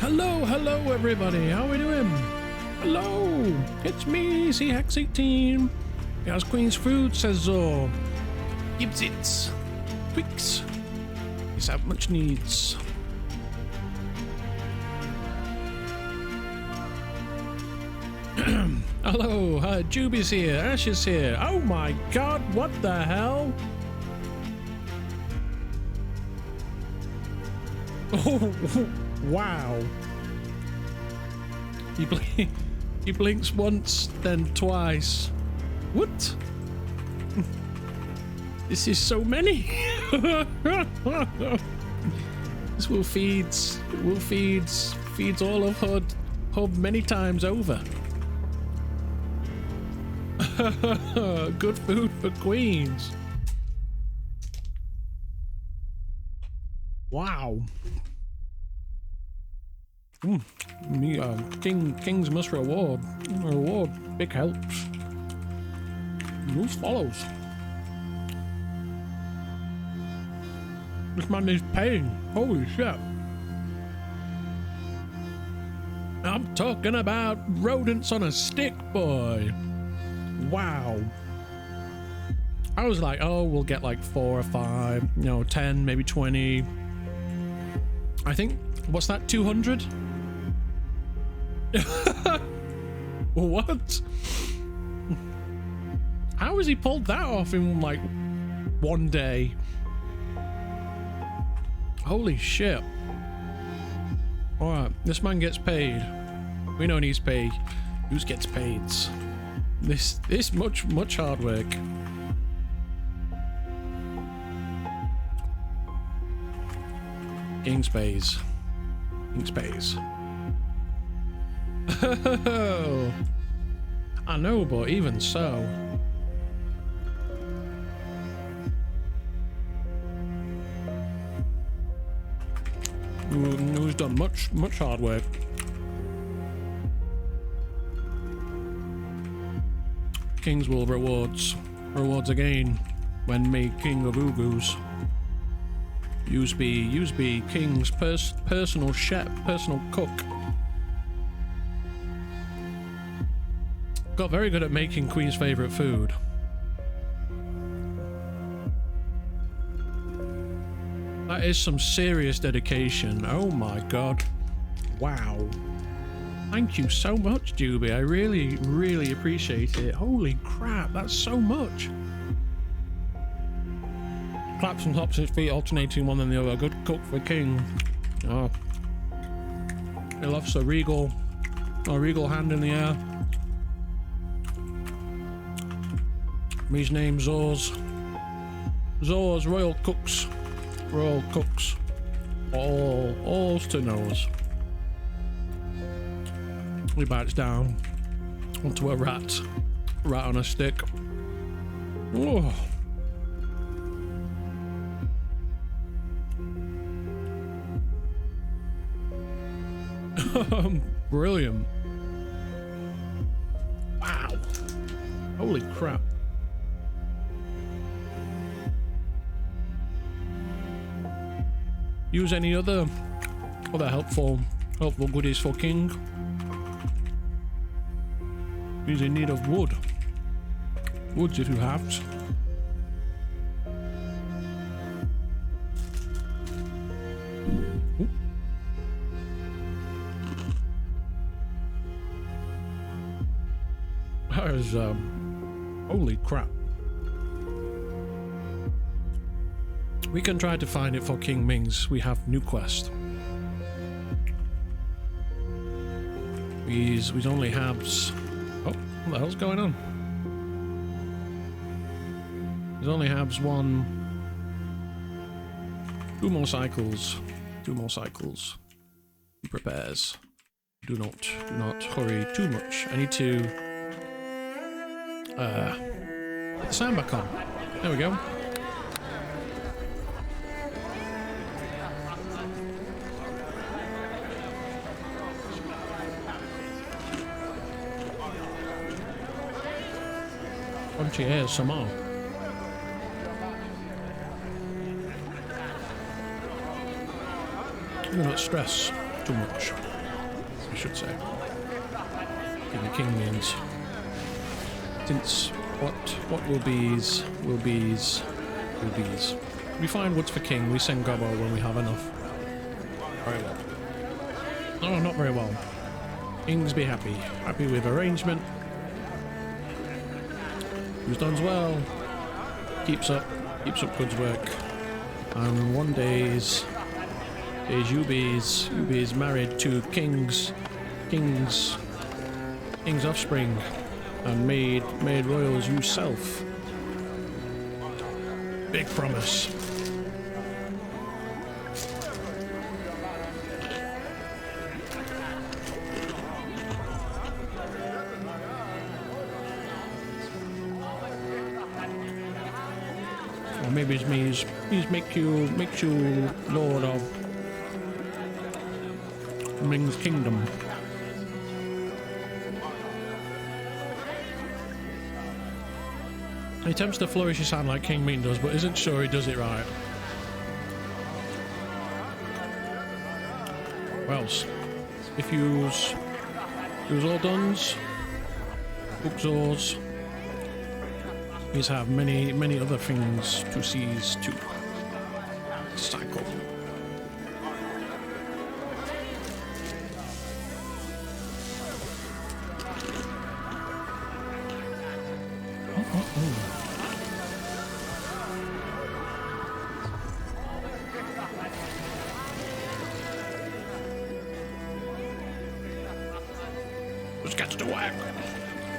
Hello everybody, how we doing? Hello, it's me, CX18. As Queen's Food says so. Gives it. Quicks. He's have much needs. Hello, Juby's here, Ash is here. Oh my god, what the hell? Oh, wow. He blinks once, then twice. What? This is so many. This will feeds all of Hub many times over. Good food for queens. Wow. Kings must reward. Big helps. News follows. This man is paying. Holy shit. I'm talking about rodents on a stick, boy. Wow. I was like, oh, we'll get like 4 or 5, 10, maybe 20. I think, what's that, 200? What? How has he pulled that off in like one day? Holy shit. Alright, this man gets paid. We know he's paid. Who gets paid? This much hard work. King's pays. I know, but even so. Who's done much hard work. Kings will rewards again when made king of Ugus. Use be king's personal chef, personal cook. Got very good at making Queen's favorite food. That is some serious dedication. Oh my god. Wow. Thank you so much, Juby. I really appreciate it. Holy crap, that's so much. Claps and hops his feet, alternating one and the other. Good cook for king. Oh. He loves a regal hand in the air. His name's Zors. Zors, royal cooks. All to knows. He bites down onto a rat on a stick. Oh. Brilliant. Wow. Holy crap. Use any other helpful goodies for king. He's in need of wood. Woods if you have. That is holy crap. We can try to find it for King Ming's. We have new quest. We only have. Oh, what the hell's going on? He only has two more cycles. He prepares. Do not hurry too much. I need to put the sound back on. There we go. Punchy ASMR. Do not stress too much. I should say. Give me king means. Since what will be's, will be's, will be's. We find woods for king, we send gobbo when we have enough. Very well. No, not very well. Kings be happy. Happy with arrangement. Who's done well. Keeps up good work. And one day's you be's married to king's offspring and made royals yourself. Big promise. Or maybe it means makes you lord of Ming's kingdom. He attempts to flourish his hand like King Ming does, but isn't sure he does it right. What else? If you's all done's, books he's have many other things to seize to cycle. Let's get to work,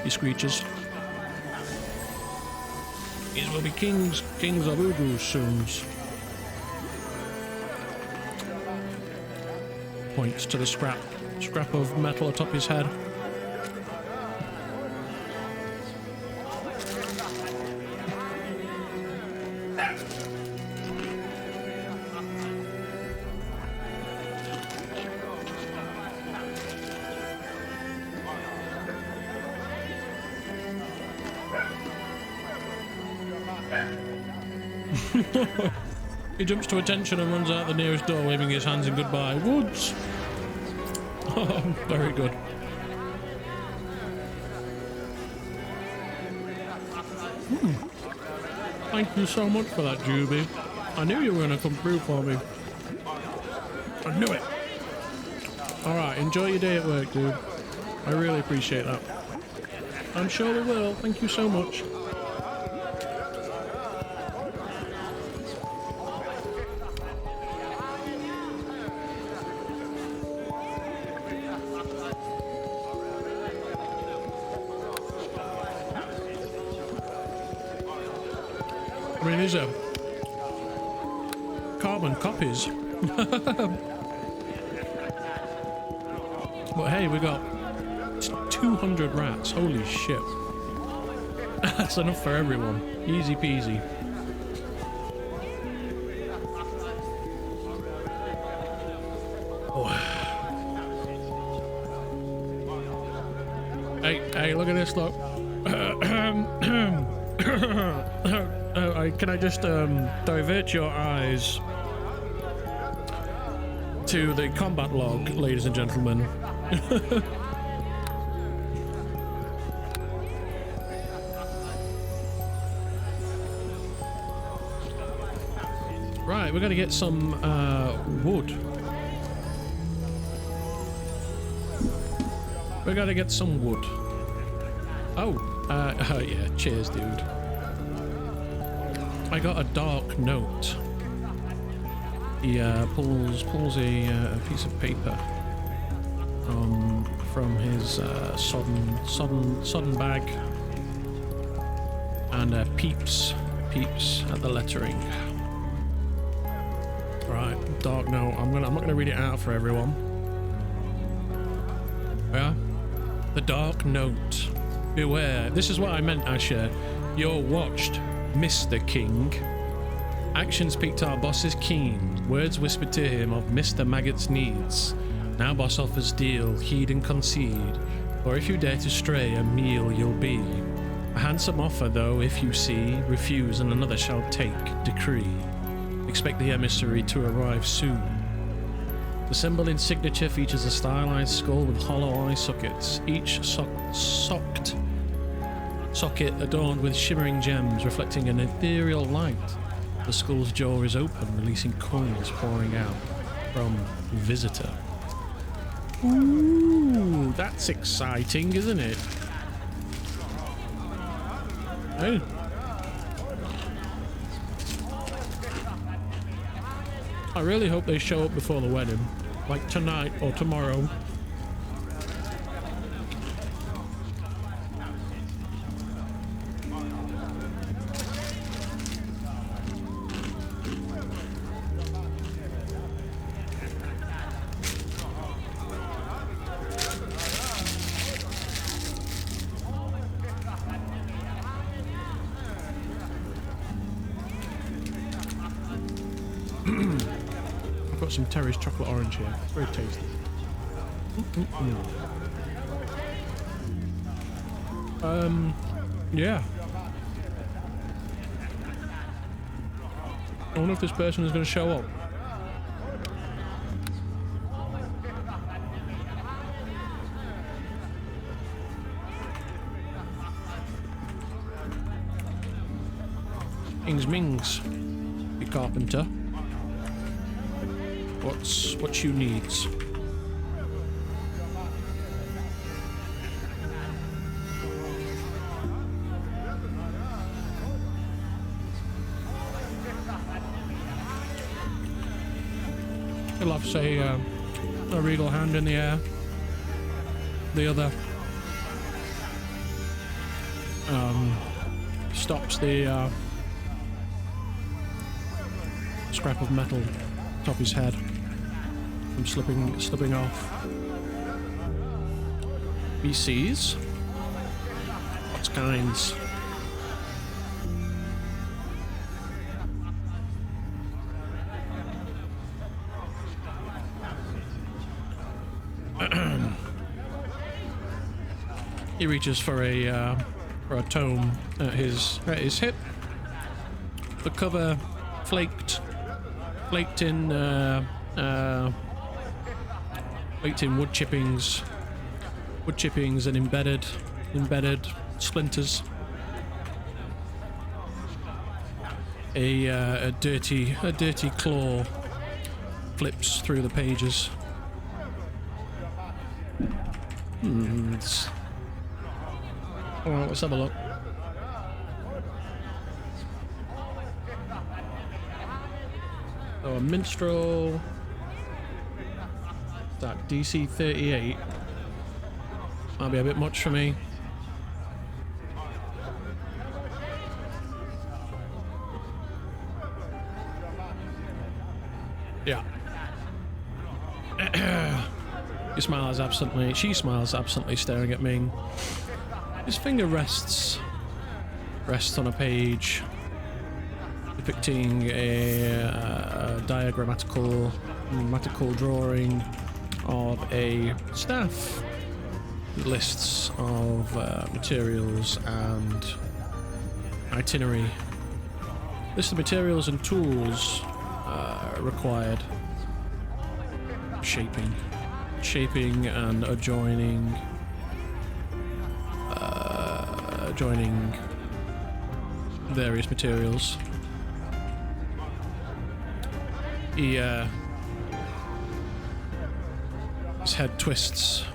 he screeches. These will be kings of Udu soon. Points to the scrap of metal atop his head. He jumps to attention and runs out the nearest door, waving his hands in goodbye. Woods! Oh, very good. Thank you so much for that, Juby. I knew you were going to come through for me. I knew it. Alright, enjoy your day at work, dude. I really appreciate that. I'm sure we will. Thank you so much. I mean, these are carbon copies. But hey, we got 200 rats. Holy shit. That's enough for everyone. Easy peasy. Oh. Hey, look at this, look. Can I just divert your eyes to the combat log, ladies and gentlemen? Right, we're gonna get some wood. We gotta get some wood. Oh, yeah, cheers, dude. I got a dark note. He pulls a piece of paper from his sodden bag and peeps at the lettering. Right, dark note. I'm not gonna read it out for everyone. Yeah, the dark note. Beware. This is what I meant, Asher. You're watched, Mr. King. Actions piqued our boss's keen. Words whispered to him of Mr. Maggot's needs. Now boss offers deal, heed and concede. Or if you dare to stray, a meal you'll be. A handsome offer though, if you see, refuse and another shall take, decree. Expect the emissary to arrive soon. The symbol in signature features a stylized skull with hollow eye sockets, each socket adorned with shimmering gems reflecting an ethereal light. The skull's jaw is open, releasing coins pouring out from visitor. Ooh, that's exciting, isn't it? Hey. I really hope they show up before the wedding, like tonight or tomorrow. Some Terry's chocolate orange here. It's very tasty. Yeah. I wonder if this person is going to show up. Ming's the carpenter. What you needs? He'll have, say, a regal hand in the air. The other stops the scrap of metal atop his head from slipping off. He sees what kinds. He reaches for a tome at his hip. The cover flaked in wood chippings and embedded splinters. A dirty claw flips through the pages. Alright, let's have a look. So a minstrel. That DC 38. Might be a bit much for me. Yeah. She smiles absently, staring at Ming. His finger rests on a page depicting a diagrammatical drawing of a staff with lists of materials and itinerary. List of materials and tools required. Shaping and adjoining various materials. His head twists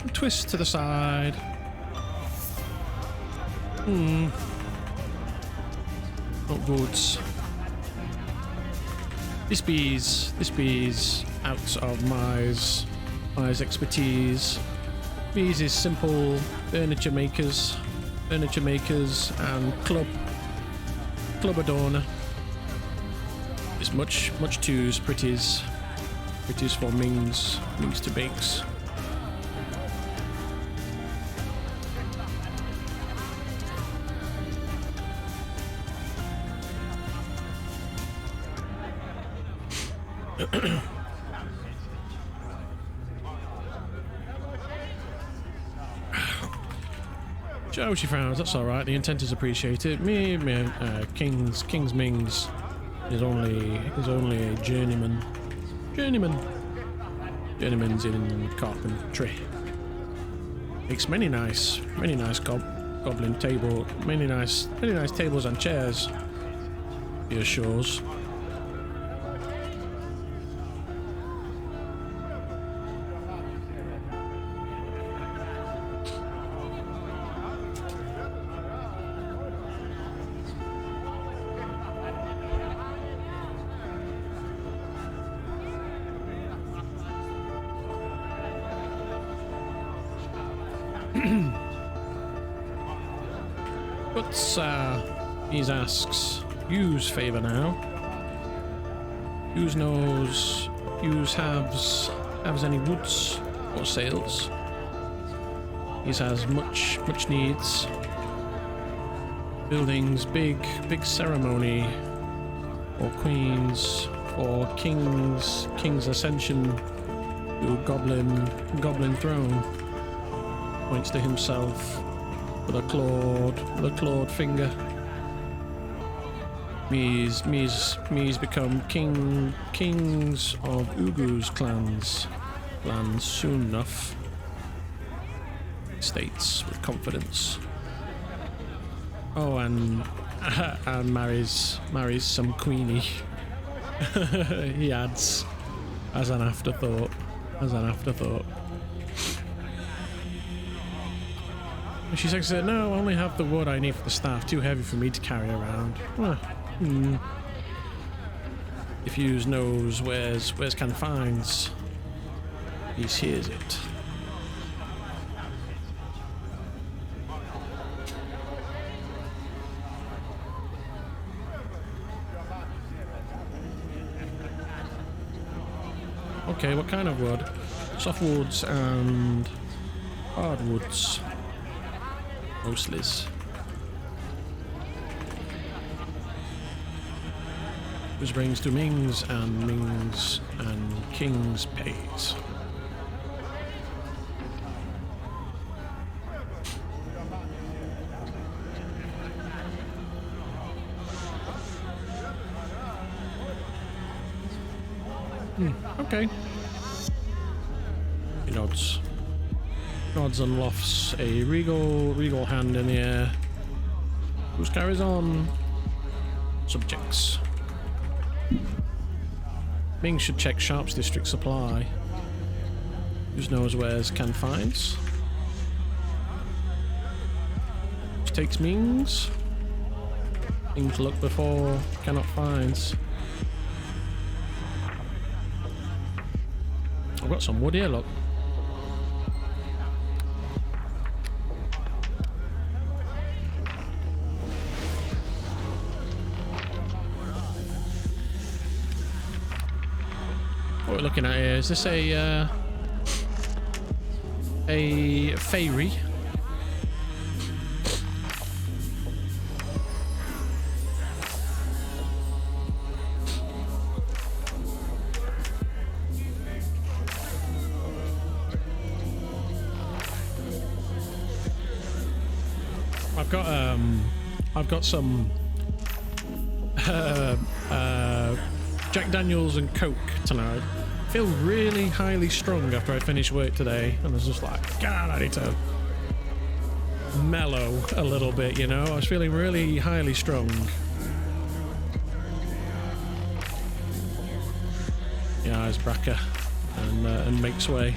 to the side. Not goods. This bees out of Mai's expertise. These is simple furniture makers and club adorner. It's much too's pretties for Ming's to bakes. Oh, she frowns. That's all right. The intent is appreciated. King's Ming's is only a journeyman. Journeyman's in carpentry. Makes many nice goblin table, many nice tables and chairs. He assures. But he asks, use favour now. Use knows, use have any woods or sails. He has much needs. Buildings, big ceremony for queens, for king's ascension to goblin throne. Points to himself with a clawed finger. Me's become kings of Ugu's clans soon enough. States with confidence. Oh, and marries some queenie. He adds as an afterthought. She said, no, I only have the wood I need for the staff, too heavy for me to carry around. If you knows where's can finds, he hears it. Okay, what kind of wood? Softwoods and hardwoods. Mostly. Which brings to Ming's and King's pays. Okay. He nods and lofts a regal hand in the air. Who's carries on? Subjects. Ming should check Sharp's district supply. Who knows where's can finds? Which takes Ming's. Ming's look before cannot finds. I've got some wood here, look. What we're looking at here, is this a fairy? I've got some Jack Daniels and Coke tonight. I feel really highly strung after I finished work today, and I was just like, God, I need to mellow a little bit, you know? I was feeling really highly strung. Yeah, eyes bracker and makes way.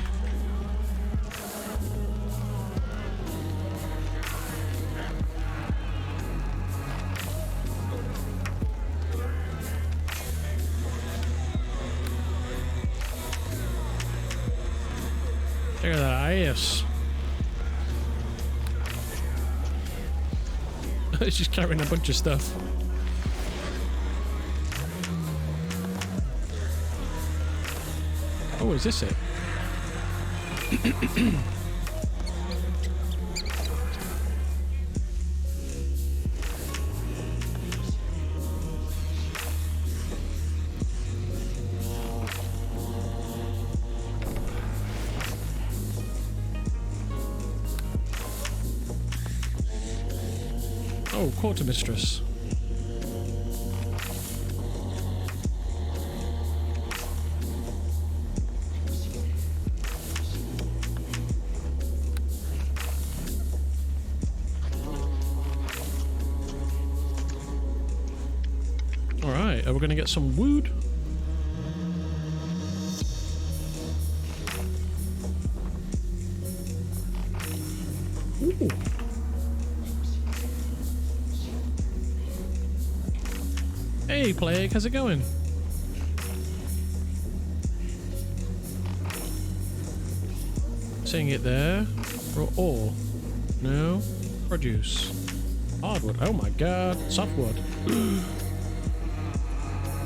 Look at that ass. It's just carrying a bunch of stuff. Oh, is this it? Oh, quartermistress. Right, are we gonna get some wood? Ooh. Hey Plague, how's it going? Seeing it there. Ore. No. Produce. Hardwood. Oh my god. Softwood.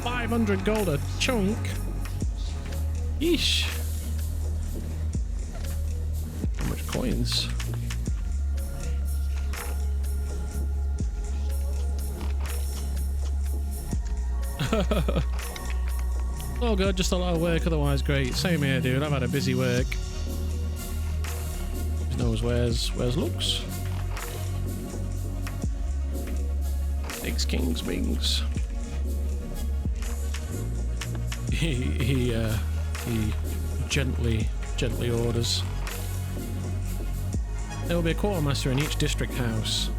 500 gold a chunk. Yeesh. How much coins? Oh god, just a lot of work, otherwise great. Same here, dude. I've had a busy work. Who knows where's looks? Six kings wings. He gently orders. There will be a quartermaster in each district house.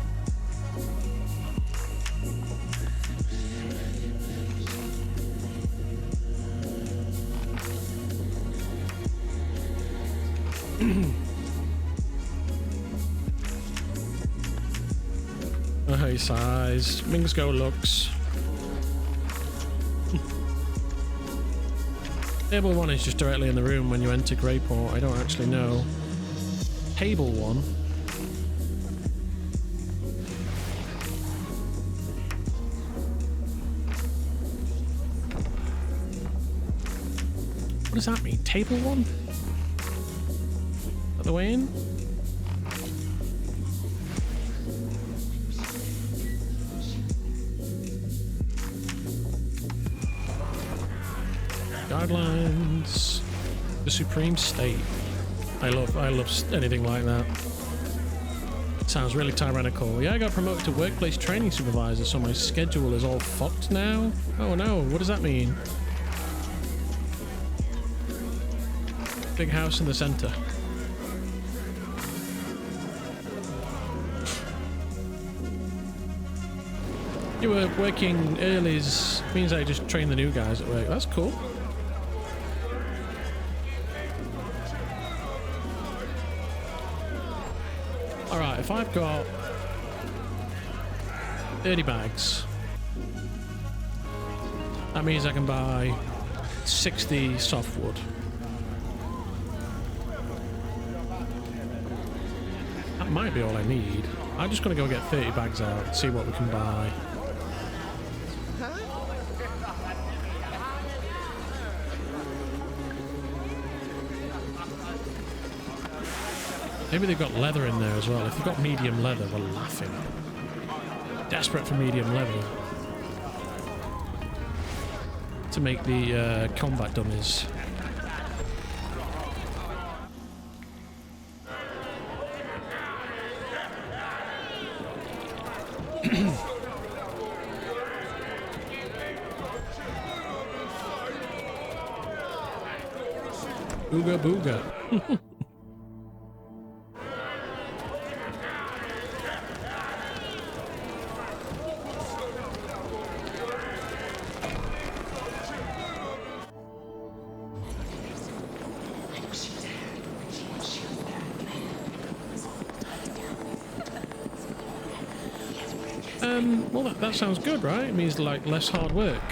Oh, he sighs. Ming's go looks. Table 1 is just directly in the room when you enter Greyport. I don't actually know. Table 1. What does that mean? Table 1? Is that the way in? Guidelines. The Supreme State. I love anything like that. Sounds really tyrannical. Yeah, I got promoted to workplace training supervisor, so my schedule is all fucked now. Oh no, what does that mean? Big house in the center. You were working early means I just train the new guys at work. That's cool. Alright, if I've got 30 bags, that means I can buy 60 softwood. That might be all I need. I'm just going to go get 30 bags out and see what we can buy. Maybe they've got leather in there as well. If they've got medium leather, we're laughing. Desperate for medium leather. To make the combat dummies. Booga booga. Well, that sounds good, right? It means like less hard work.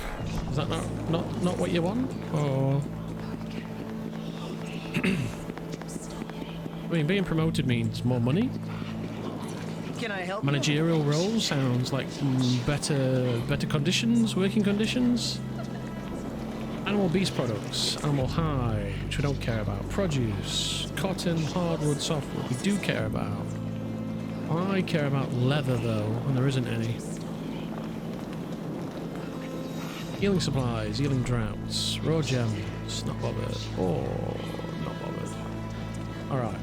Is that not what you want? Or I mean, being promoted means more money. Can I help? Managerial role sounds like better conditions, working conditions. Animal beast products, animal hide, which we don't care about. Produce, cotton, hardwood, softwood, we do care about. I care about leather though, and there isn't any. Healing supplies, healing droughts, raw gems, not bothered. Oh, not bothered. Alright.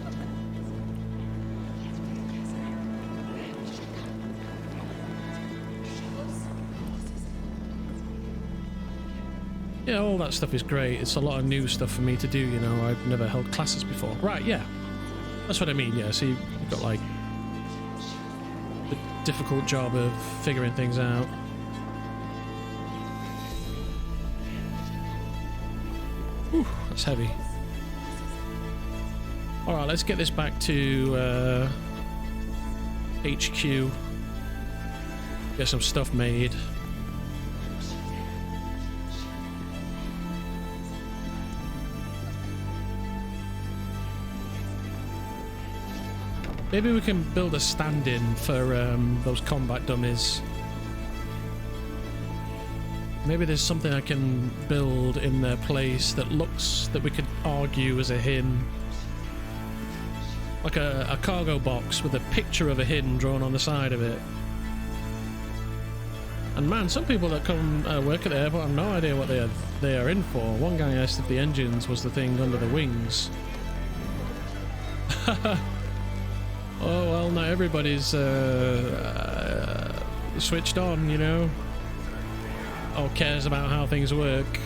Yeah, all that stuff is great. It's a lot of new stuff for me to do, you know. I've never held classes before. Right, yeah. That's what I mean, yeah. So you've got like the difficult job of figuring things out. Whew, that's heavy. Alright, let's get this back to HQ. Get some stuff made. Maybe we can build a stand-in for those combat dummies. Maybe there's something I can build in their place that looks, that we could argue as a hin. Like a cargo box with a picture of a hin drawn on the side of it. And man, some people that come work at the airport have no idea what they are in for. One guy asked if the engines was the thing under the wings. Oh well, not everybody's switched on, you know, or cares about how things work,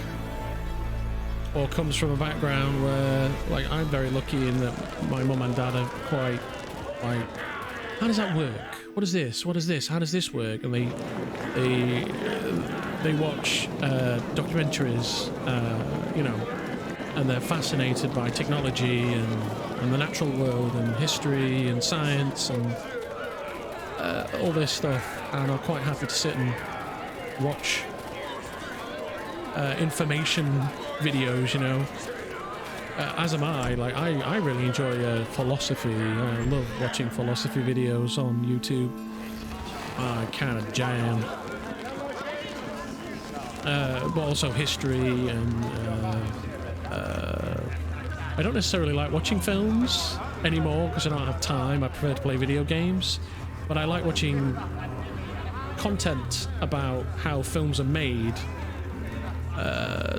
or comes from a background where, like, I'm very lucky in that my mum and dad are quite, like, how does that work? What is this? What is this? How does this work? And they watch documentaries, you know, and they're fascinated by technology and the natural world and history and science and all this stuff, and are quite happy to sit and watch information videos, you know. As am I. Like, I really enjoy philosophy. I love watching philosophy videos on YouTube. I kind of jam. But also history and I don't necessarily like watching films anymore because I don't have time. I prefer to play video games. But I like watching content about how films are made.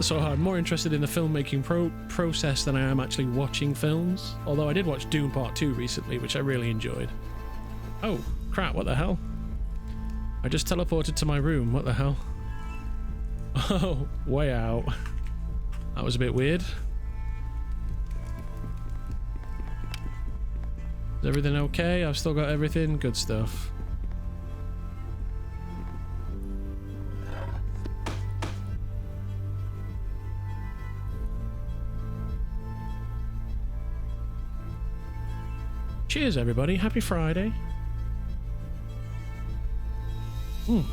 So I'm more interested in the filmmaking process than I am actually watching films. Although I did watch Doom Part 2 recently, which I really enjoyed. Oh, crap, what the hell? I just teleported to my room, what the hell? Oh, way out. That was a bit weird. Is everything okay? I've still got everything? Good stuff. Cheers, everybody. Happy Friday. Oh.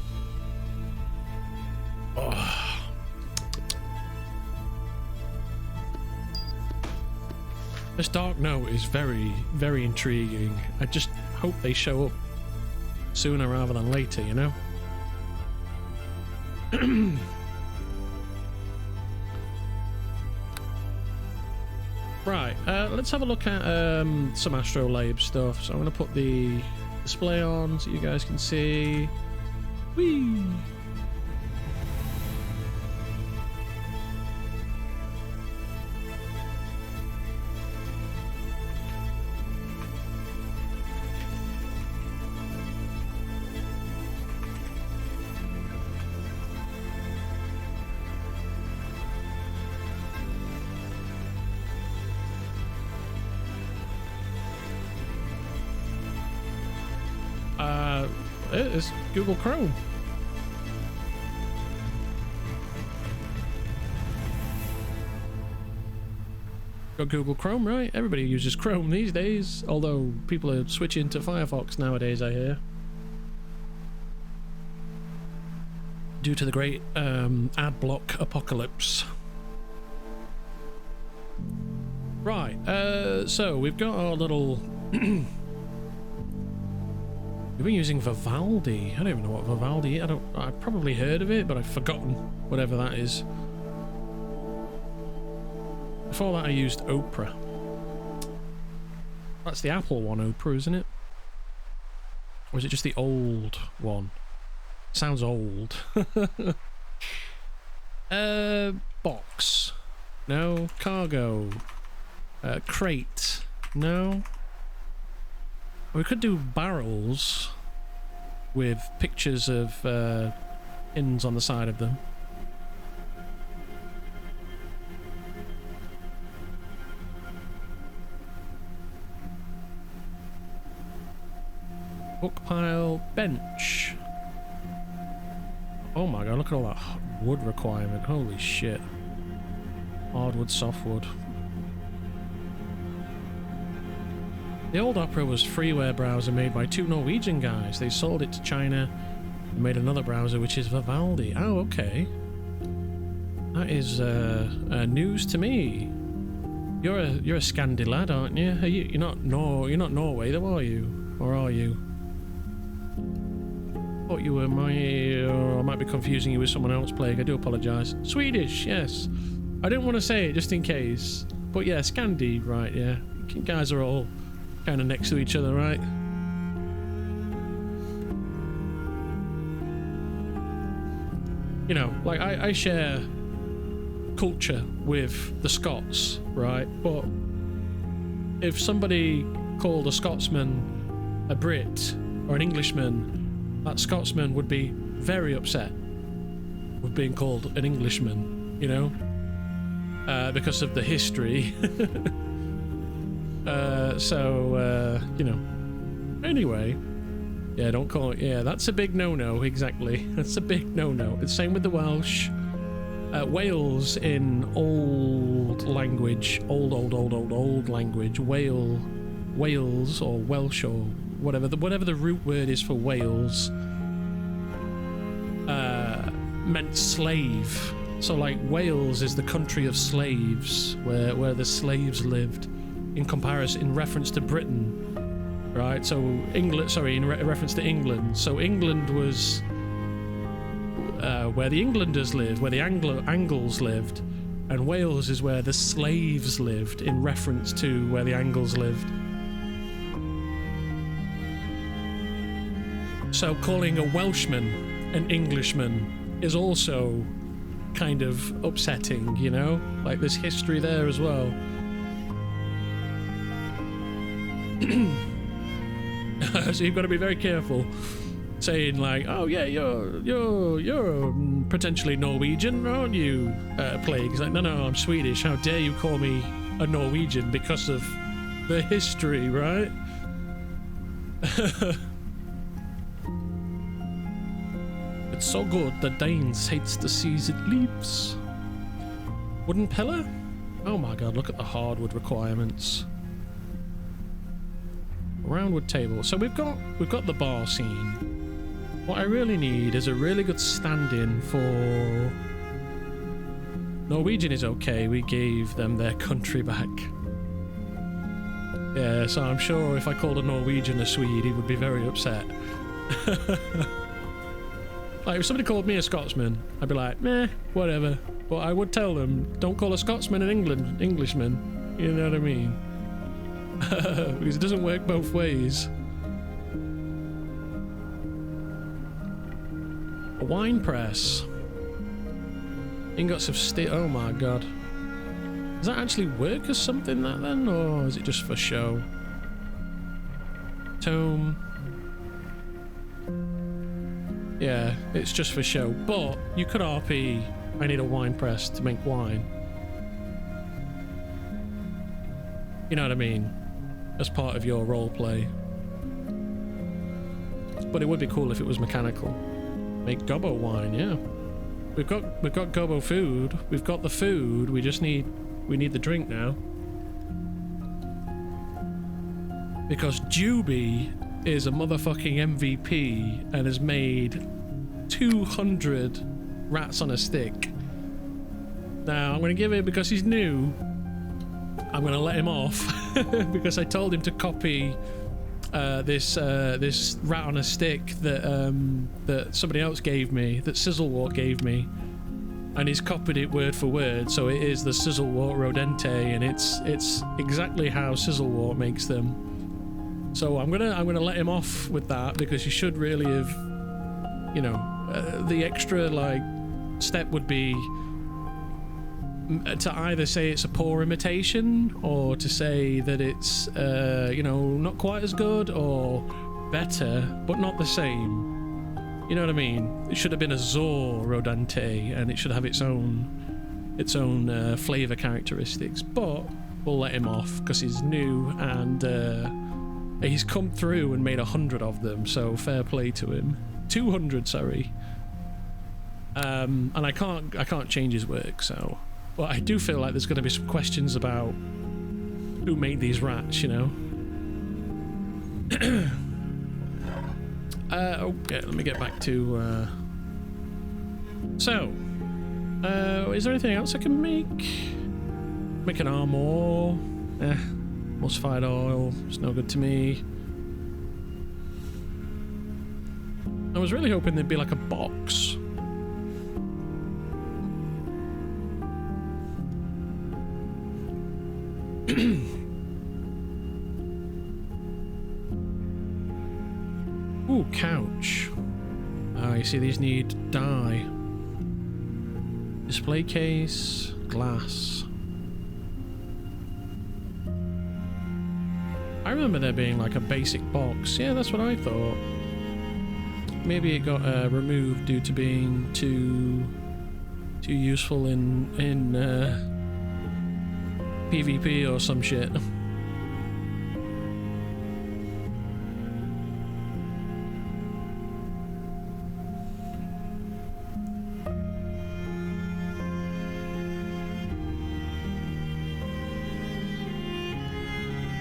This Dark Note is very, very intriguing. I just hope they show up sooner rather than later, you know? Right, let's have a look at some Astrolabe stuff. So I'm going to put the display on so you guys can see. Whee! It's Google Chrome. Got Google Chrome, right? Everybody uses Chrome these days, although people are switching to Firefox nowadays, I hear. Due to the great ad block apocalypse. Right, so we've got our little... We've been using Vivaldi. I don't even know what Vivaldi is. I've probably heard of it, but I've forgotten whatever that is. Before that I used Oprah. That's the Apple one, Oprah, isn't it? Or is it just the old one? Sounds old. Box. No. Cargo. Crate. No. We could do barrels with pictures of inns on the side of them. Book pile, bench. Oh my god, look at all that wood requirement. Holy shit. Hardwood, softwood. The old opera was a freeware browser made by two Norwegian guys. They sold it to China and made another browser, which is Vivaldi. Oh, okay. That is news to me. You're a Scandi lad, aren't you? You're not Norway, though, are you? Or are you? Thought you were I might be confusing you with someone else, Plague. I do apologise. Swedish, yes. I didn't want to say it just in case. But yeah, Scandi, right, yeah. You guys are all kind of next to each other, right? You know, like I share culture with the Scots, right? But if somebody called a Scotsman a Brit or an Englishman, that Scotsman would be very upset with being called an Englishman, you know? Because of the history. You know. Anyway. Yeah, don't call it. Yeah, that's a big no-no, exactly. That's a big no-no. It's same with the Welsh. Wales in old language, old language, Wales or Welsh or whatever the root word is for Wales, meant slave. So like Wales is the country of slaves, where the slaves lived, in reference to Britain, right? So England, sorry, in reference to England. So England was where the Englanders lived, where the Angles lived, and Wales is where the slaves lived, in reference to where the Angles lived. So calling a Welshman an Englishman is also kind of upsetting, you know? Like there's history there as well. So you've got to be very careful saying like, oh yeah, you're potentially Norwegian, aren't you, Plague? He's like, no, I'm Swedish. How dare you call me a Norwegian because of the history, right? It's so good the Danes hates the seas it leaves. Wooden pillar? Oh my god, look at the hardwood requirements. Roundwood table. So we've got the bar scene. What I really need is a really good stand-in for... Norwegian is okay, we gave them their country back. Yeah, so I'm sure if I called a Norwegian a Swede, he would be very upset. Like, if somebody called me a Scotsman, I'd be like, meh, whatever. But I would tell them, don't call a Scotsman an Englishman. You know what I mean? Because it doesn't work both ways. A wine press. Ingots of steel. Oh my god. Does that actually work as something, that then? Or is it just for show? Tome. Yeah, it's just for show. But you could RP, I need a wine press to make wine. You know what I mean? As part of your roleplay. But it would be cool if it was mechanical. Make gobbo wine, yeah. We've got gobbo food. We've got the food. We need the drink now. Because Juby is a motherfucking MVP and has made 200 rats on a stick. Now I'm gonna give it, because he's new, I'm gonna let him off because I told him to copy this rat on a stick that somebody else gave me, that Sizzlewort gave me, and he's copied it word for word. So it is the Sizzlewort Rodente, and it's exactly how Sizzlewort makes them. So I'm gonna let him off with that, because you should really have, you know, the extra like step would be to either say it's a poor imitation, or to say that it's you know, not quite as good, or better but not the same. You know what I mean? It should have been a Zor Rodante, and it should have its own flavor characteristics. But we'll let him off because he's new, and he's come through and made 100 of them. So fair play to him. 200, sorry. And I can't change his work, so But I do feel like there's going to be some questions about who made these rats, you know? Okay, let me get back to... So, is there anything else I can make? Make an armor. Emulsified oil. It's no good to me. I was really hoping there'd be like a box. Ooh, couch. Ah, you see these need dye. Display case, glass. I remember there being like a basic box. Yeah, that's what I thought. Maybe it got removed due to being too useful in PvP or some shit.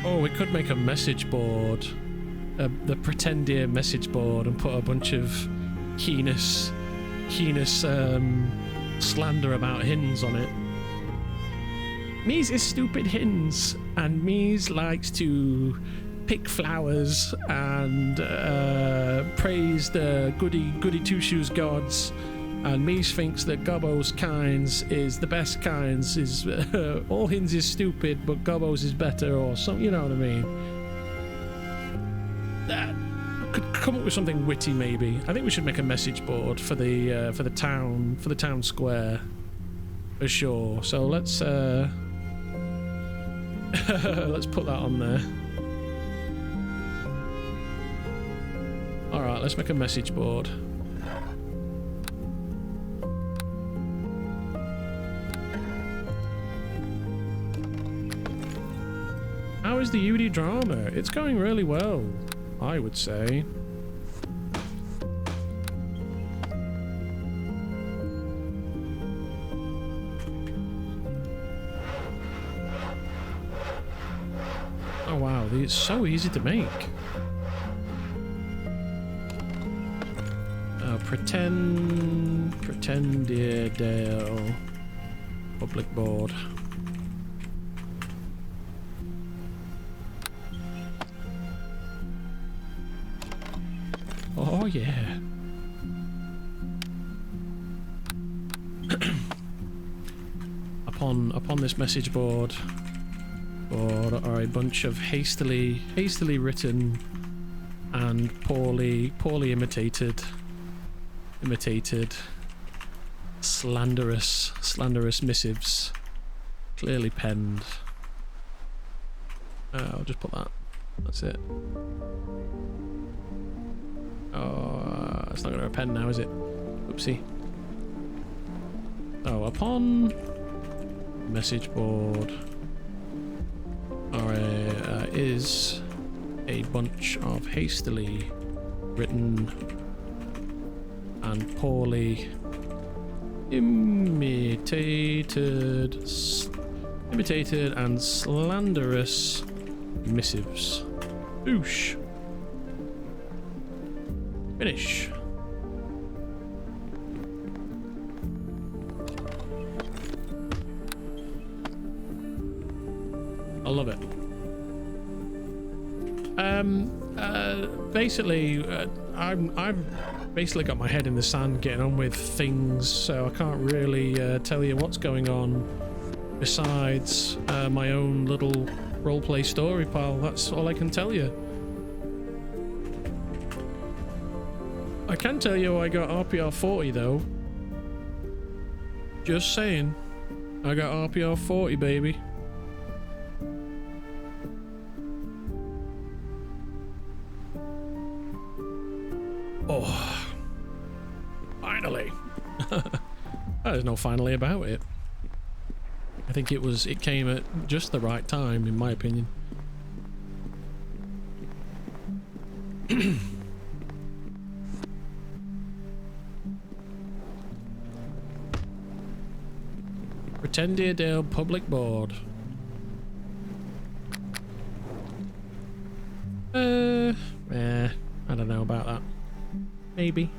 Oh, we could make a message board. The Pretendia message board and put a bunch of heinous slander about Hins on it. Mees is stupid Hins, and Mees likes to pick flowers and praise the goody two-shoes gods, and Mees thinks that Gobbo's kinds is the best kinds, is all Hins is stupid but Gobbo's is better, or something, you know what I mean? Could come up with something witty, maybe. I think we should make a message board for the town square, for sure. So let's let's put that on there. All right, let's make a message board. How is the UD drama? It's going really well, I would say. Oh wow, it's so easy to make. Pretendia Dale public board. Oh yeah. upon this message board are a bunch of hastily written and poorly imitated slanderous missives, clearly penned. I'll just put that. That's it. Oh, it's not going to append now, is it? Oopsie. Oh, upon message board is a bunch of hastily written and poorly imitated and slanderous missives. Oosh. Finish. I love it. Basically, I've basically got my head in the sand getting on with things, so I can't really tell you what's going on besides my own little roleplay story, pal. That's all I can tell you. I can tell you I got RPR 40 though. Just saying. I got RPR 40, baby. Oh. Finally. There's no finally about it. I think it came at just the right time, in my opinion. Pretendierdale Public Board. I don't know about that. Maybe.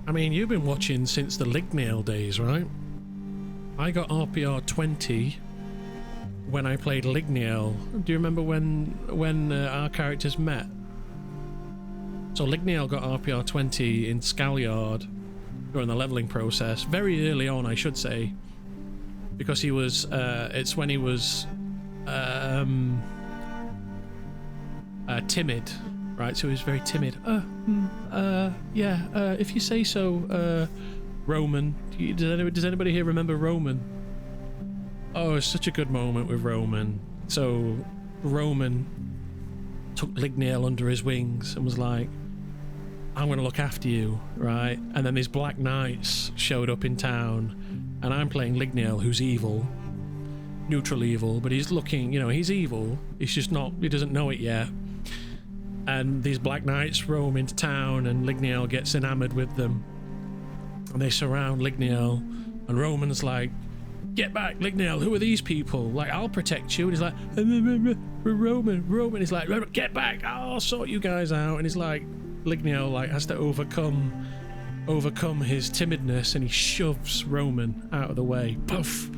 I mean, you've been watching since the Lignail days, right? I got RPR 20 when I played Lignail. Do you remember when our characters met? So Lignail got RPR 20 in Scalyard during the leveling process, very early on, I should say, because he was. It's when he was timid. Right, so he was very timid. Yeah, if you say so, Roman. Does anybody here remember Roman? Oh, it's such a good moment with Roman. So, Roman took Lignail under his wings and was like, I'm going to look after you, right? And then these Black Knights showed up in town, and I'm playing Lignail, who's evil. Neutral evil, but he's looking, you know, he's evil. He's just not, he doesn't know it yet. And these Black Knights roam into town, and Lignail gets enamored with them. And they surround Lignail, and Roman's like, get back, Lignail, who are these people? Like, I'll protect you. And he's like, Roman. He's like, get back, I'll sort you guys out. And he's like, Lignail like has to overcome his timidness, and he shoves Roman out of the way. Poof!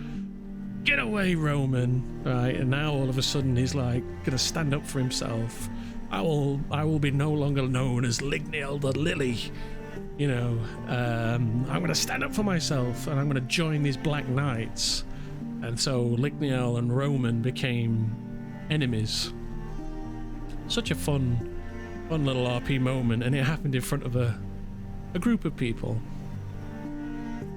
Get away, Roman. Right, and now all of a sudden he's like gonna stand up for himself. I will be no longer known as Lignail the Lily. You know, I'm going to stand up for myself, and I'm going to join these Black Knights. And so Lignail and Roman became enemies. Such a fun little RP moment, and it happened in front of a group of people.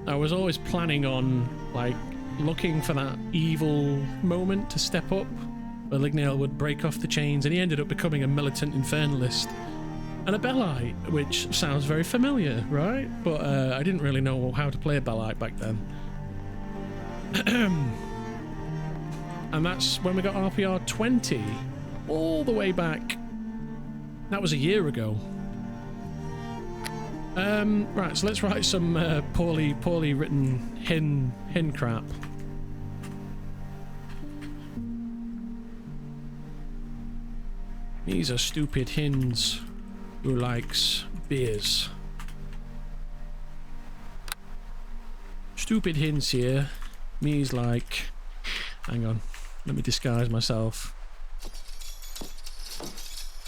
I was always planning on, like, looking for that evil moment to step up, where Lignail would break off the chains, and he ended up becoming a militant infernalist and a Bellite, which sounds very familiar, right? But I didn't really know how to play a Bellite back then. And that's when we got RPR 20, all the way back. That was a year ago. Right, so let's write some poorly written hin crap. These are stupid hins who likes beers. Stupid hins here. Me's like... Hang on. Let me disguise myself.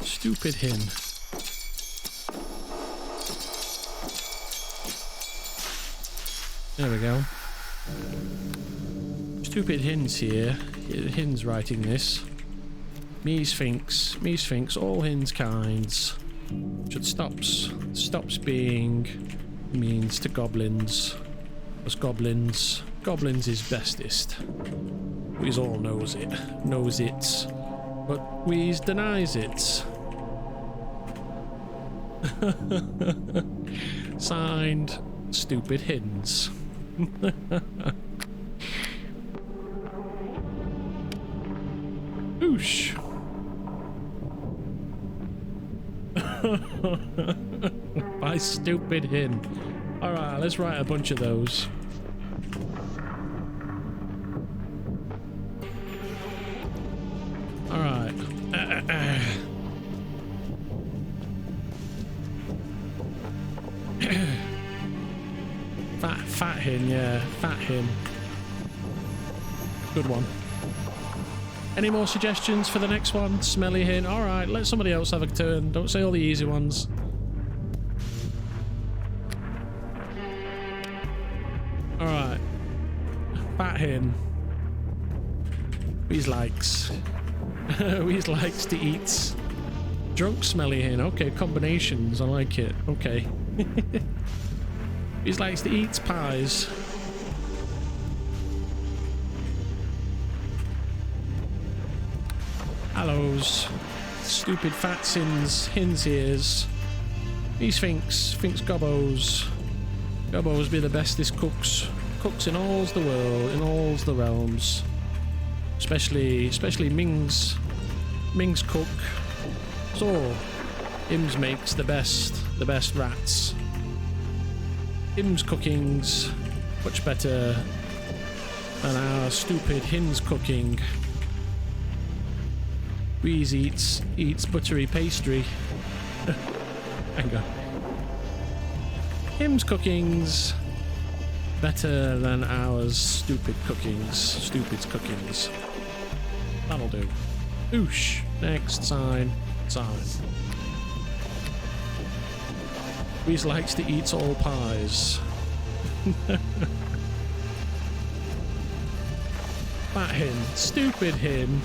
Stupid hin. There we go. Stupid hins here. Hin's writing this. Me Sphinx, all hins kinds. Should stops being means to goblins. Us goblins is bestest. We's all knows it, but we's denies it. Signed, stupid hins. Oosh. By stupid hin. Alright, let's write a bunch of those. Alright. Fat hin, yeah. Fat hin. Good one. Any more suggestions for the next one? Smelly hin. Alright, let somebody else have a turn. Don't say all the easy ones. Alright. Fat hin. We's likes. We's likes to eat. Drunk smelly hin. Okay, combinations. I like it. Okay. We's likes to eat pies. Hallows. Stupid fat sins, hins ears. Me Sphinx gobbos. Gobbos be the bestest cooks. Cooks in all's the world, in all's the realms. Especially Ming's Ming's cook. So, Im's makes the best rats. Im's cooking's much better than our stupid Hin's cooking. Wheeze eats buttery pastry. Hang on. Im's cooking's better than ours stupid's cookings. That'll do. Oosh. Next sign. Wheeze likes to eat all pies. Fat Hin. Stupid Hin.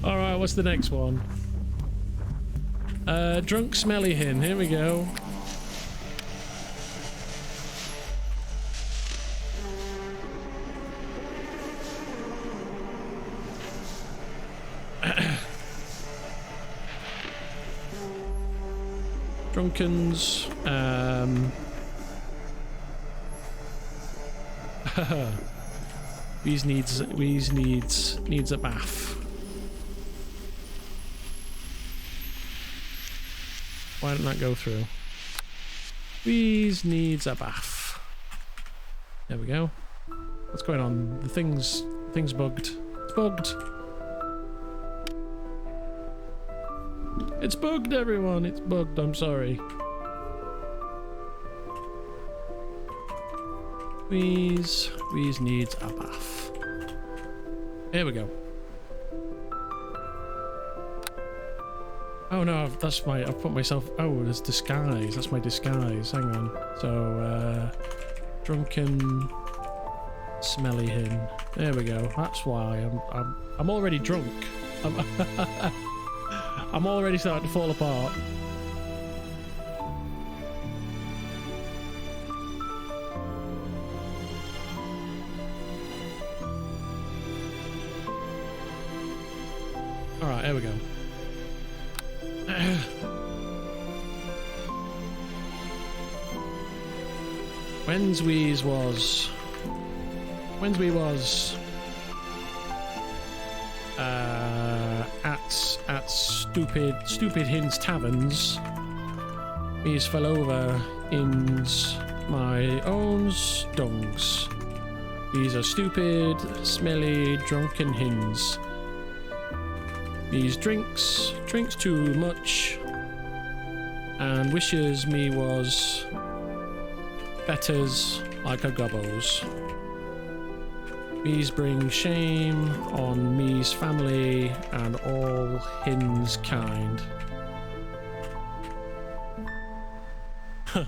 Alright, what's the next one? Drunk Smelly Hin. Here we go. Drunkens. Wheeze needs a bath. Why didn't that go through? Wheeze needs a bath. There we go. What's going on? The thing's bugged. It's bugged. It's bugged, everyone. It's bugged. I'm sorry. Wheeze needs a bath. Here we go. Oh no, I've put myself. Oh, there's disguise. That's my disguise. Hang on. So, drunken, smelly Hin. There we go. That's why I'm already drunk. I'm already starting to fall apart. Alright, here we go. When's we was at stupid Hin's taverns, he's fell over in's my own dungs. He's a stupid, smelly, drunken Hins. He's drinks too much and wishes me was betters like a gobbos. Me's bring shame on me's family and all Hin's kind.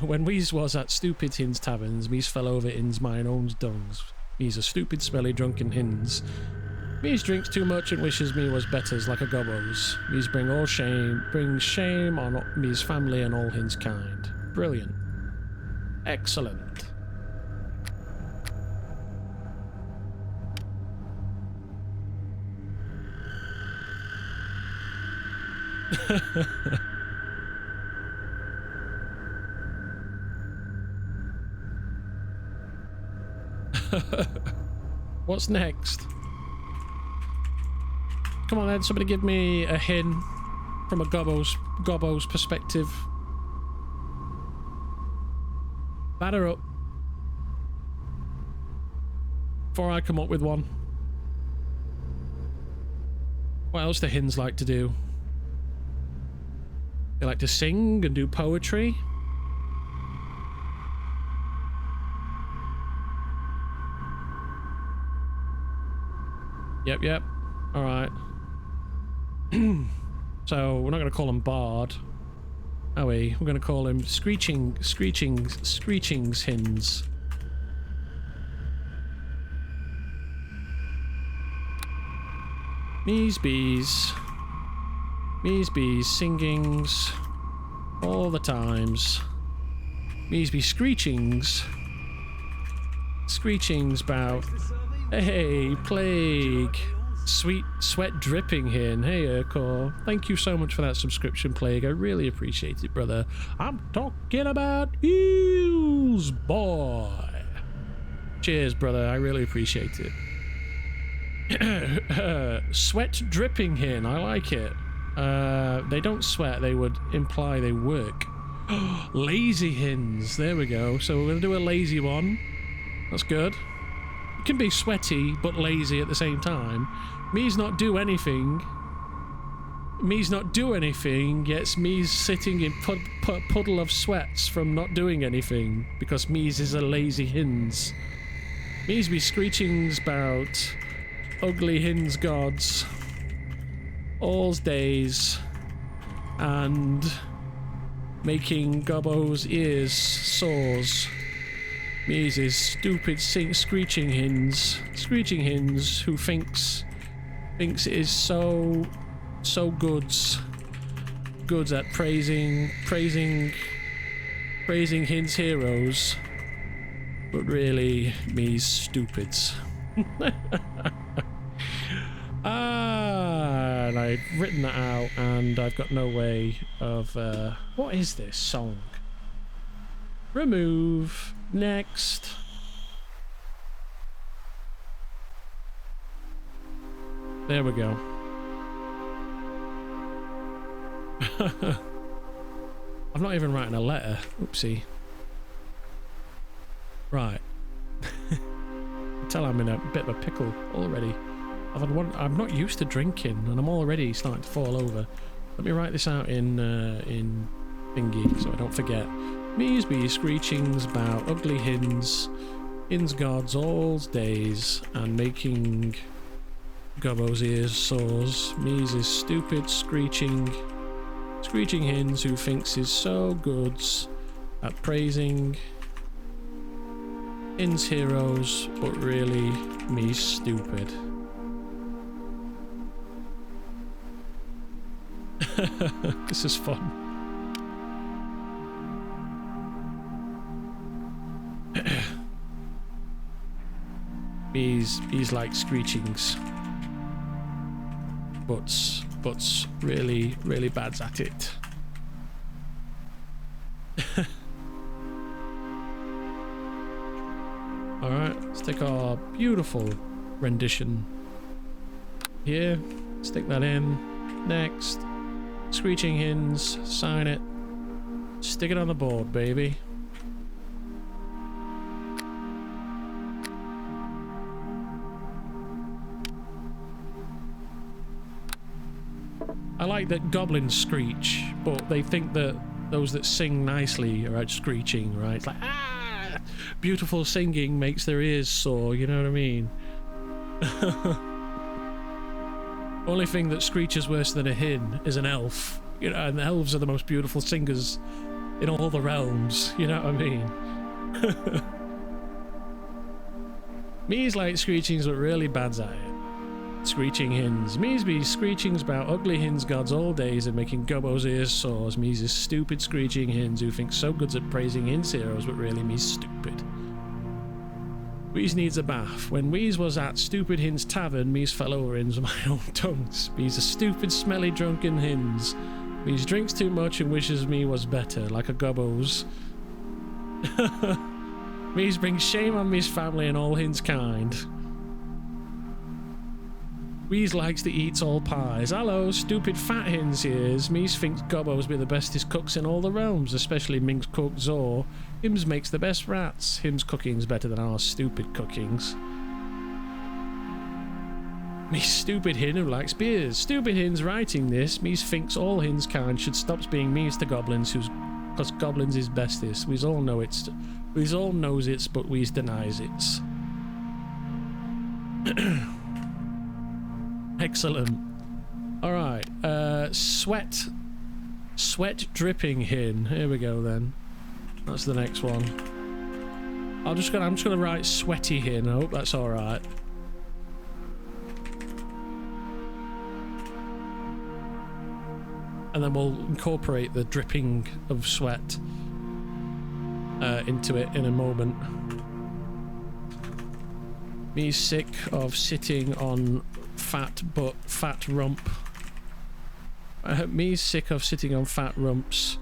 When we's was at stupid Hin's taverns, me's fell over in's mine own dungs. Me's a stupid, smelly, drunken Hins. Me's drinks too much and wishes me was betters like a gobbos. Me's bring shame on me's family and all Hin's kind. Brilliant. Excellent. What's next? Come on then, somebody give me a Hin from a gobbo's perspective. Batter up before I come up with one. What else do Hins like to do? They like to sing and do poetry. Yep. All right. So we're not going to call him Bard, are we? We're going to call him Screechings Hins. Me's bees, singings, all the times. Me's be screechings about, hey, plague, sweet sweat dripping Hin. Hey, Urkor, thank you so much for that subscription, Plague. I really appreciate it, brother. I'm talking about heels, boy. Cheers, brother. I really appreciate it. Sweat dripping hin. I like it. They don't sweat. They would imply they work. Lazy hins. There we go. So we're going to do a lazy one. That's good. It can be sweaty but lazy at the same time. Me's not do anything. Me's not do anything, yet me's sitting in puddle of sweats from not doing anything, because me's is a lazy hins. Me's be screechings about ugly hins gods, all's days, and making gobbo's ears sores. Me's is stupid screeching hins who thinks it is so goods at praising his heroes, but really me's stupids. And I've written that out and I've got no way of what is this song? Remove. Next. There we go. I'm not even writing a letter. Oopsie. Right. Tell I'm in a bit of a pickle already. I'm not used to drinking, and I'm already starting to fall over. Let me write this out in thingy so I don't forget. Me's be screechings about ugly hins gods all's days, and making gobbo's ears sores. Me's is stupid screeching hins who thinks is so goods at praising hins heroes, but really me's stupid. This is fun. He's like screechings, but really bad at it. All right, let's take our beautiful rendition here, stick that in. Next, screeching hins, sign it, stick it on the board, baby. I like that goblins screech, but they think that those that sing nicely are out screeching, right? It's like, ah! Beautiful singing makes their ears sore, you know what I mean? Only thing that screeches worse than a hin is an elf. You know, and the elves are the most beautiful singers in all the realms, you know what I mean? Me's like screechings, but really bad's at it. Screeching hins. Me's be screechings about ugly hins gods all days and making gobbo's ears sores. Me's is stupid screeching hins who think so good at praising hins heroes, but really me's stupid. Weez needs a bath. When Weez was at Stupid Hin's tavern, Me's fell over in my own tongues. Me's a stupid, smelly, drunken hins. Me's drinks too much and wishes me was better, like a gobbo's. Me's brings shame on Me's family and all hins kind. Weez likes to eat all pies. Hello, stupid fat hins here's. Me's thinks gobbos be the bestest cooks in all the realms, especially Ming's cook Zor. Hims makes the best rats. Him's cooking's better than our stupid cookings. Me's stupid hin who likes beers. Stupid hin's writing this. Me's thinks all hins kind should stop being means to goblins, cause goblins is bestest. We's all know it's. We's all knows it's, but we's denies it's. Excellent. All right. Sweat dripping hin. Here we go then. That's the next one. I'm just gonna write sweaty hin. I hope that's all right. And then we'll incorporate the dripping of sweat into it in a moment. Me's sick of sitting on fat rump. Me's sick of sitting on fat rumps.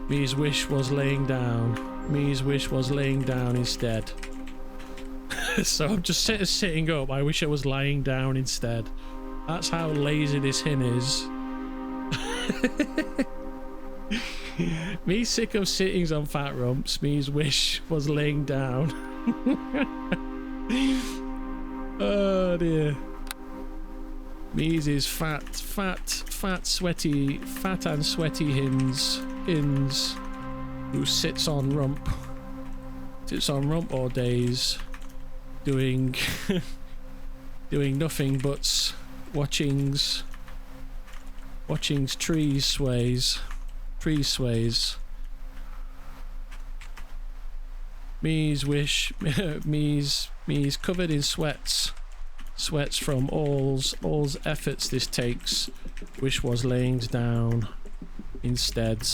Me's wish was laying down. Me's wish was laying down instead. So I'm just sitting up. I wish I was lying down instead. That's how lazy this hin is. Me sick of sittings on fat rumps. Me's wish was laying down. Oh dear. Me's is fat and sweaty hins who sits on rump all days doing doing nothing but watchings trees sways. Me's wish me's covered in sweats from all's efforts this takes. Wish was laying down instead.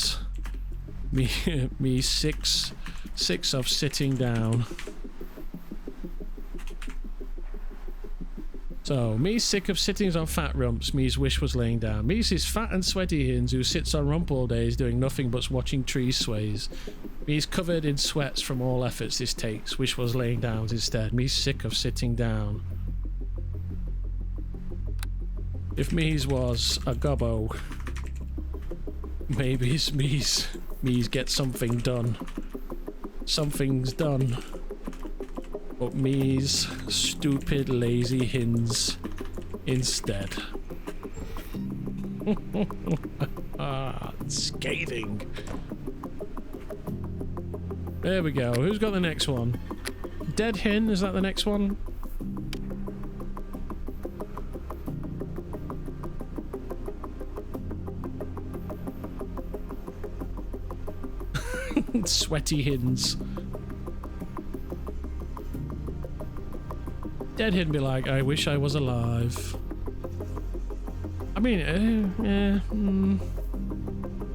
Me six of sitting down. So, me's sick of sittings on fat rumps. Me's wish was laying down. Me's is fat and sweaty hins who sits on rump all days doing nothing but watching trees sways. Me's covered in sweats from all efforts this takes. Wish was laying down instead. Me's sick of sitting down. If me's was a gobbo, maybe me's get something done. Something's done. But me's stupid lazy hins instead. Scathing. There we go. Who's got the next one? Dead hin, is that the next one? Sweaty hins. Dead hin be like, I wish I was alive. I mean,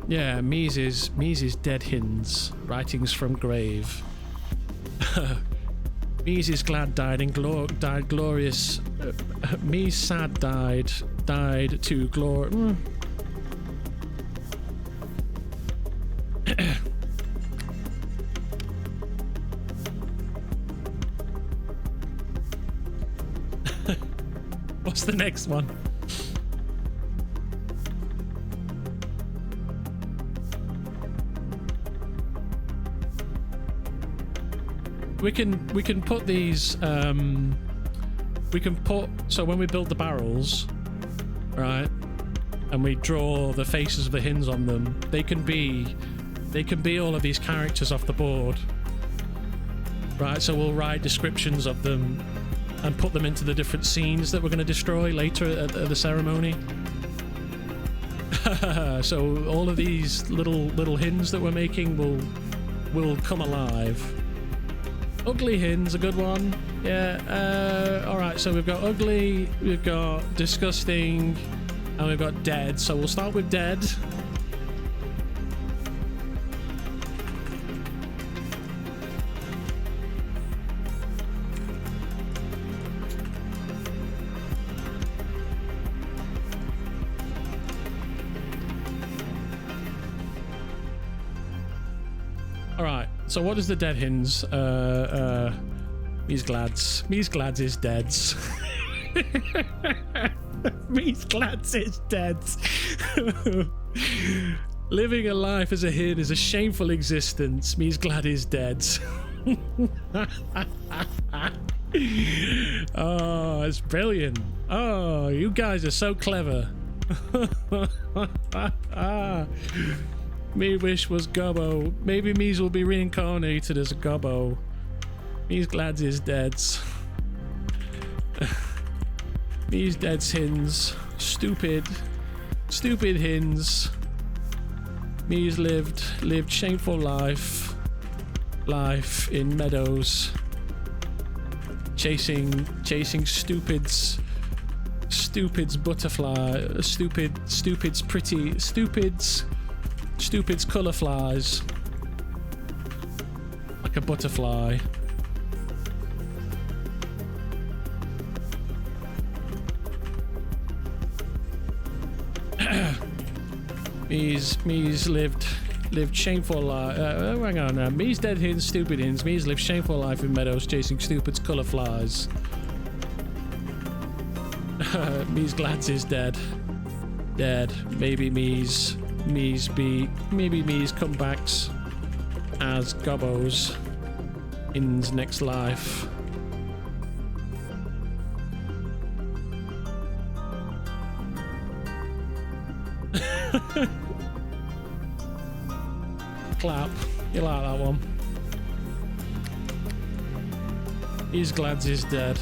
yeah, me's is dead hins. Writings from grave. Me's is glad died died glorious. Me's sad died to glory. What's the next one? We can put these we can put, so when we build the barrels, right, and we draw the faces of the hins on them, they can be all of these characters off the board, right? So we'll write descriptions of them and put them into the different scenes that we're going to destroy later at the ceremony. So all of these little hins that we're making will come alive. Ugly hin's a good one. Yeah. Alright, so we've got ugly, we've got disgusting, and we've got dead. So we'll start with dead. So what is the dead hins? Me's glads. Me's glads is deads. Me's glads is deads. Living a life as a hin is a shameful existence. Me's glad is deads. Oh, it's brilliant. Oh, you guys are so clever. Me wish was gobbo. Maybe me's will be reincarnated as a gobbo. Me's glads is deads. Me's dead's hins. Stupid hins. Me's lived shameful life in meadows, chasing stupids butterfly, stupids colour flies, like a butterfly. Me's lived lived shameful life. Hang on. Me's dead hins, stupid hins. Me's lived shameful life in meadows chasing stupid colour flies. Me's glads is dead. Dead. Maybe Me's comebacks as Gobbos in's next life. Clap. You like that one? He's glad he's dead.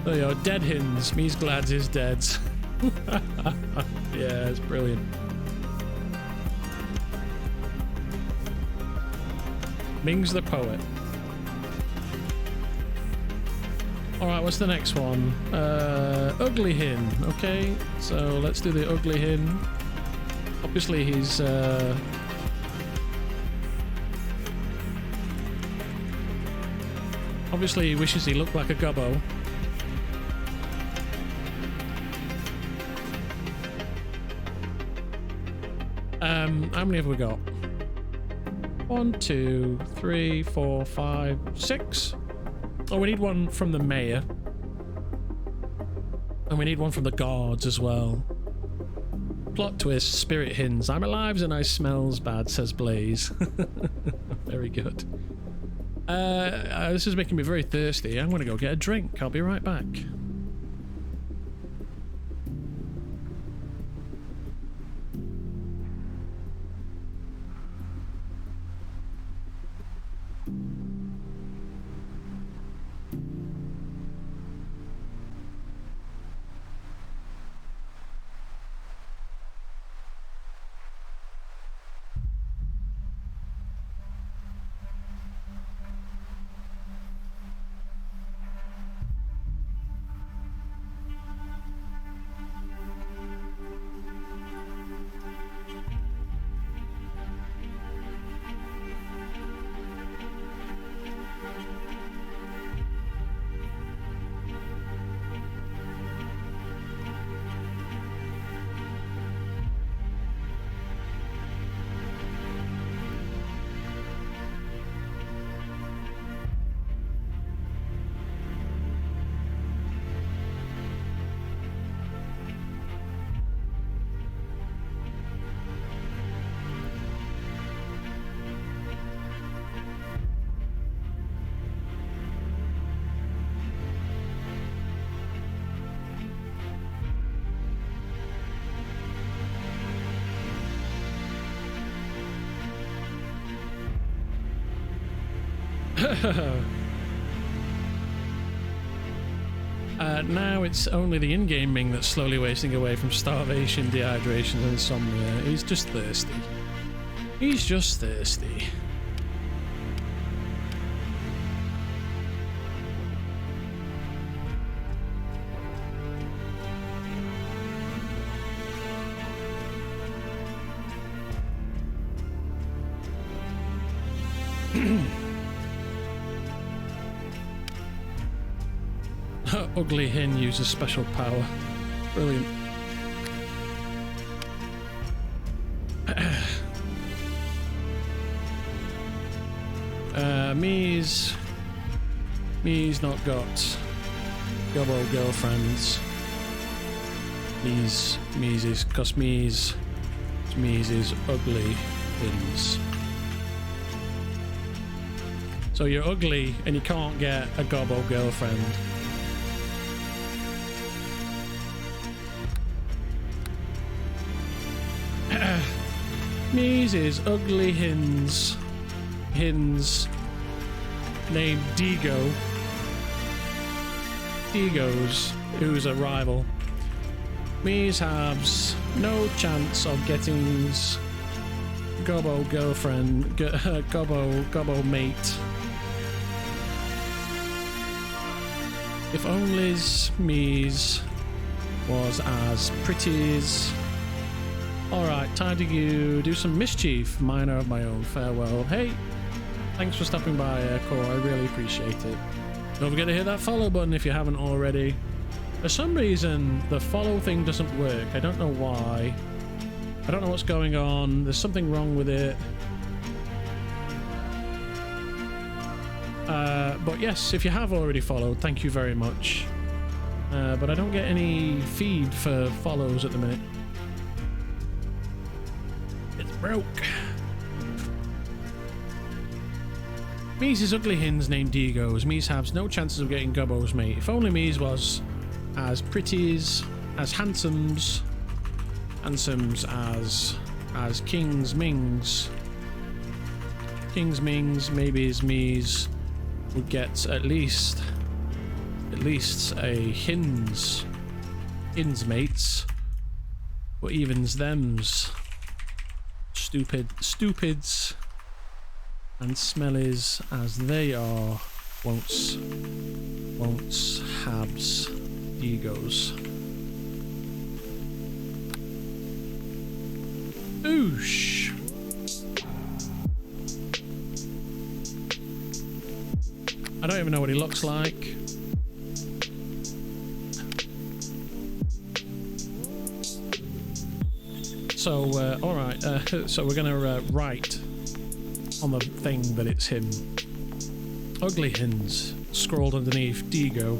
Oh, yo, dead hins. Me's glad he's dead. Yeah, it's brilliant. Ming's the poet. Alright, what's the next one? Ugly Hin. Okay, so let's do the Ugly Hin. Obviously he's obviously he wishes he looked like a gobbo. How many have we got? 1, 2, 3, 4, 5, 6. Oh, we need one from the mayor. And we need one from the guards as well. Plot twist, spirit hins. I'm alive and I smells bad, says Blaze. Very good. This is making me very thirsty. I'm going to go get a drink. I'll be right back. Now it's only the in-game Ming that's slowly wasting away from starvation, dehydration, and insomnia. He's just thirsty. He's just thirsty. Ugly Hin uses special power. Brilliant. Me's not got gobbo girlfriends. Me's is, cause Me's is ugly Hins. So you're ugly and you can't get a gobbo girlfriend. Me's is ugly Hins named Dego's, who's a rival. Me's has no chance of getting gobbo girlfriend, gobbo mate. If only Me's was as pretty as... Alright, time to do some mischief. Minor of my own. Farewell. Hey, thanks for stopping by, Core. I really appreciate it. Don't forget to hit that follow button if you haven't already. For some reason, the follow thing doesn't work. I don't know why. I don't know what's going on. There's something wrong with it. But yes, if you have already followed, thank you very much. But I don't get any feed for follows at the minute. It's broke. Mees' ugly hens named Digos. Mees has no chances of getting Gobbo's mate. If only Mees was as pretties, as handsomes as King's Mings. King's Mings, maybe his Mees would get at least a hins mates, but evens thems. Stupids and smellies as they are won'ts habs egos. Oosh. I don't even know what he looks like. So, alright, so we're gonna write on the thing that it's him. Ugly hens, scrawled underneath, Digo.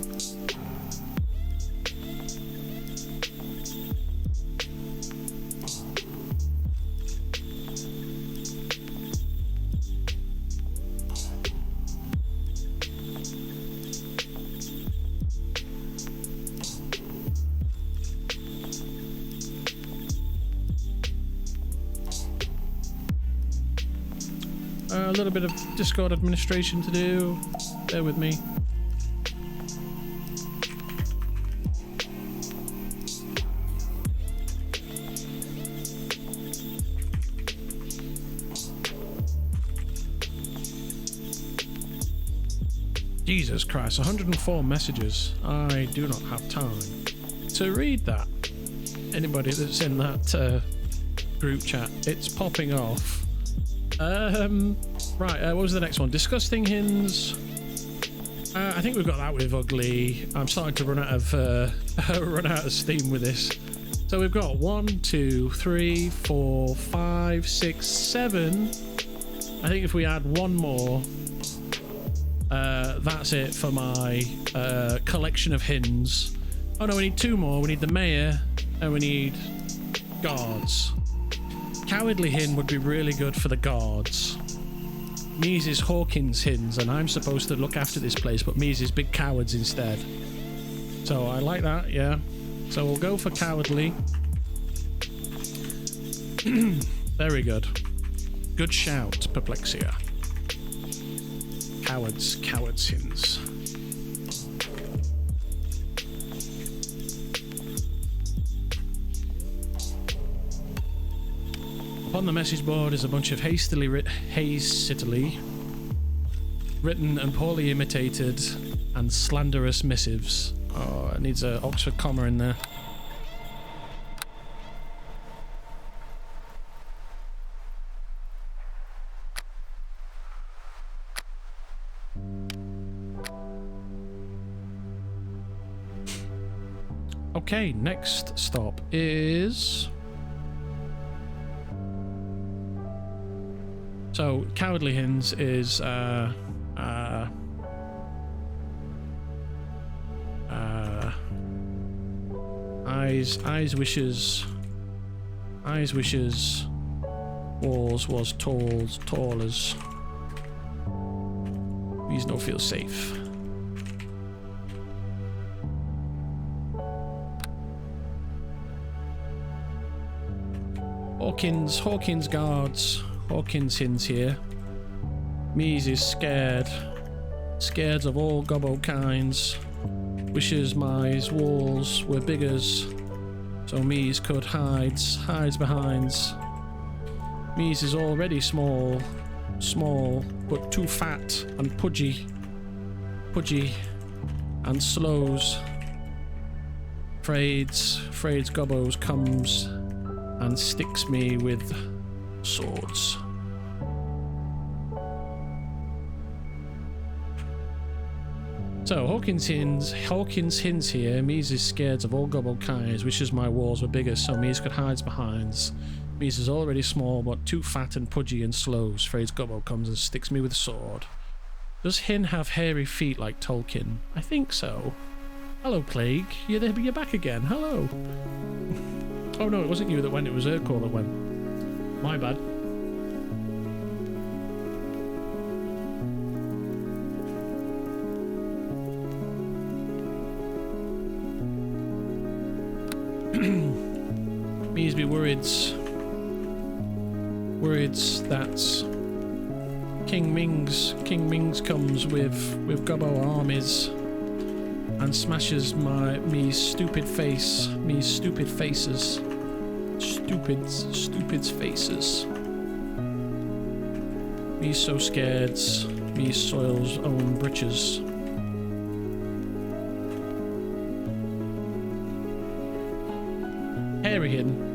A little bit of Discord administration to do. Bear with me. Jesus Christ, 104 messages. I do not have time to read that. Anybody that's in that group chat, it's popping off. Right, what was the next one? Disgusting hens. I think we've got that with ugly. I'm starting to run out of steam with this. So we've got 1, 2, 3, 4, 5, 6, 7. I think if we add one more, that's it for my collection of hens. Oh no, we need 2 more. We need the mayor and we need guards. Cowardly Hin would be really good for the guards. Mees is Hawkins Hins, and I'm supposed to look after this place, but Mees is big cowards instead. So I like that, yeah. So we'll go for cowardly. Very good. Good shout, Perplexia. Cowards Hins. Upon the message board is a bunch of hastily written and poorly imitated and slanderous missives. Oh, it needs an Oxford comma in there. Okay, next stop is... So, Cowardly Hins is, Eyes wishes, walls was tallers. These no feel safe. Hawkins guards. Hawkins Hins here. Mees is scared of all gobbo kinds. Wishes my walls were biggers, so Mees could hides behind. Mees is already small, but too fat and pudgy, and slows. Fraids gobbos comes and sticks me with swords. So Hawkins Hins here. Mees is scared of all gobble kinds, wishes my walls were bigger so Mees could hide behind. Mies is already small, but too fat and pudgy and slow. Frey's gobbo comes and sticks me with a sword. Does Hin have hairy feet like Tolkien? I think so. Hello, Plague. You're back again. Hello. Oh no, it wasn't you that went, it was Urkel that went. My bad. Mies be worried that King Ming's comes with gobbo armies and smashes me stupid face, me stupid faces, stupid faces. Me so scared, me soils own britches. Harryhin.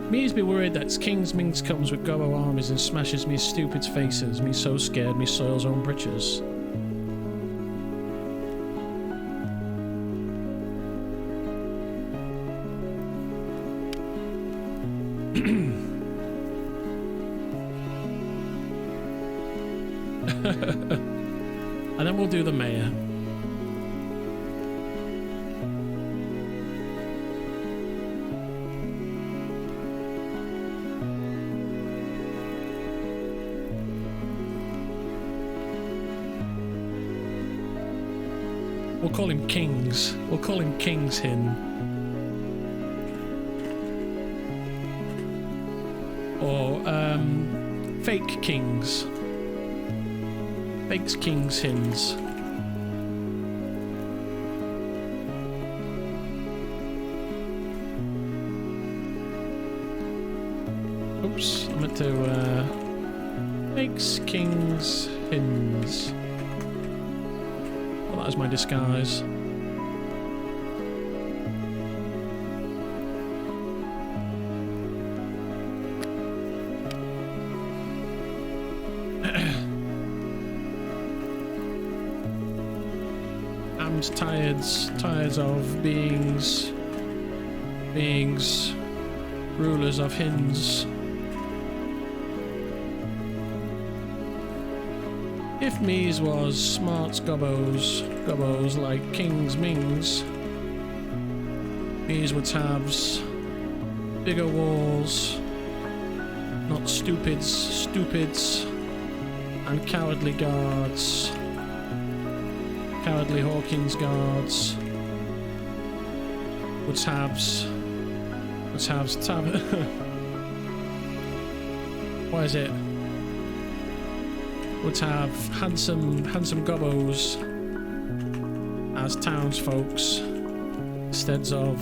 Me's be worried that King's Mings comes with gobbo armies and smashes me stupid faces. Me so scared, me soils own britches. And then we'll do the mayor. We'll call him Kings. We'll call him Kings Hin. Or, fake Kings. Fakes Kings Hins. Oops, I meant to, fakes Kings Hins. Well, that is my disguise. I'm tired of beings, rulers of Hins. If Mies was smart gobbos like King's Mings, Mies would have bigger walls, not stupids, and cowardly guards, cowardly Hawkins guards. Would have what is it? Would have handsome gobbos as townsfolks instead of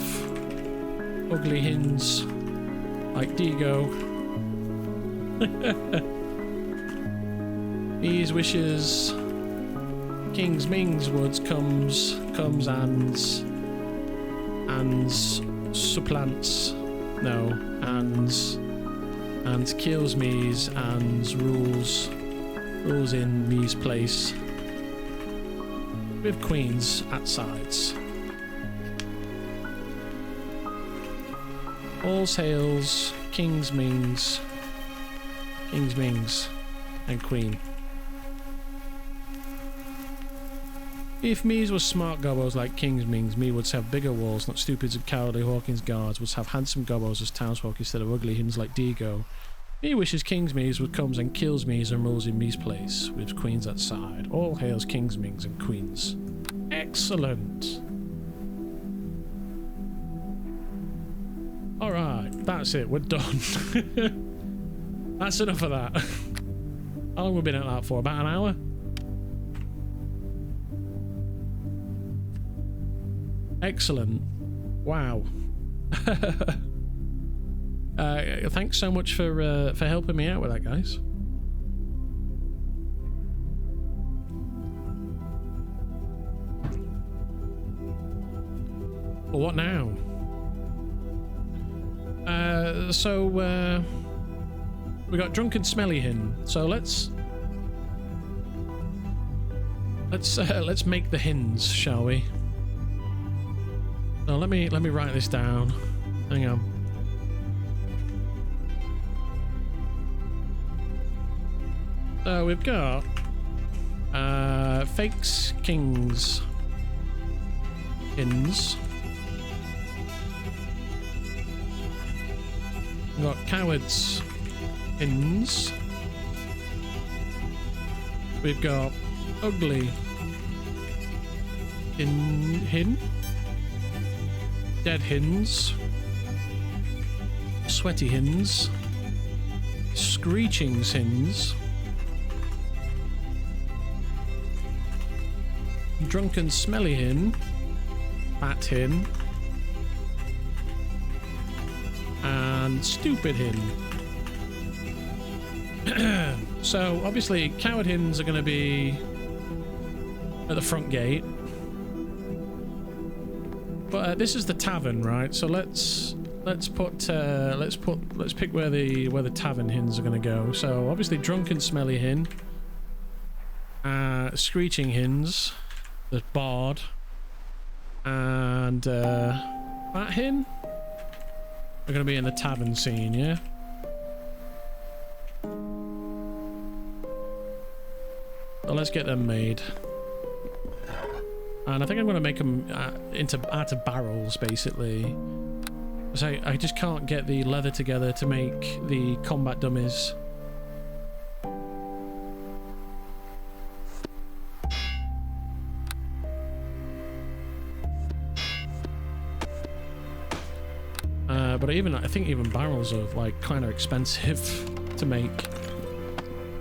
ugly Hins like Digo. These wishes King's Mings Woods comes and supplants and kills me's and rules in me's place with queens at sides. All's hails King's Mings and Queen. If Mies was smart gobbos like King's Mings, me would have bigger walls, not stupids and cowardly Hawkins guards, would have handsome gobbos as townsfolk instead of ugly Hins like Digo. Me wishes King's Mies would comes and kills Mies and rules in Mies' place, with queens at side. All hails King's Mings and queens. Excellent. Alright, that's it, we're done. That's enough of that. How long have we been at that for? About an hour? Excellent. Wow. Thanks so much for helping me out with that, guys. Well, what now? We got drunken smelly Hin. So let's make the Hins, shall we? So let me write this down. Hang on. So we've got fakes, kings, inns. We've got cowards, inns. We've got ugly, hin, dead hins, sweaty hins, screeching hins, drunken smelly hin, fat hin, and stupid hin. So obviously coward hins are going to be at the front gate, but this is the tavern, right? So let's pick where the tavern hins are going to go. So obviously drunken smelly hin, screeching hins, the bard, and fat hin are going to be in the tavern scene, yeah. So let's get them made. And I think I'm going to make them out of barrels, basically. So I just can't get the leather together to make the combat dummies. But I think even barrels are like kind of expensive to make.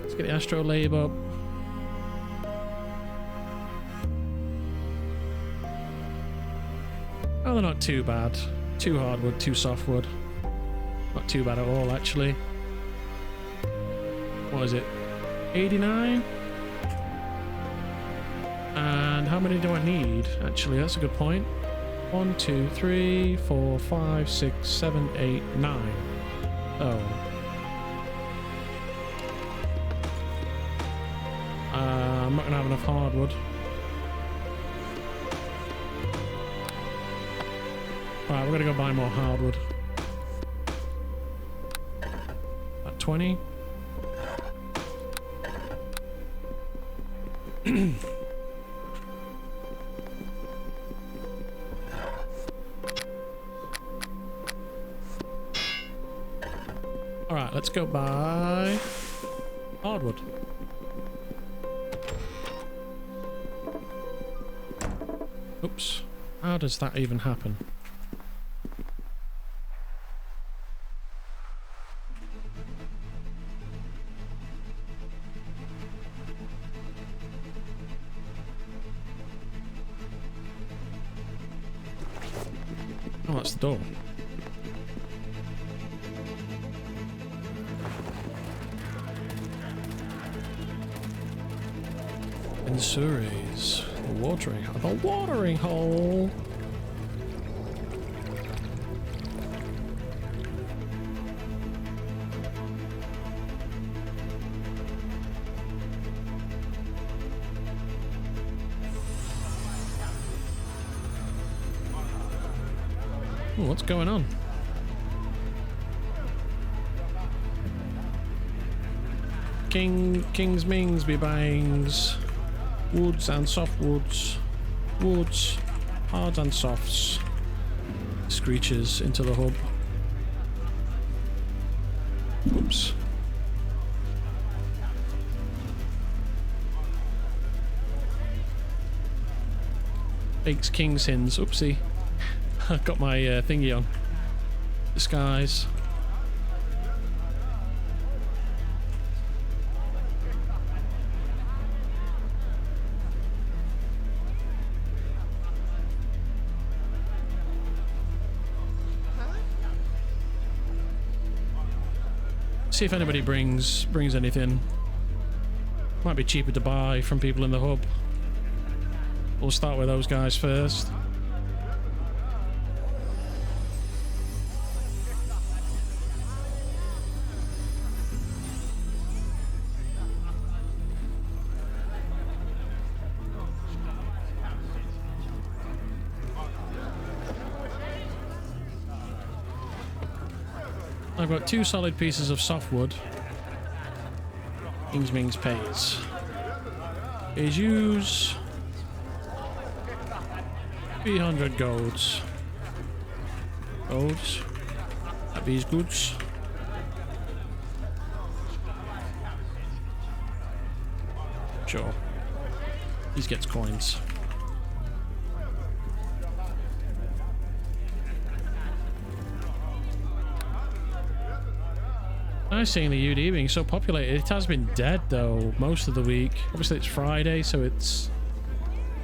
Let's get the astrolabe up. Oh, they're not too bad. 2 hardwood, 2 softwood. Not too bad at all, actually. What is it? 89? And how many do I need? Actually, that's a good point. 1, 2, 3, 4, 5, 6, 7, 8, 9. Oh. I'm not gonna have enough hardwood. Right, we're gonna go buy more hardwood. At 20. Alright, let's go buy hardwood. Oops. How does that even happen? Oh, that's the door. In Surrey's watering hole. Ooh, what's going on? Kings Mings be bangs. Woods and softwoods. Woods, hards and softs. Screeches into the hub. Oops. Fakes, kings, hins. Oopsie. I've got my thingy on. Disguise. See if anybody brings anything. Might be cheaper to buy from people in the hub. We'll start with those guys first. I've got 2 solid pieces of softwood. Kings Mings pays. Is use 300 golds. Golds. Are these goods? Sure. He gets coins. Nice seeing the UD being so populated. It has been dead though most of the week. Obviously it's Friday, so it's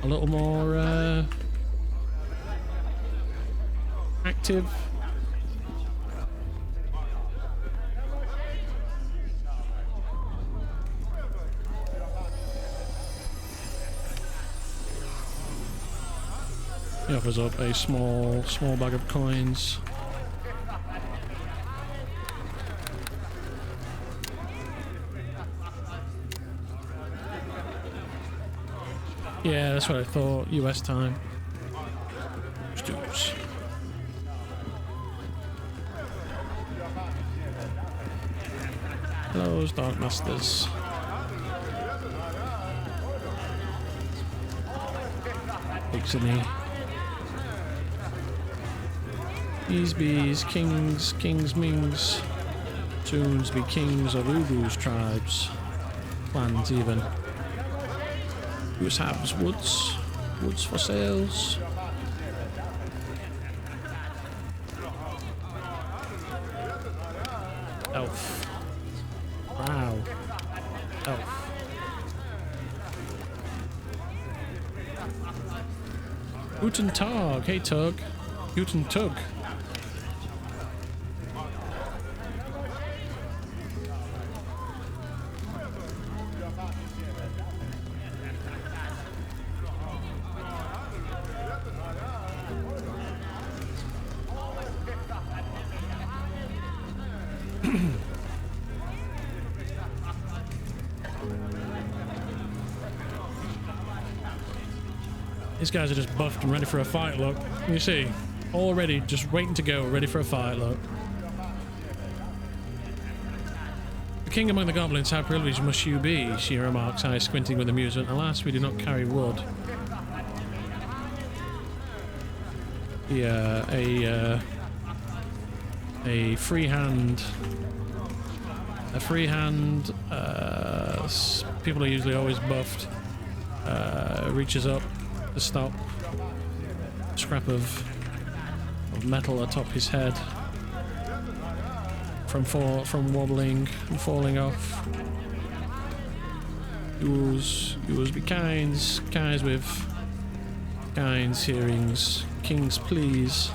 a little more active. He offers up a small bag of coins. Yeah, that's what I thought. US time. Stoops. Hello, Dark Masters. Ixony. These bees, kings Mings. Soon to be kings of Ugu's tribes. Clans even. Who's has woods? Woods for sales. Elf. Wow. Elf. Guten Tag. Hey Tug. Guten Tug. These guys are just buffed and ready for a fight, look. You see? Already just waiting to go, ready for a fight, look. The king among the goblins, how privileged must you be, she remarks, eye squinting with amusement. Alas, we do not carry wood. Yeah, a freehand... people are usually always buffed. Reaches up to stop a scrap of metal atop his head from wobbling and falling off. Yours be kinds with kinds hearings. Kings please.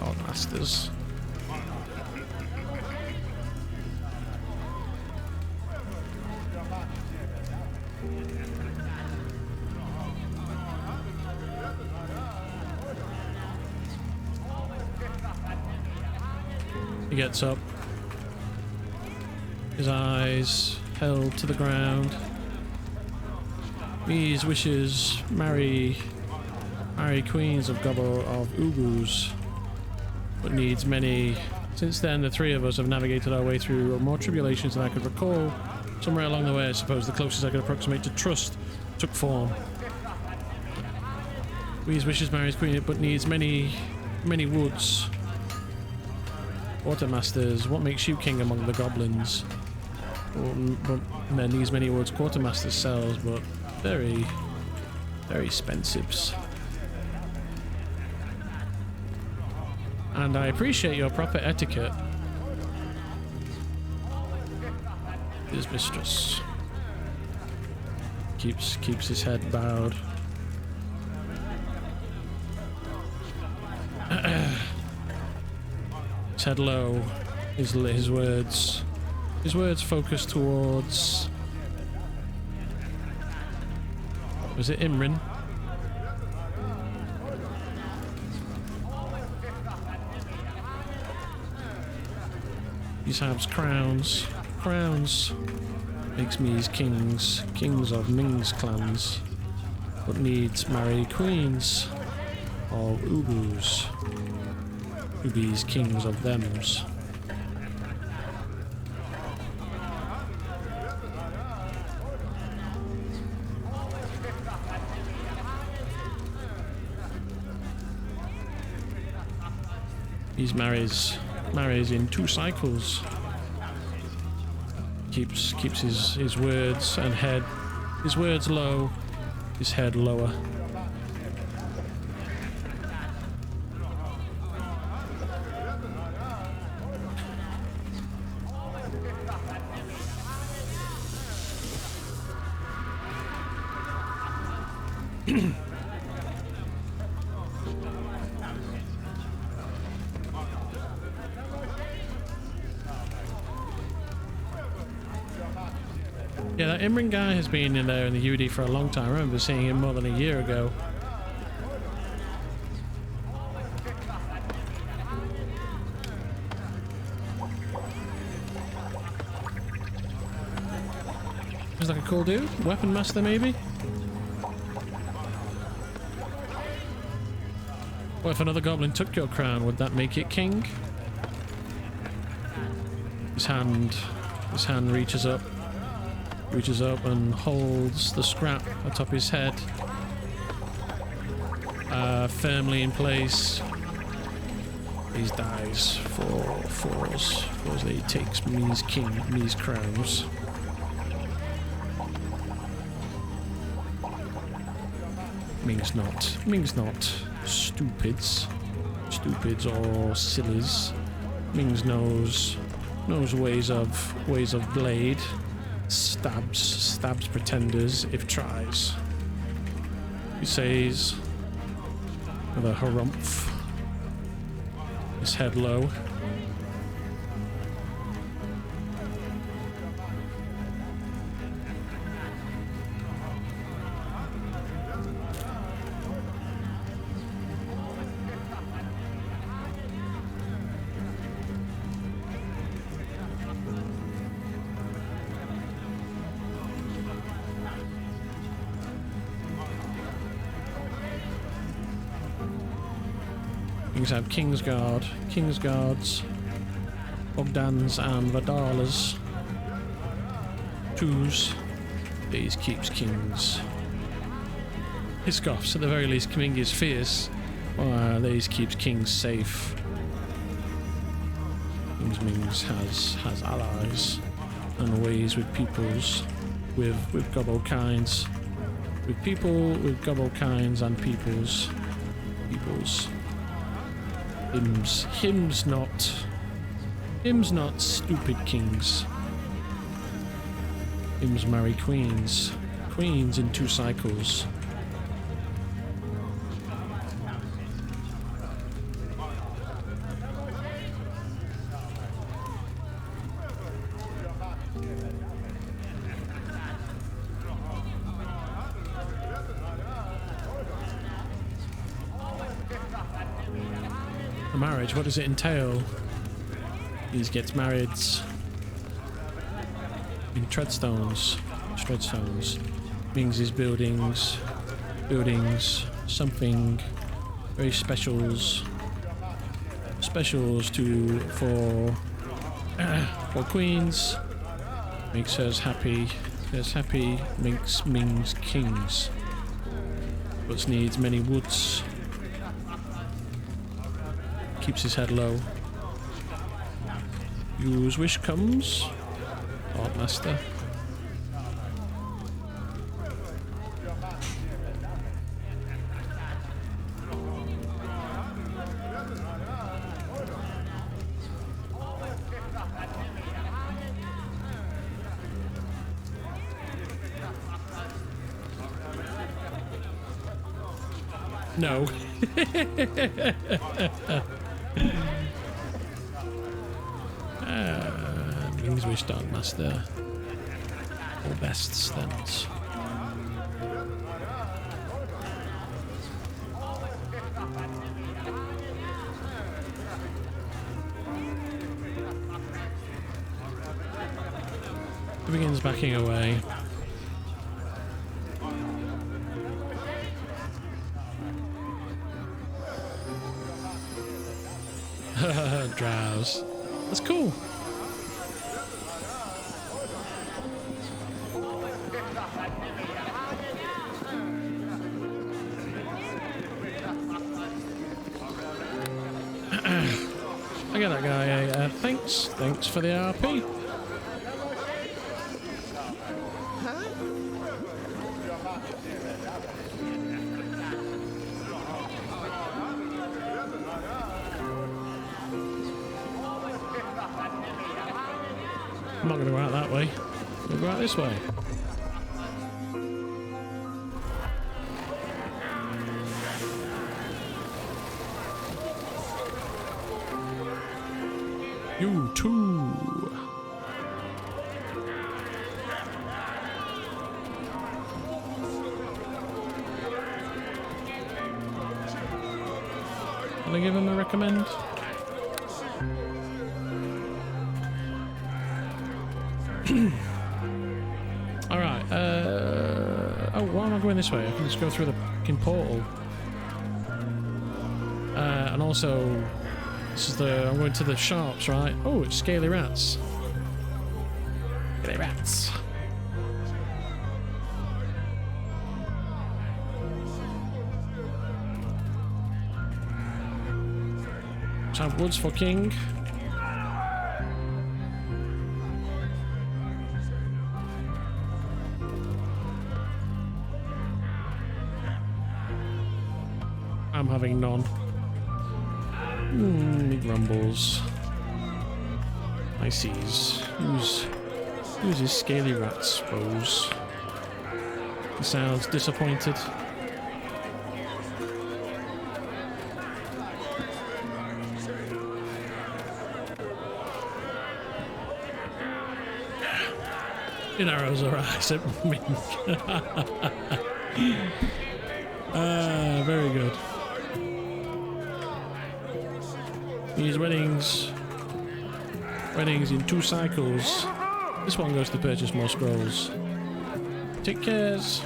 Lord Masters. He gets up, his eyes held to the ground. These wishes marry queens of Ugus, but needs many. Since then, the three of us have navigated our way through more tribulations than I could recall. Somewhere along the way, I suppose the closest I could approximate to trust took form. These wishes marries queen, but needs many woods. Quartermasters, what makes you king among the goblins? But then these many woods quartermasters sells, but very expensive. And I appreciate your proper etiquette. His mistress keeps his head bowed. His head low. His words focus towards. Was it Imrin? These have crowns. Crowns makes me his kings of Ming's clans, but needs marry queens of Ugus, who be's kings of thems. He's marries in 2 cycles. Keeps his words and head, his words low, his head lower. Yeah, that Imran guy has been in there in the UD for a long time. I remember seeing him more than a year ago. He's like a cool dude. Weapon master, maybe? What if another goblin took your crown? Would that make it king? His hand reaches up and holds the scrap atop his head, firmly in place. These dies for fours that he takes Ming's crowns. Ming's not stupids or sillies. Ming's knows ways of blade. Stabs pretenders if tries. He says with a harumph, his head low. Things have Kingsguards, Bogdans and Vadalas. 2s. These keeps kings. Hiskoffs, at the very least, Ming is fierce. These keeps kings safe. Ming's has allies and ways with peoples, with gobble kinds, with people, with gobble kinds and peoples. Him's not stupid kings. Him's marry queens in 2 cycles. A marriage, what does it entail? He gets married in treadstones. Ming's buildings, something very specials for queens. Makes us happy. Makes Ming's kings. But needs many woods. Keeps his head low. Whose wish comes? Art Master. No. Ming's wish, Dark Master. Or best stance. He begins backing away. Drowse. That's cool. I get that guy. Thanks for the RP. I'm not going to go out that way. We'll go out this way. You too. Can I give him a recommend? Alright, oh, why am I going this way? I can just go through the fucking portal. And also, this is I'm going to the shops, right? Oh, it's scaly rats. Scaly rats. Let's have woods for king. I'm having none. He grumbles. I sees. Who's his scaly rat, suppose? He sounds disappointed. Your arrows are eyes at Ming. Very good. These weddings in 2 cycles. This one goes to purchase more scrolls. Take cares.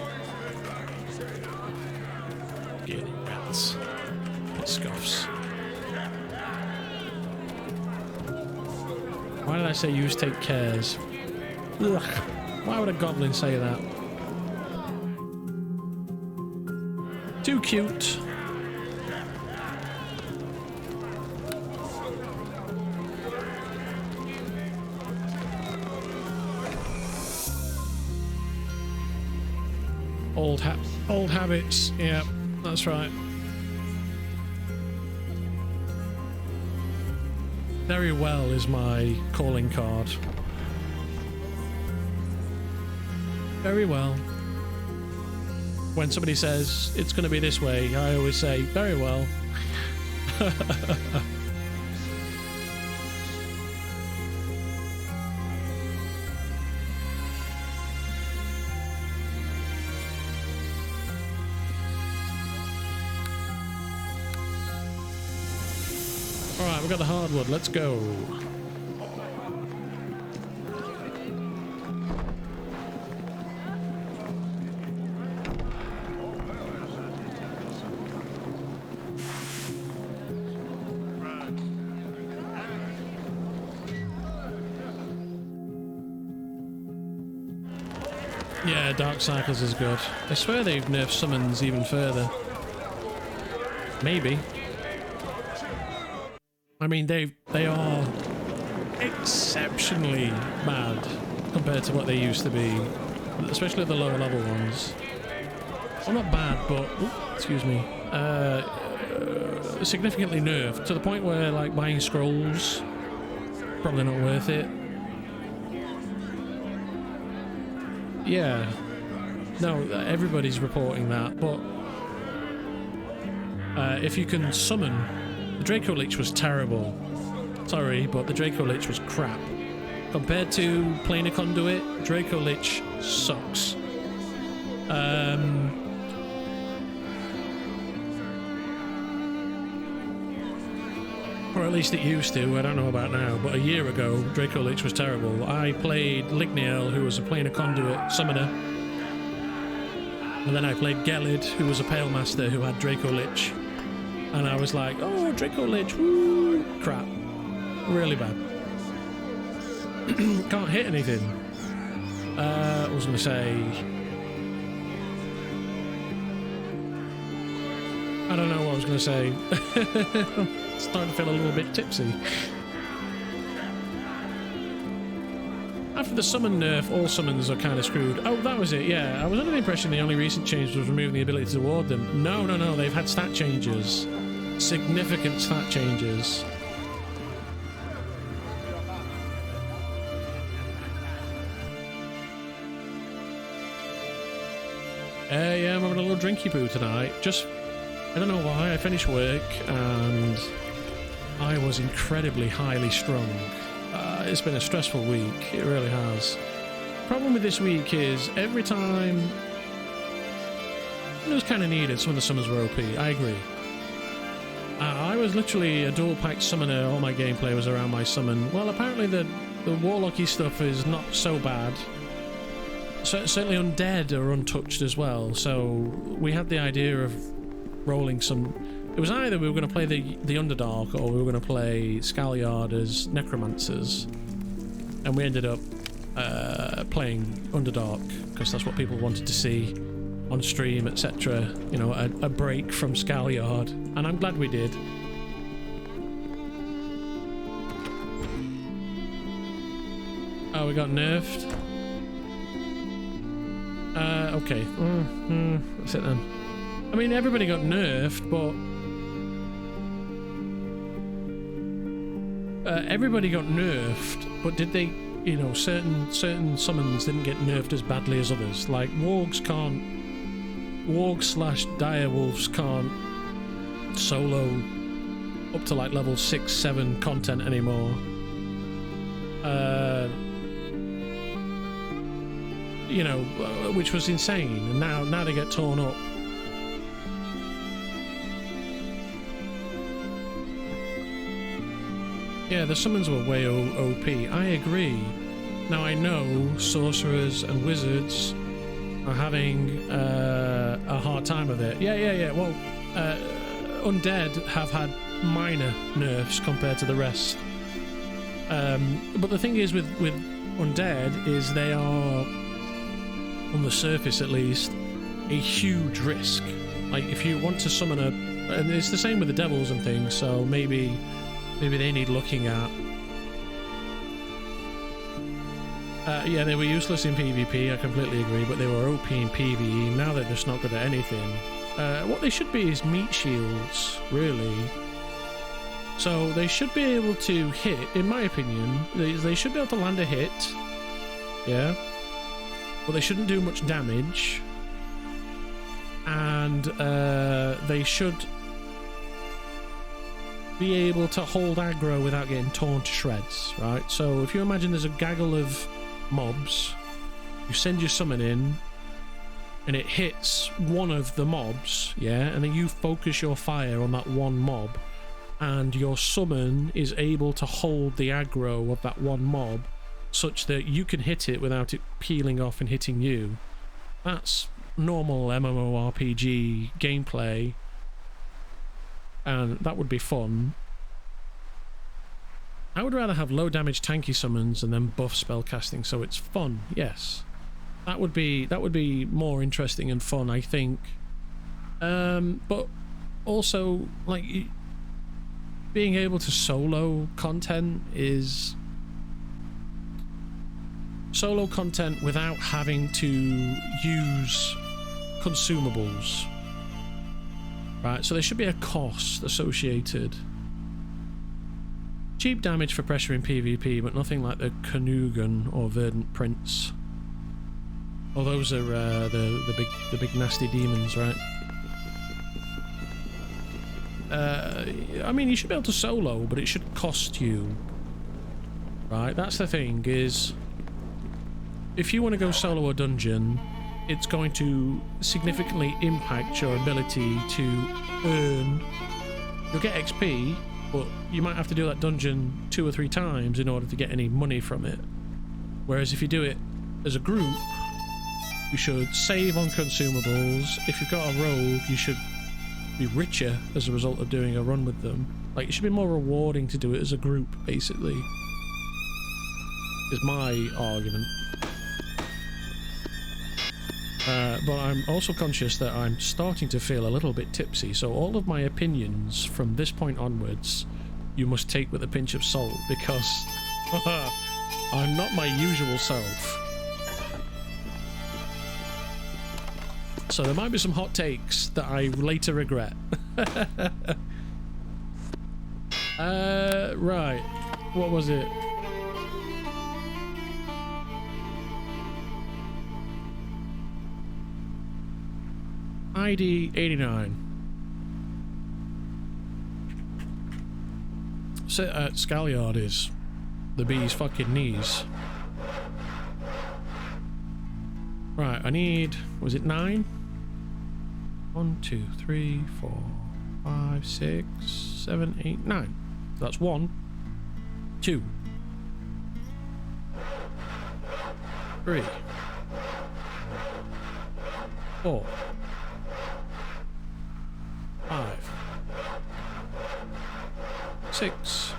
Scaly rats. It scoffs. Why did I say use take cares? Ugh. Why would a goblin say that? Too cute. Old habits. Yeah, that's right. Very well is my calling card. Very well. When somebody says it's going to be this way, I always say very well. Alright, we've got the hardwood, let's go. Yeah, Dark Cycles is good. I swear they've nerfed summons even further. Maybe. I mean, they are exceptionally bad compared to what they used to be, especially the lower level ones. Well, not bad, but excuse me, significantly nerfed to the point where like buying scrolls probably not worth it. Yeah, no, everybody's reporting that, but if you can summon. The Draco Lich was terrible. Sorry, but the Draco Lich was crap. Compared to playing a conduit, Draco Lich sucks. Or at least it used to, I don't know about now, but a year ago, Draco Lich was terrible. I played Ligniel, who was a playing a conduit summoner. And then I played Gelid, who was a Pale Master who had Draco Lich. And I was like, oh, Draco Lich, woo, crap. Really bad. Can't hit anything. I was going to say... I don't know what I was going to say. Starting to feel a little bit tipsy. After the summon nerf, all summons are kind of screwed. Oh, that was it, yeah. I was under the impression the only recent change was removing the ability to ward them. No, no, no, they've had stat changes. Significant stat changes. Yeah, I'm having a little drinky poo tonight. Just, I don't know why, I finished work and I was incredibly highly strung. It's been a stressful week, it really has. Problem with this week is every time it was kind of needed, some of the summons were OP, I agree. I was literally a dual pack summoner, all my gameplay was around my summon. Well, apparently the warlocky stuff is not so bad. So, certainly undead are untouched as well, so we had the idea of rolling some... It was either we were going to play the Underdark or we were going to play Scalyard as Necromancers. And we ended up playing Underdark, because that's what people wanted to see on stream, etc. You know, a break from Scalyard. And I'm glad we did. Oh, we got nerfed? Okay. That's it then. I mean, everybody got nerfed, but... everybody got nerfed, but did they, you know, certain summons didn't get nerfed as badly as others. Like wargs slash direwolves can't solo up to like level 6, 7 content anymore. You know, which was insane, and now they get torn up. Yeah, the summons were way OP. I agree. Now I know sorcerers and wizards are having a hard time with it. Yeah. Well, undead have had minor nerfs compared to the rest. But the thing is with undead is they are, on the surface at least, a huge risk. Like if you want to summon and it's the same with the devils and things, so maybe they need looking at. Yeah, they were useless in PvP, I completely agree, but they were OP in PvE. Now they're just not good at anything. What they should be is meat shields, really. So they should be able to hit, in my opinion, they should be able to land a hit. Yeah. But they shouldn't do much damage. And they should be able to hold aggro without getting torn to shreds, right? So if you imagine there's a gaggle of mobs, you send your summon in, and it hits one of the mobs, yeah, and then you focus your fire on that one mob, and your summon is able to hold the aggro of that one mob, such that you can hit it without it peeling off and hitting you. That's normal MMORPG gameplay. And that would be fun. I would rather have low damage tanky summons and then buff spell casting, so it's fun. Yes, that would be more interesting and fun, I think. But also, like, being able to solo content is solo content without having to use consumables. Right, so there should be a cost associated. Cheap damage for pressure in PvP, but nothing like the Canugan or Verdant Prince. Oh, those are the big nasty demons, right? I mean, you should be able to solo, but it should cost you. Right, that's the thing, is if you want to go solo a dungeon, it's going to significantly impact your ability to earn. You'll get XP, but you might have to do that dungeon 2 or 3 times in order to get any money from it. Whereas if you do it as a group, you should save on consumables. If you've got a rogue, you should be richer as a result of doing a run with them. Like, it should be more rewarding to do it as a group, basically, is my argument. But I'm also conscious that I'm starting to feel a little bit tipsy, so all of my opinions from this point onwards you must take with a pinch of salt, because I'm not my usual self. So there might be some hot takes that I later regret. Right. What was it? ID 89. Sit at Scalyard is the bee's fucking knees. Right, I need, was it 9? 1, 2, 3, 4, 5, 6, 7, 8, 9. That's 1, 2, 3, 4, 5, 6,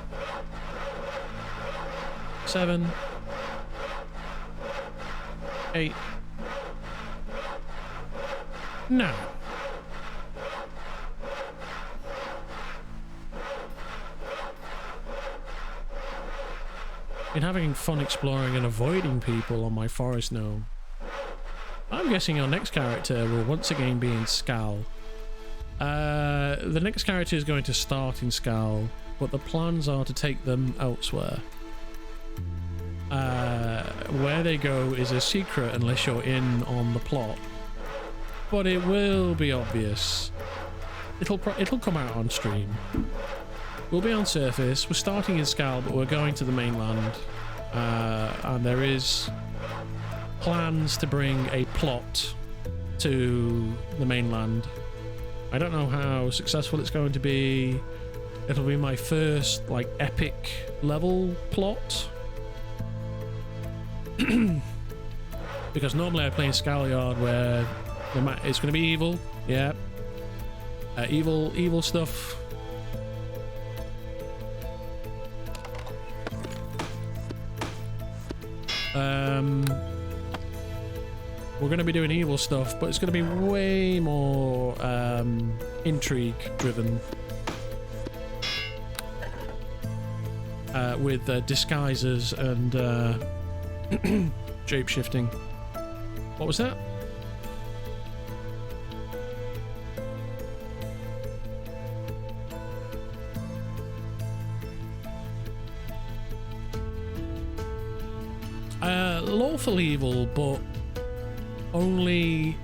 7, 8, 9. Been having fun exploring and avoiding people on my forest gnome. I'm guessing our next character will once again be in Skal. The next character is going to start in Skal, but the plans are to take them elsewhere. Where they go is a secret unless you're in on the plot, but it will be obvious. It'll come out on stream. We'll be on surface. We're starting in Skal, but we're going to the mainland, and there is plans to bring a plot to the mainland. I don't know how successful it's going to be. It'll be my first like epic level plot. Because normally I play in Scalyard where it's going to be evil. Yeah. Evil stuff. We're going to be doing evil stuff, but it's going to be way more intrigue driven, with disguises and shape shifting. What was that? Lawful evil, but only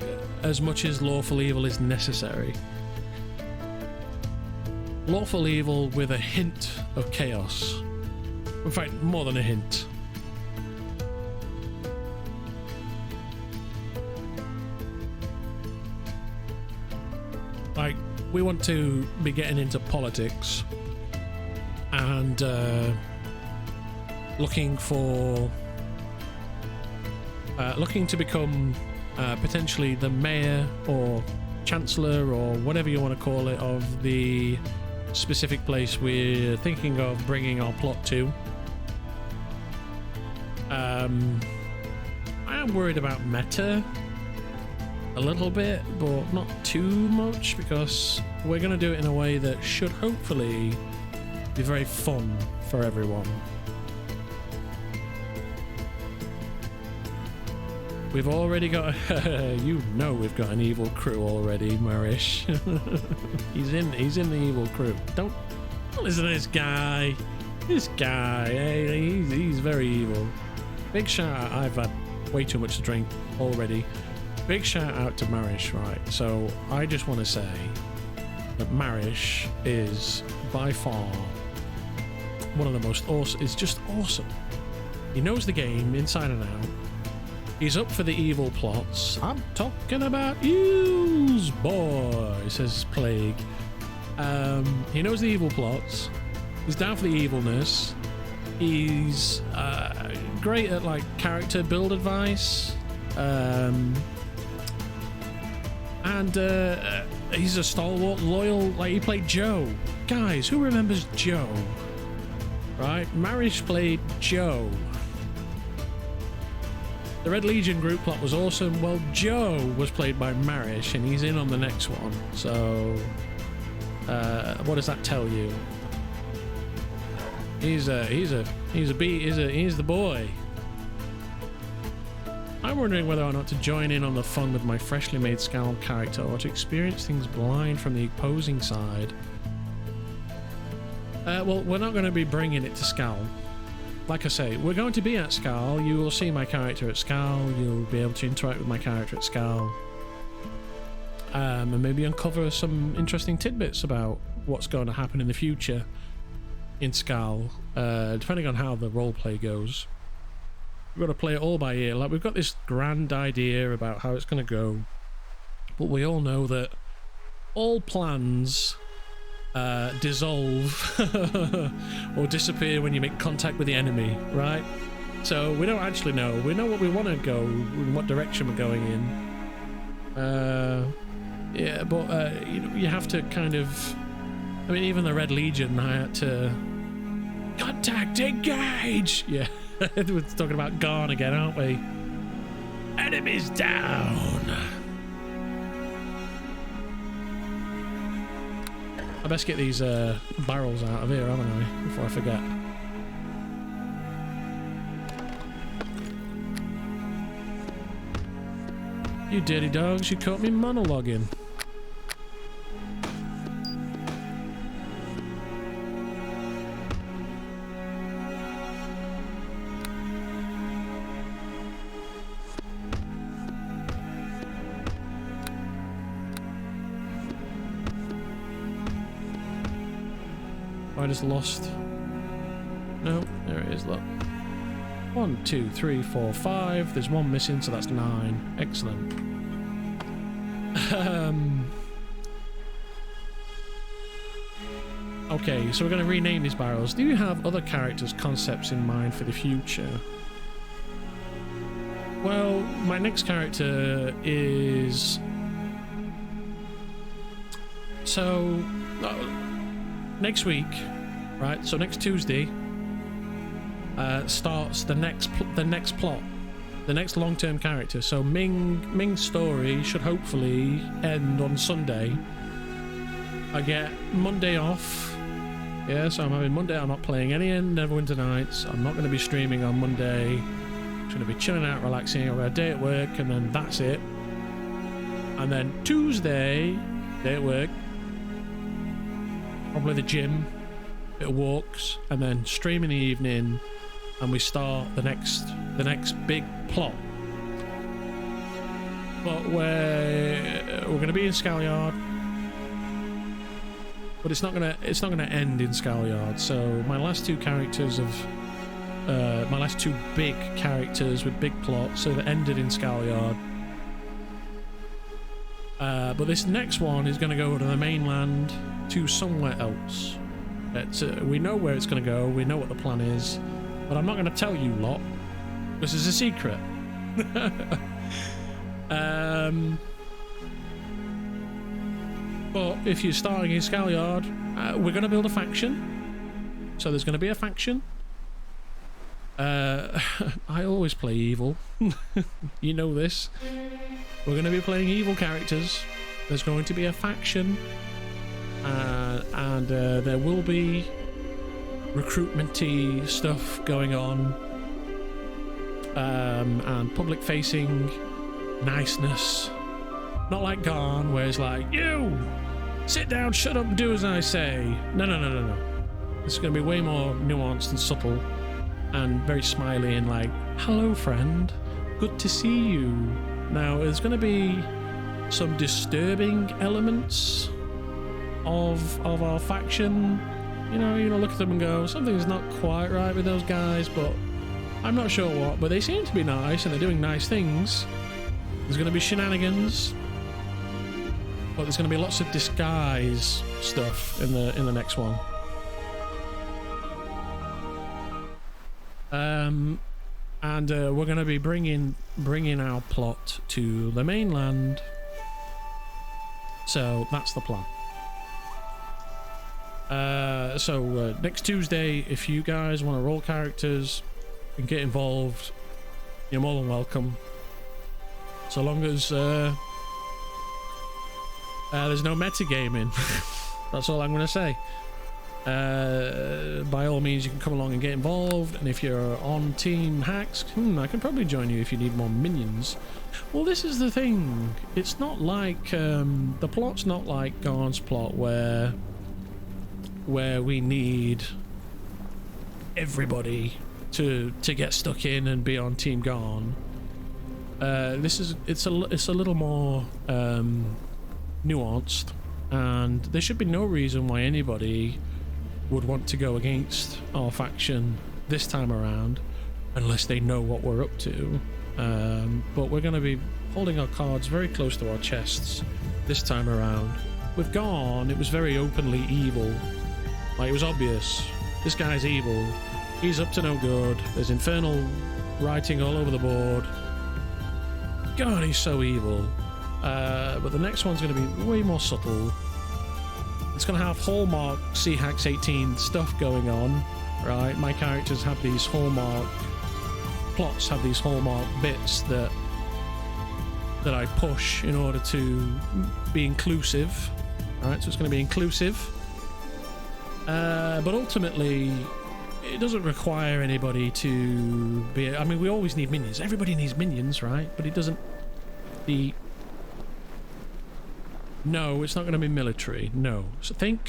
as much as lawful evil is necessary. Lawful evil with a hint of chaos. In fact, more than a hint. Like, we want to be getting into politics and looking to become potentially the mayor or chancellor or whatever you want to call it of the specific place we're thinking of bringing our plot to. I am worried about meta a little bit, but not too much, because we're going to do it in a way that should hopefully be very fun for everyone. We've already got we've got an evil crew already, Marish. he's in the evil crew. Don't listen to this guy. This guy, hey, he's very evil. Big shout out. I've had way too much to drink already. Big shout out to Marish, right? So I just want to say that Marish is by far one of the most awesome. It's just awesome. He knows the game inside and out. He's up for the evil plots. I'm talking about yous, boy, says Plague. He knows the evil plots. He's down for the evilness. He's great at like character build advice. And he's a stalwart, loyal. Like, he played Joe. Guys, who remembers Joe? Right? Marish played Joe. The Red Legion group plot was awesome. Well, Joe was played by Marish, and he's in on the next one. So, what does that tell you? He's the boy. I'm wondering whether or not to join in on the fun with my freshly made Scowl character or to experience things blind from the opposing side. Well, we're not going to be bringing it to Scowl. Like I say, we're going to be at Scowl. You will see my character at Scowl. You'll be able to interact with my character at Scowl. And maybe uncover some interesting tidbits about what's going to happen in the future in Scowl, depending on how the roleplay goes. We've got to play it all by ear. Like, we've got this grand idea about how it's going to go, but we all know that all plans dissolve or disappear when you make contact with the enemy, right? So we don't actually know. We know what we want to go, in what direction we're going in. Yeah, but you know, you have to kind of. I mean, even the Red Legion, I had to contact, engage. Yeah. We're talking about Garn again, aren't we? Enemies down. I best get these barrels out of here, haven't I? Before I forget. You dirty dogs, you caught me monologuing. I just lost. No, there it is, look. 1, 2, 3, 4, 5. There's one missing, so that's 9. Excellent. Okay, so we're going to rename these barrels. Do you have other characters' concepts in mind for the future? Well, my next character is... So... next week, right? So next Tuesday starts the next plot, the next long-term character. So Ming's story should hopefully end on Sunday. I get Monday off. Yeah, so I'm having Monday. I'm not playing any Neverwinter Nights. I'm not going to be streaming on Monday. I'm going to be chilling out, relaxing. I've got a day at work, and then that's it. And then Tuesday, day at work. Probably the gym, bit of walks, and then stream in the evening, and we start the next big plot. But we're going to be in Scalyard, but it's not gonna end in Scalyard. So my last two characters my last two big characters with big plots have ended in Scalyard. But this next one is going to go to the mainland, to somewhere else. We know where it's going to go, we know what the plan is, but I'm not going to tell you lot. This is a secret. But if you're starting in Scalyard, we're going to build a faction. So there's going to be a faction. I always play evil. You know this. We're going to be playing evil characters. There's going to be a faction. And there will be recruitment-y stuff going on. And public-facing niceness. Not like Garn, where it's like, you! Sit down, shut up, and do as I say. No. It's going to be way more nuanced and subtle. And very smiley and like, hello friend, good to see you. Now there's going to be some disturbing elements of our faction. You know, look at them and go, something's not quite right with those guys, but I'm not sure what. But they seem to be nice and they're doing nice things. There's going to be shenanigans, but there's going to be lots of disguise stuff in the next one. And we're going to be bringing our plot to the mainland. So that's the plan. So next Tuesday, if you guys want to roll characters and get involved, you're more than welcome. So long as there's no metagaming. That's all I'm going to say. By all means you can come along and get involved, and if you're on Team Hacks, I can probably join you if you need more minions. Well, this is the thing. It's not like the plot's not like Garn's plot where we need everybody to get stuck in and be on Team Garn. It's a little more nuanced, and there should be no reason why anybody would want to go against our faction this time around unless they know what we're up to. But we're going to be holding our cards very close to our chests this time around. With Garn, it was very openly evil. Like, it was obvious. This guy's evil. He's up to no good. There's infernal writing all over the board. God, he's so evil. But the next one's going to be way more subtle. It's going to have Hallmark C-Hacks 18 stuff going on, right? My characters have these Hallmark plots, have these Hallmark bits that I push in order to be inclusive, right? So it's going to be inclusive. But ultimately, it doesn't require anybody to be... I mean, we always need minions. Everybody needs minions, right? But it doesn't... No, it's not going to be military. No. So think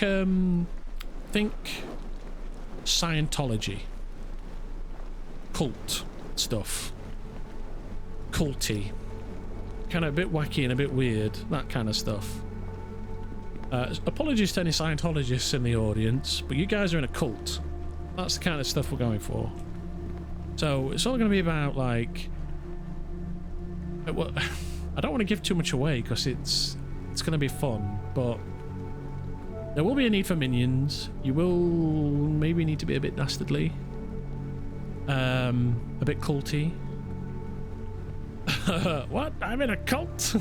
Scientology. Cult stuff. Culty. Kind of a bit wacky and a bit weird. That kind of stuff. Apologies to any Scientologists in the audience, but you guys are in a cult. That's the kind of stuff we're going for. So it's all going to be about, like... Well, I don't want to give too much away because it's going to be fun, but there will be a need for minions. You will maybe need to be a bit dastardly, a bit culty. What? I'm in a cult?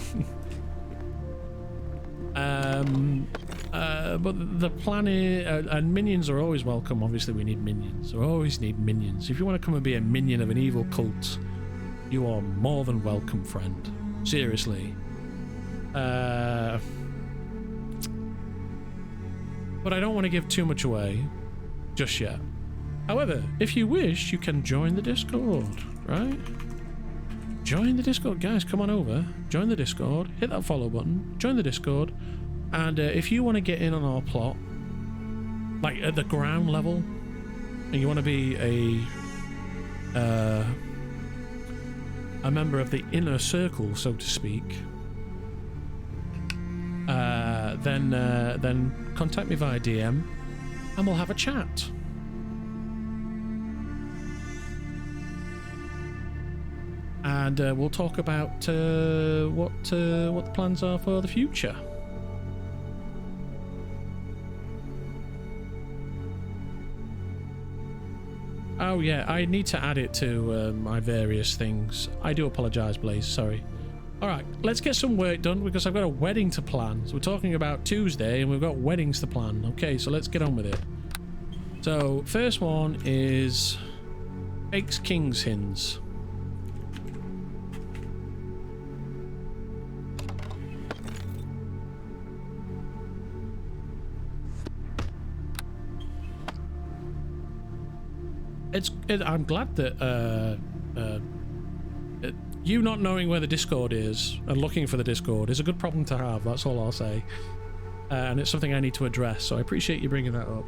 But the plan is, and minions are always welcome. Obviously, we need minions. We always need minions. If you want to come and be a minion of an evil cult, you are more than welcome, friend. Seriously. But I don't want to give too much away just yet. However, if you wish, you can join the Discord, right? Join the Discord. Guys, come on over. Join the Discord. Hit that follow button. Join the Discord. And if you want to get in on our plot, like at the ground level, and you want to be a member of the inner circle, so to speak, then contact me via DM and we'll have a chat. And we'll talk about what the plans are for the future. Oh yeah, I need to add it to my various things. I do apologise, Blaze, sorry. Alright, let's get some work done because I've got a wedding to plan. So we're talking about Tuesday and we've got weddings to plan. Okay, so let's get on with it. So, first one is Eggs King's Hens. I'm glad that you not knowing where the Discord is and looking for the Discord is a good problem to have. That's all I'll say, and it's something I need to address. So I appreciate you bringing that up.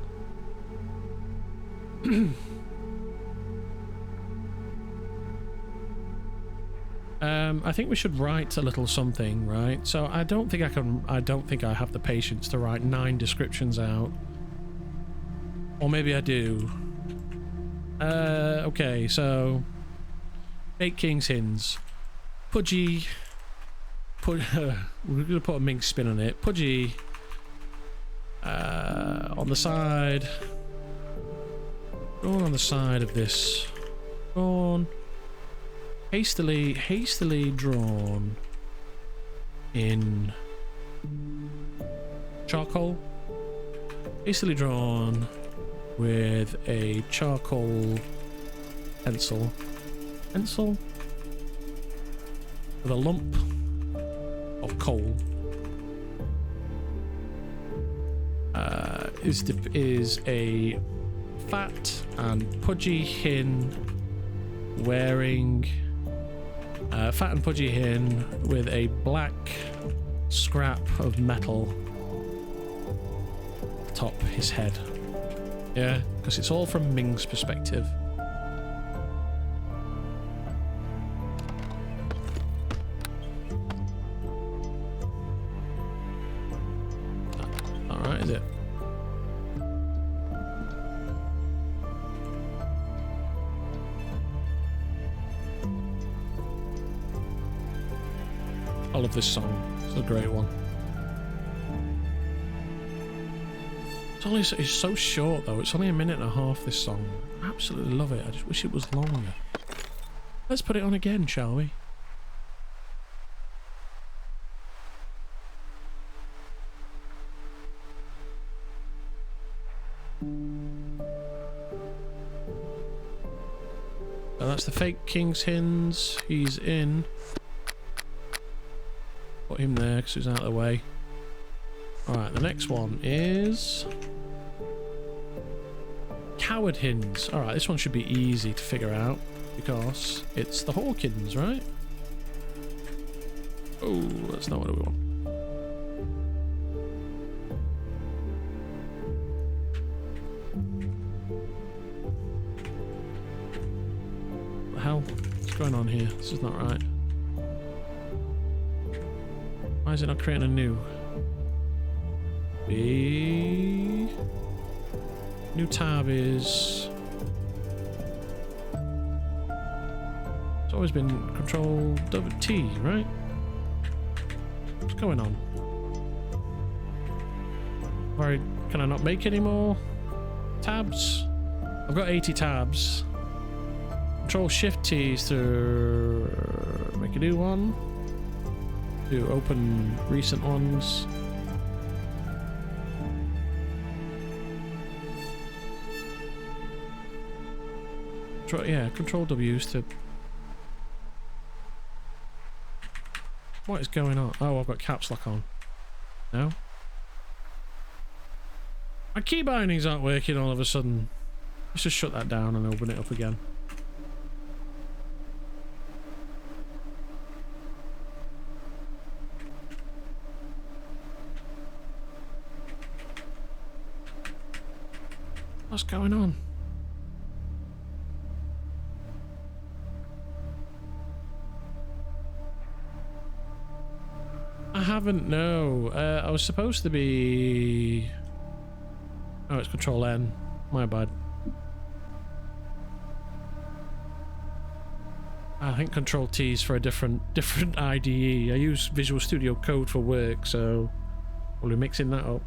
I think we should write a little something, right? So I don't think I have the patience to write 9 descriptions out, or maybe I do. Okay, so Eight King's Hens. Pudgy. We're gonna put a Ming spin on it. Pudgy. On the side. Drawn on the side of this. Drawn. Hastily drawn. In charcoal. Hastily drawn with a charcoal pencil with a lump of coal. Is a fat and pudgy hin wearing fat and pudgy hin with a black scrap of metal atop his head. Yeah, because it's all from Ming's perspective. Alright, is it? I love this song. It's a great one. It's so short though. It's only a minute and a half, this song. I absolutely love it. I just wish it was longer. Let's put it on again, shall we? So that's the fake King's Hins. He's in. Put him there because he's out of the way. Alright, the next one is Coward Hins. Alright, this one should be easy to figure out because it's the Hawkins, right? Oh, that's not what we want. What the hell? What's going on here? This is not right. Why is it not creating a new? New tab is... It's always been Control T, right? What's going on? Can I not make any more tabs? I've got 80 tabs. Control Shift T is to make a new one. Do open recent ones. Yeah, Control W is to... What is going on? Oh, I've got caps lock on. No? My key bindings aren't working all of a sudden. Let's just shut that down and open it up again. What's going on? I haven't, no. I was supposed to be... Oh, it's Control N. My bad. I think Control T is for a different IDE. I use Visual Studio Code for work, so we'll be mixing that up.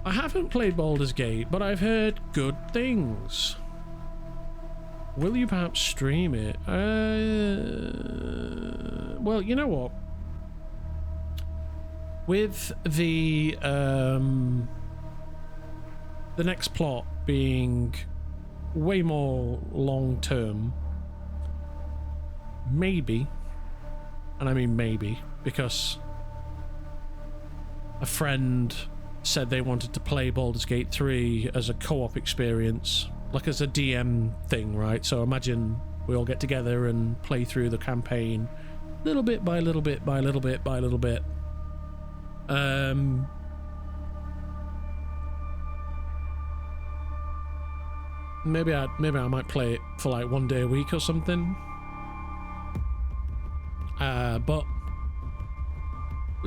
I haven't played Baldur's Gate, but I've heard good things. Will you perhaps stream it? Well, you know what? With the next plot being way more long term, maybe, and I mean maybe, because a friend said they wanted to play Baldur's Gate 3 as a co-op experience, like as a DM thing, right? So imagine we all get together and play through the campaign little bit by little bit by little bit by little bit. Maybe I might play it for like one day a week or something. But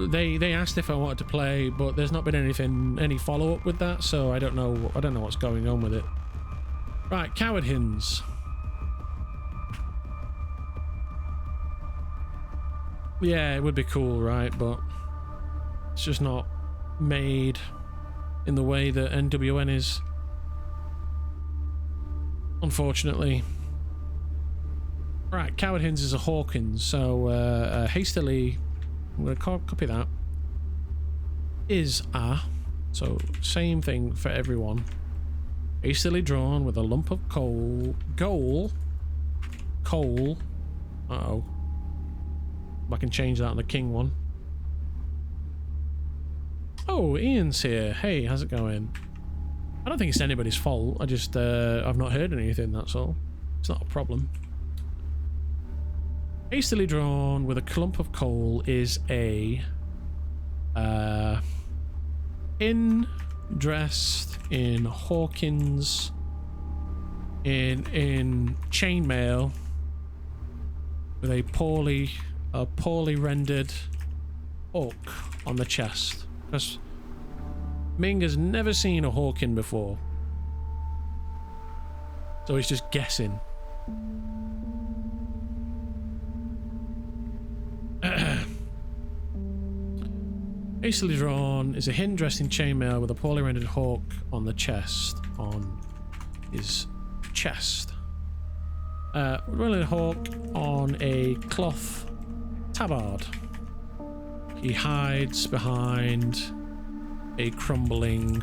they asked if I wanted to play, but there's not been any follow-up with that, so I don't know what's going on with it. Right, Coward Hins. Yeah, it would be cool, right? But it's just not made in the way that NWN is, unfortunately. Right, Coward Hins is a Hawkins, so hastily, I'm going to copy that. Is a, so same thing for everyone. Hastily drawn with a lump of coal. Uh-oh. I can change that on the king one. Oh, Ian's here. Hey, how's it going? I don't think it's anybody's fault. I just, I've not heard anything, that's all. It's not a problem. Hastily drawn with a clump of coal is a in dressed in Hawkins in chainmail with a poorly rendered hawk on the chest. Because Ming has never seen a Hawkin before, so he's just guessing. Hastily drawn is a hin dressed in chainmail with a poorly rendered hawk on the chest. On his chest. Rendered hawk on a cloth tabard. He hides behind a crumbling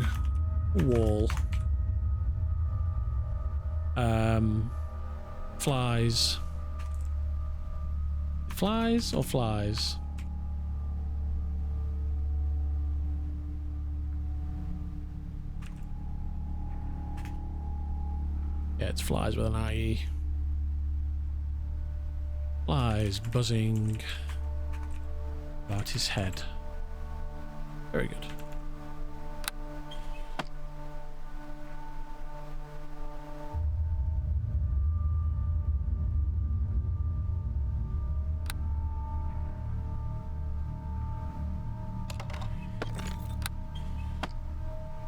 wall. Flies. Flies or flies? Yeah, it's flies with an IE. Flies buzzing about his head. Very good.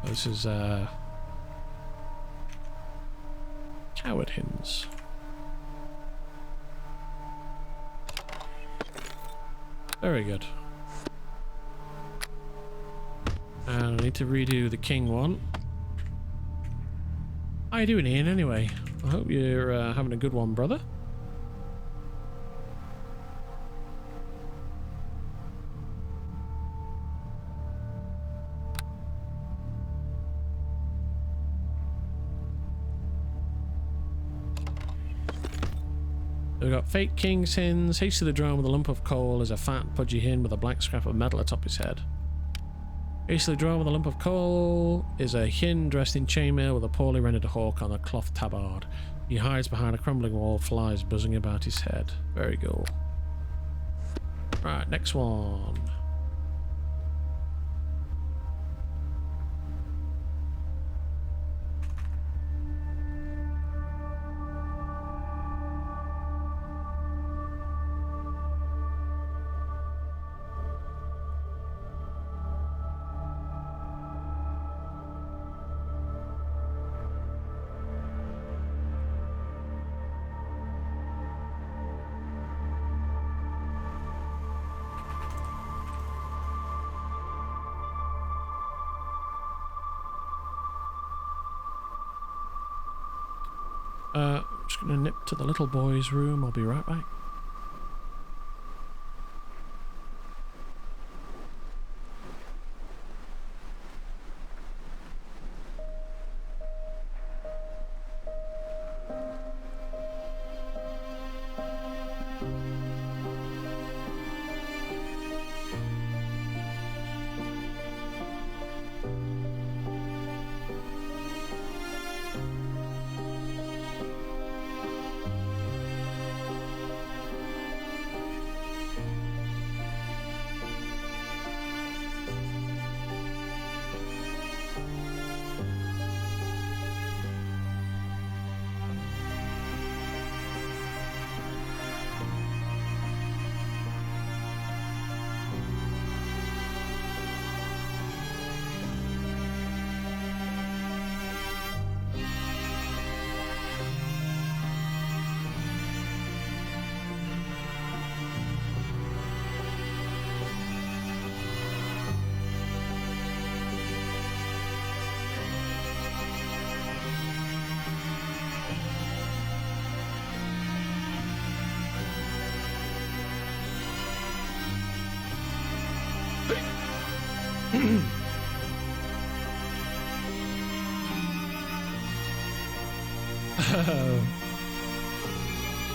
This is coward hens. Very good. And I need to redo the king one. How you doing, Ian, anyway? I hope you're having a good one, brother. We've got fake king's hens, hastily drawn with a lump of coal is a fat, pudgy hen with a black scrap of metal atop his head. Hastily drawn with a lump of coal is a hen dressed in chainmail with a poorly rendered hawk on a cloth tabard. He hides behind a crumbling wall, flies buzzing about his head. Very cool. Right, next one. I'm just going to nip to the little boy's room. I'll be right back.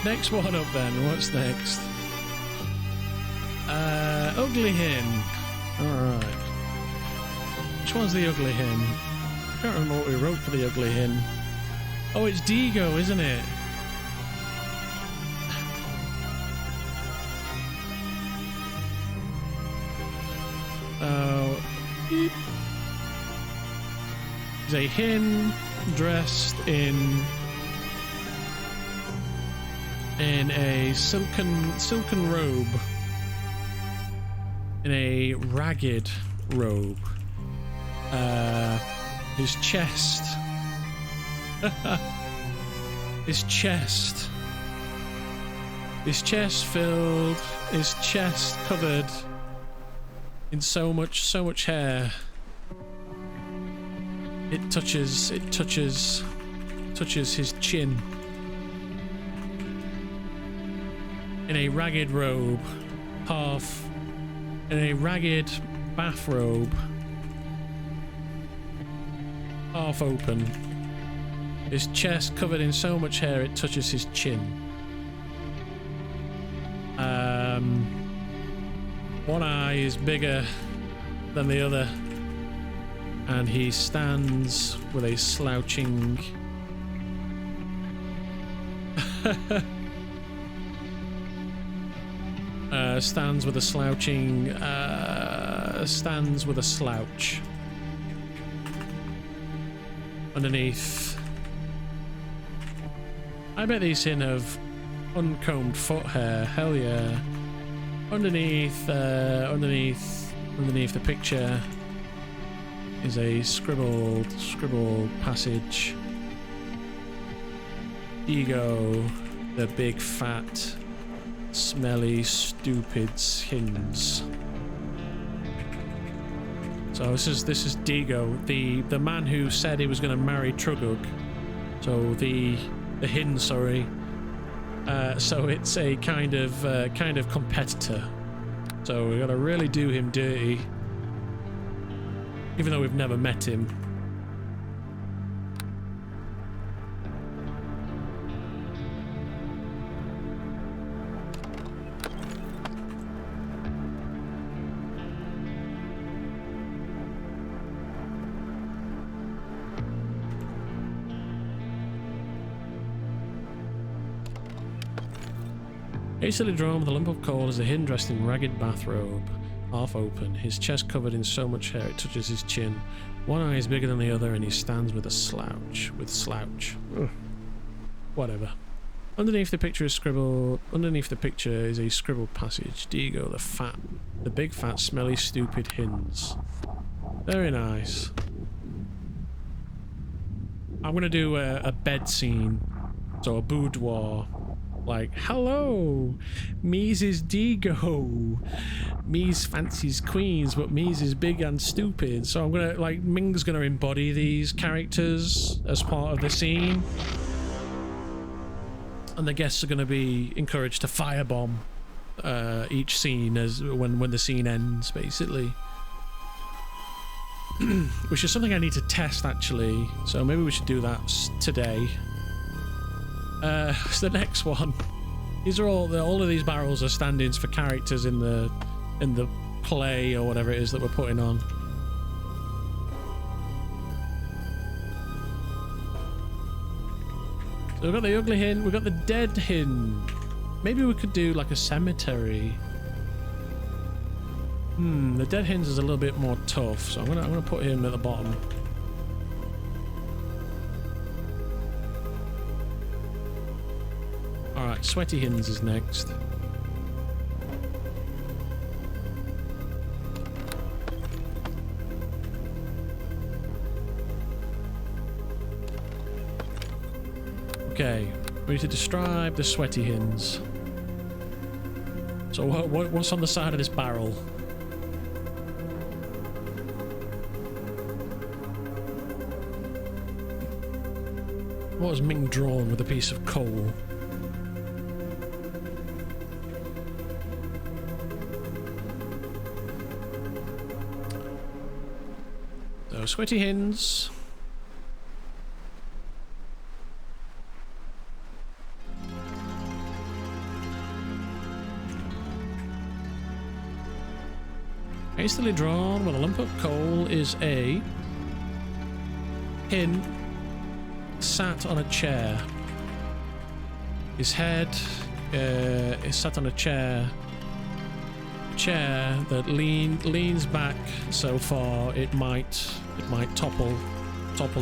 Next one up then. What's next? Ugly hen. Alright. Which one's the ugly hen? I can't remember what we wrote for the ugly hin. Oh, it's Digo, isn't it? Oh, beep. He's a hin dressed in a silken robe, in a ragged robe. His chest, his chest filled, his chest covered in so much hair. It touches his chin. In a ragged robe, in a ragged bathrobe, half open. His chest covered in so much hair it touches his chin. One eye is bigger than the other, and he stands with a slouching stands with a slouch underneath. I bet these hin have uncombed foot hair. Hell yeah. Underneath the picture is a scribbled passage. Ego, the big fat smelly stupid hins. So this is Digo, the man who said he was going to marry Trugug. So the hin, sorry. So it's a kind of competitor. So we got to really do him dirty, even though we've never met him. Hastily drawn with a lump of coal is a hin dressed in ragged bathrobe, half open, his chest covered in so much hair it touches his chin. One eye is bigger than the other, and he stands with a slouch. Ugh. Whatever. Underneath the picture is a scribbled passage. Digo, the big fat smelly stupid hins. Very nice. I'm gonna do a bed scene, so a boudoir. Like, hello, Mies is Digo. Mies fancies queens, but Mies is big and stupid. So I'm gonna, like, Ming's gonna embody these characters as part of the scene. And the guests are gonna be encouraged to firebomb each scene as when the scene ends, basically. Which is something I need to test, actually. So maybe we should do that today. It's the next one. These are all of these barrels are stand-ins for characters in the play or whatever it is that we're putting on. So we've got the ugly hin, we've got the dead hin. Maybe we could do like a cemetery. The dead hins is a little bit more tough, so I'm gonna put him at the bottom. Alright, Sweaty Hins is next. Okay, we need to describe the Sweaty Hins. So what's on the side of this barrel? What was Ming drawn with a piece of coal? Sweaty hins. Hastily drawn with a lump of coal is a hin sat on a chair. His head is sat on a chair that leans back so far it might topple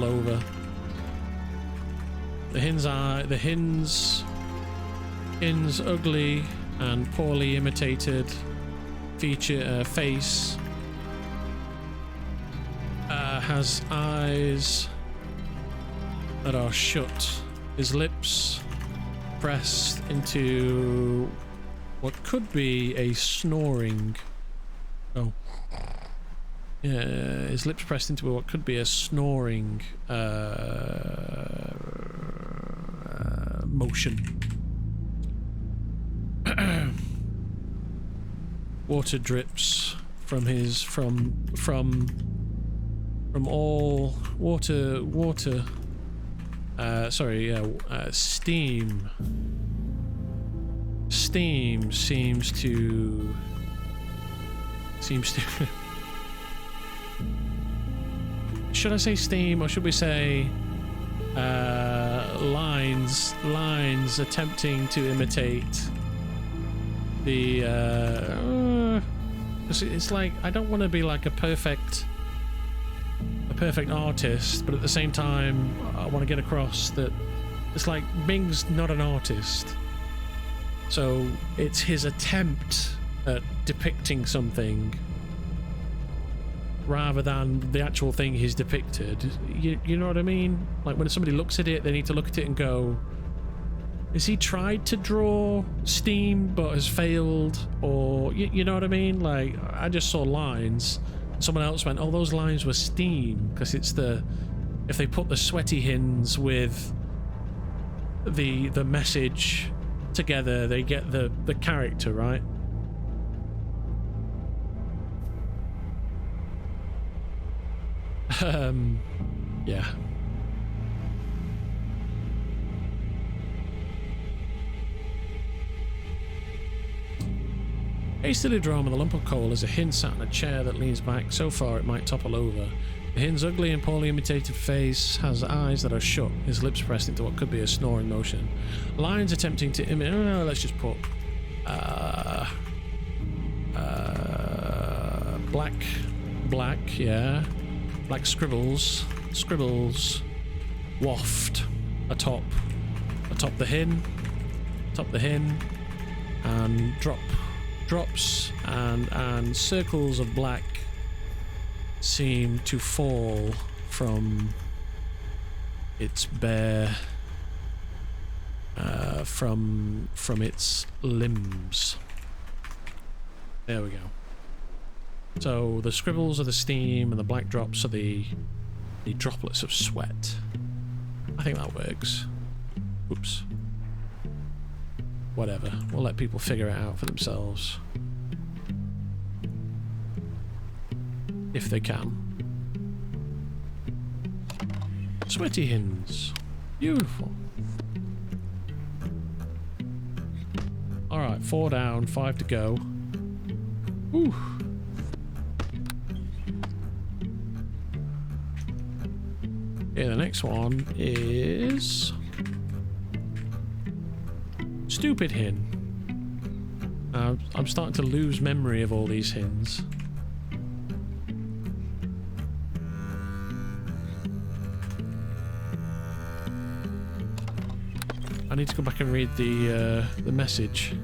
over. The hin's ugly and poorly imitated face has eyes that are shut. His lips pressed into what could be a snoring. Oh. Yeah, his lips pressed into what could be a snoring motion. Water drips from his from all water. Steam. Steam seems to should I say steam, or should we say lines attempting to imitate the it's like, I don't want to be like a perfect artist, but at the same time I want to get across that it's like Ming's not an artist, so it's his attempt at depicting something rather than the actual thing he's depicted. You know what I mean? Like when somebody looks at it, they need to look at it and go, has he tried to draw steam but has failed? Or you know what I mean? Like, I just saw lines, someone else went, oh, those lines were steam, because it's if they put the sweaty hins with the message together, they get the character, right? Yeah. Hastily drawn with a lump of coal is a hin sat in a chair that leans back so far it might topple over. The hin's ugly and poorly imitated face has eyes that are shut, his lips pressed into what could be a snoring motion. Lines attempting to imitate. No, let's just put black, yeah. Black scribbles waft atop the hin, and drops and circles of black seem to fall from its bare from its limbs. There we go. So the scribbles are the steam and the black drops are the droplets of sweat. I think that works. Oops. Whatever. We'll let people figure it out for themselves. If they can. Sweaty hins. Beautiful. Alright, 4 down, 5 to go. Ooh. Okay, the next one is stupid hin. I'm starting to lose memory of all these hins. I need to go back and read the message.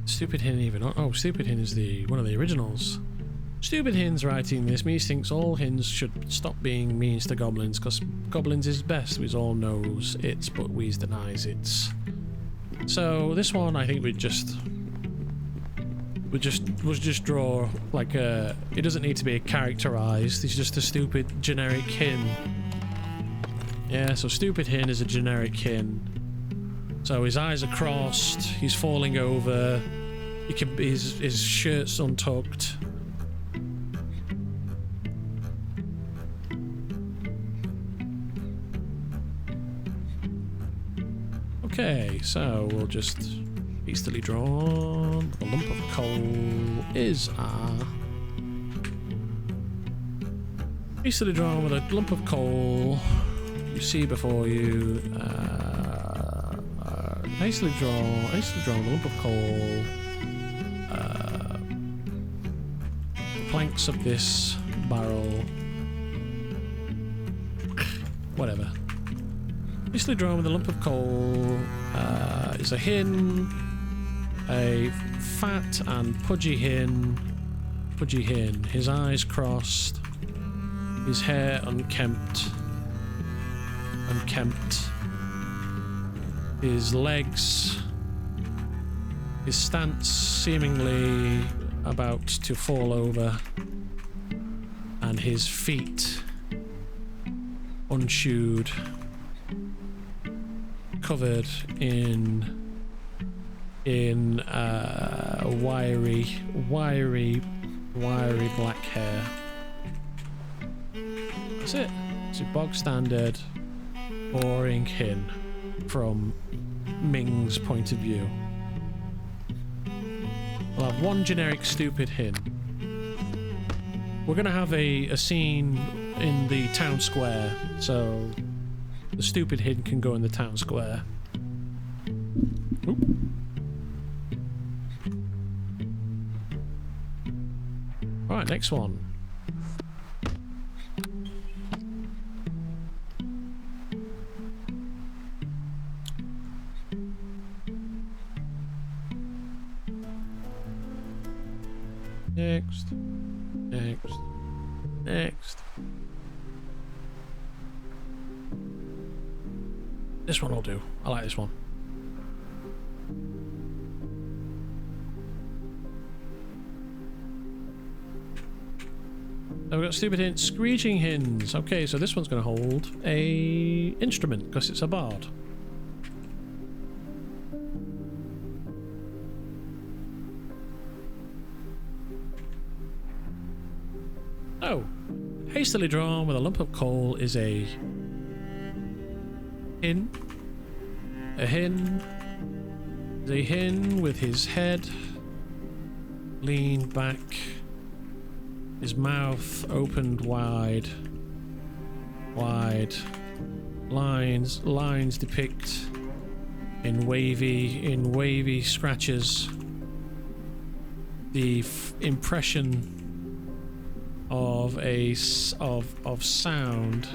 Stupid Hin even. Oh, Stupid Hin is one of the originals. Stupid Hin's writing this. Meese thinks all Hins should stop being means to goblins, because goblins is best. We all knows it's, but we denies it's. So this one, I think we'd just draw like a. It doesn't need to be characterized. It's just a stupid generic Hin. Yeah. So Stupid Hin is a generic Hin. So his eyes are crossed. He's falling over. His shirt's untucked. Okay, so we'll just hastily draw. The lump of coal is hastily drawn with a lump of coal. You see before you. Hastily drawn with a lump of coal. The planks of this barrel. Whatever. Hastily drawn with a lump of coal is a hin, a fat and pudgy hin. His eyes crossed, his hair unkempt, his legs, his stance seemingly about to fall over, and his feet unshoed, covered in wiry black hair. That's it. It's a bog standard, boring hin from Ming's point of view. We'll have one generic stupid hin. We're gonna have a scene in the town square, so the stupid hin can go in the town square. Oop. Alright, next one. Next. This one will do. I like this one. So we've got stupid hints, screeching hins. Okay, so this one's going to hold a instrument because it's a bard. Oh, hastily drawn with a lump of coal is a hin. A hin. The hin with his head leaned back, his mouth opened wide. Lines depict in wavy scratches the impression of sound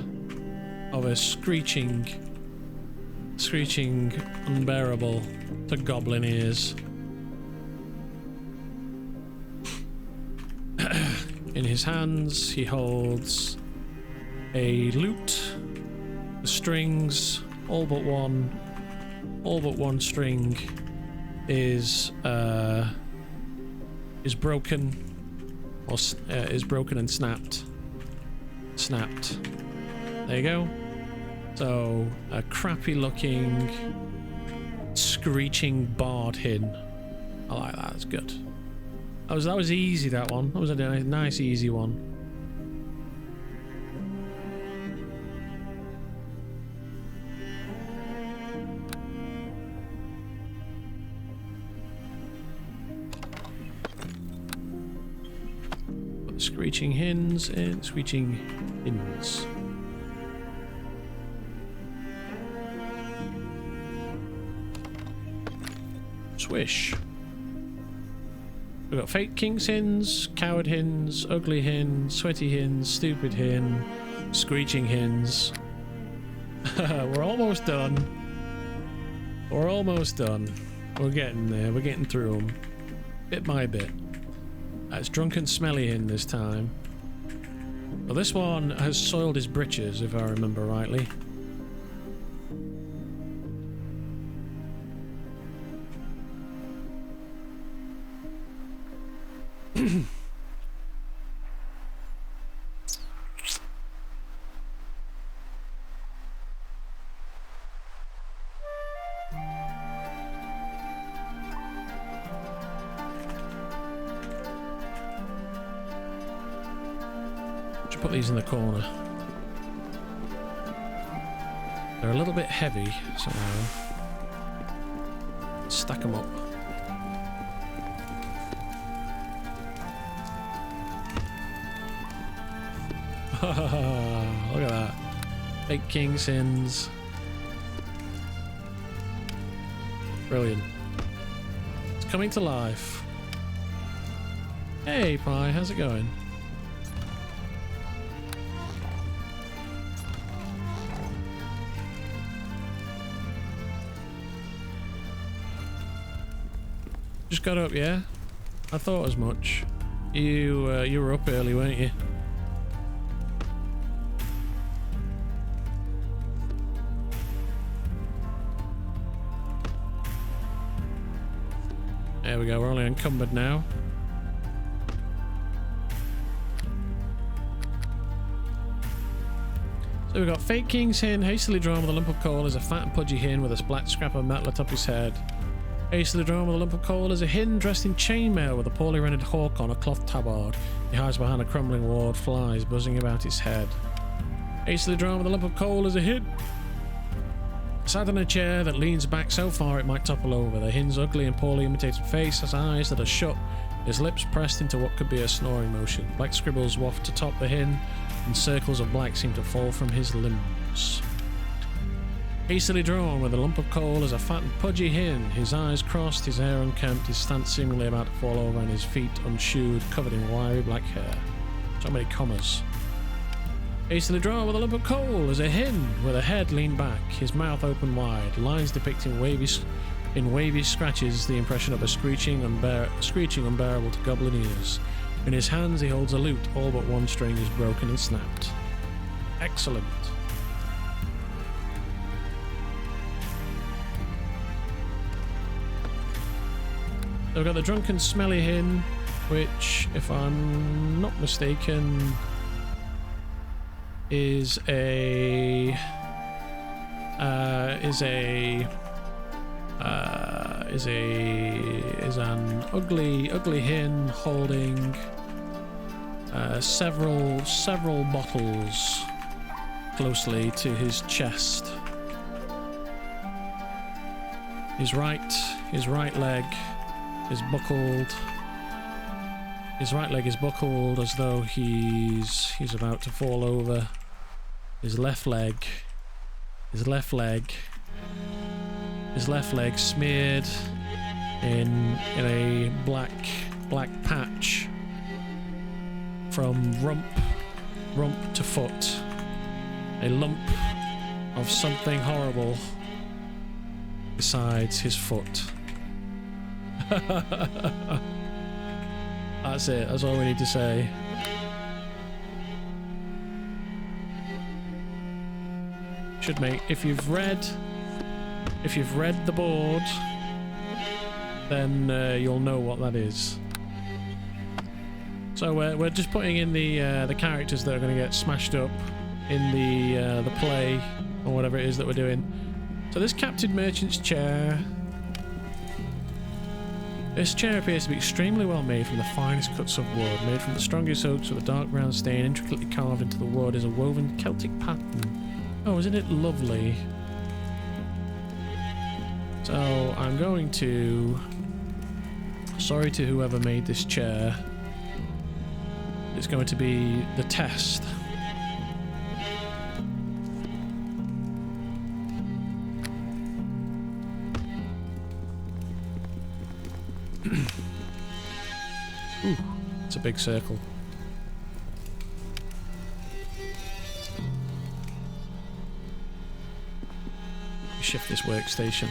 of a screeching unbearable to goblin ears. In his hands he holds a lute. The strings, all but one string is broken, or is broken and snapped. There you go. So a crappy looking screeching bard hin. I like that. That's good. That was easy. That one. That was a nice easy one. Put the screeching hins in. Screeching hins. Swish. We've got fake king's hins, coward hins, ugly hin, sweaty hin, stupid hin, screeching hins. We're almost done. We're getting there. We're getting through them. Bit by bit. It's drunken smelly hin this time. Well, this one has soiled his breeches, if I remember rightly. Should put these in the corner. They're a little bit heavy, so Stack them up. Look at that. Fake king sins. Brilliant. It's coming to life. Hey, Pie, how's it going? Just got up, yeah? I thought as much. You were up early, weren't you? There we go, we're only encumbered now. So we've got fake king's hen, hastily drawn with a lump of coal is a fat and pudgy hen with a black scrap of metal atop his head. Hastily drawn with a lump of coal is a hen dressed in chainmail with a poorly rendered hawk on a cloth tabard. He hides behind a crumbling wall of flies buzzing about his head. Hastily drawn with a lump of coal is a hen sat in a chair that leans back so far it might topple over. The hen's ugly and poorly imitated face has eyes that are shut, his lips pressed into what could be a snoring motion. Black scribbles waft atop the hen, and circles of black seem to fall from his limbs. Hastily drawn with a lump of coal is a fat and pudgy hen, his eyes crossed, his hair unkempt, his stance seemingly about to fall over, and his feet unshoed, covered in wiry black hair. So many commas. Hastily drawn with a lump of coal is a hen with a head leaned back, his mouth open wide, lines depicting wavy scratches the impression of a screeching unbearable to goblin ears. In his hands he holds a lute, all but one string is broken and snapped. Excellent. So we've got the drunken smelly hen, which, if I'm not mistaken, is an ugly hen holding several bottles closely to his chest. His right leg is buckled. His right leg is buckled as though he's about to fall over. His left leg smeared in a black patch from rump to foot. A lump of something horrible besides his foot. That's it. That's all we need to say. Should make, if you've read the board, then you'll know what that is. So we're just putting in the characters that are going to get smashed up in the play or whatever it is that we're doing. So this captured merchant's chair. This chair appears to be extremely well made from the finest cuts of wood, made from the strongest oaks with a dark brown stain intricately carved into the wood is a woven Celtic pattern. Oh, isn't it lovely? So I'm going to... Sorry to whoever made this chair. It's going to be the test. Ooh, it's a big circle. Shift this workstation.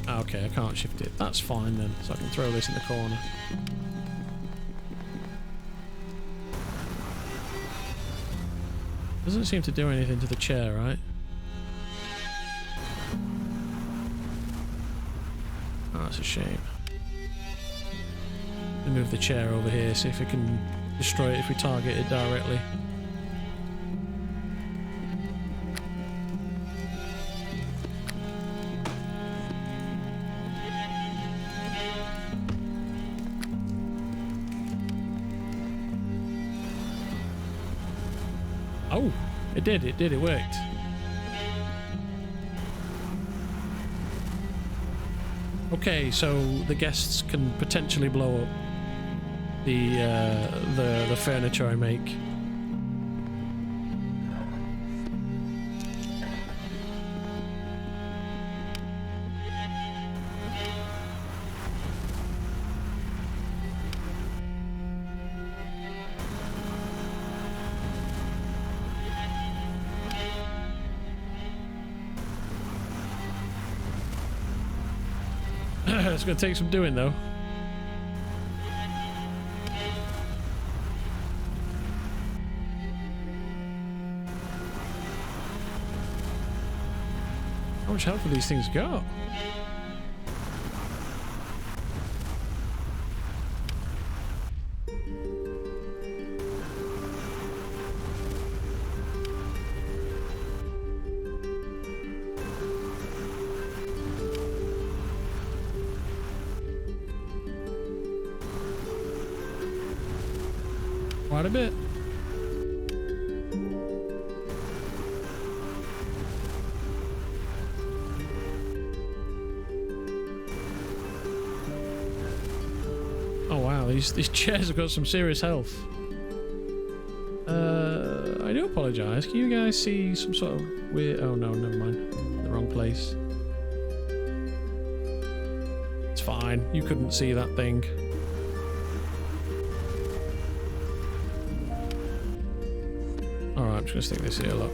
Okay, I can't shift it. That's fine then, so I can throw this in the corner. Doesn't seem to do anything to the chair, right? Oh, that's a shame. Let me move the chair over here, see if we can destroy it if we target it directly. Oh, It did, it worked. Okay, so the guests can potentially blow up the furniture I make. It's going to take some doing, though. How much health do these things got? Quite a bit. Oh wow, these chairs have got some serious health. I do apologise. Can you guys see some sort of weird... Oh no, never mind. The wrong place. It's fine. You couldn't see that thing. Alright, I'm just gonna stick this here, look.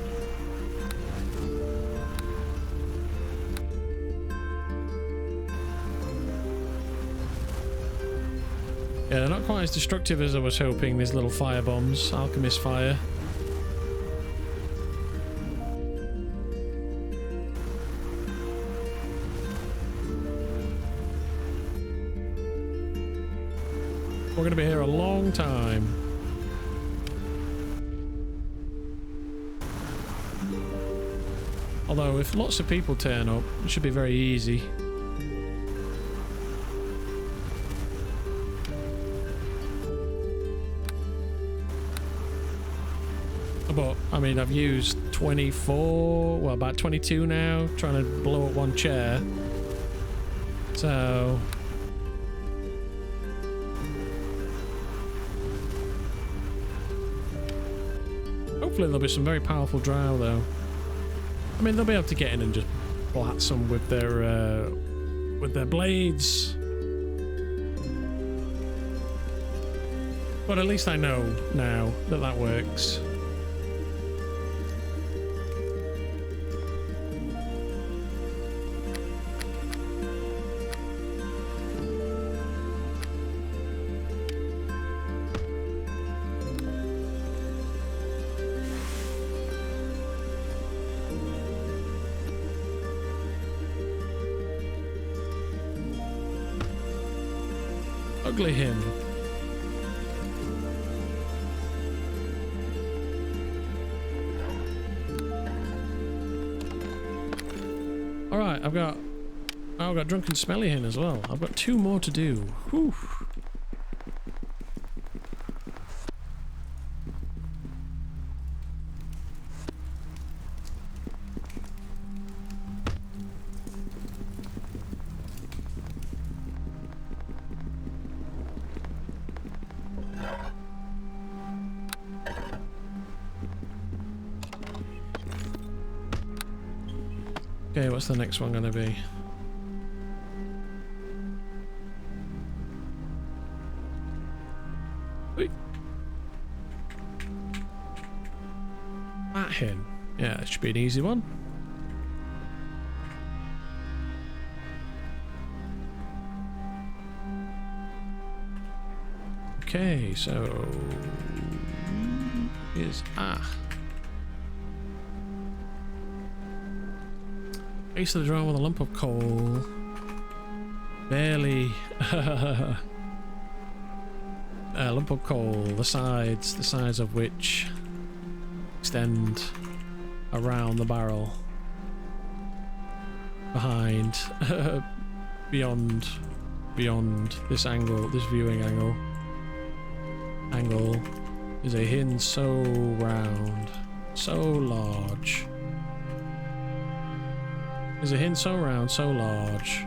Yeah, they're not quite as destructive as I was hoping, these little fire bombs. Alchemist fire. We're gonna be here a long time. Although, if lots of people turn up, it should be very easy. But, I mean, I've used 24, well, about 22 now, trying to blow up one chair. So... hopefully there'll be some very powerful drow, though. I mean, they'll be able to get in and just blat some with their blades. But at least I know now that that works. Ugly him. Alright, I've got drunken smelly hen as well. I've got 2 more to do. Whew. Okay, what's the next one gonna be? Wait. That hen. Yeah, it should be an easy one. Okay, so is base of the drum with a lump of coal. Barely. A lump of coal, the sides of which extend around the barrel. Behind. beyond this angle, this viewing angle is a hin so round, so large. Is a hin so round, so large,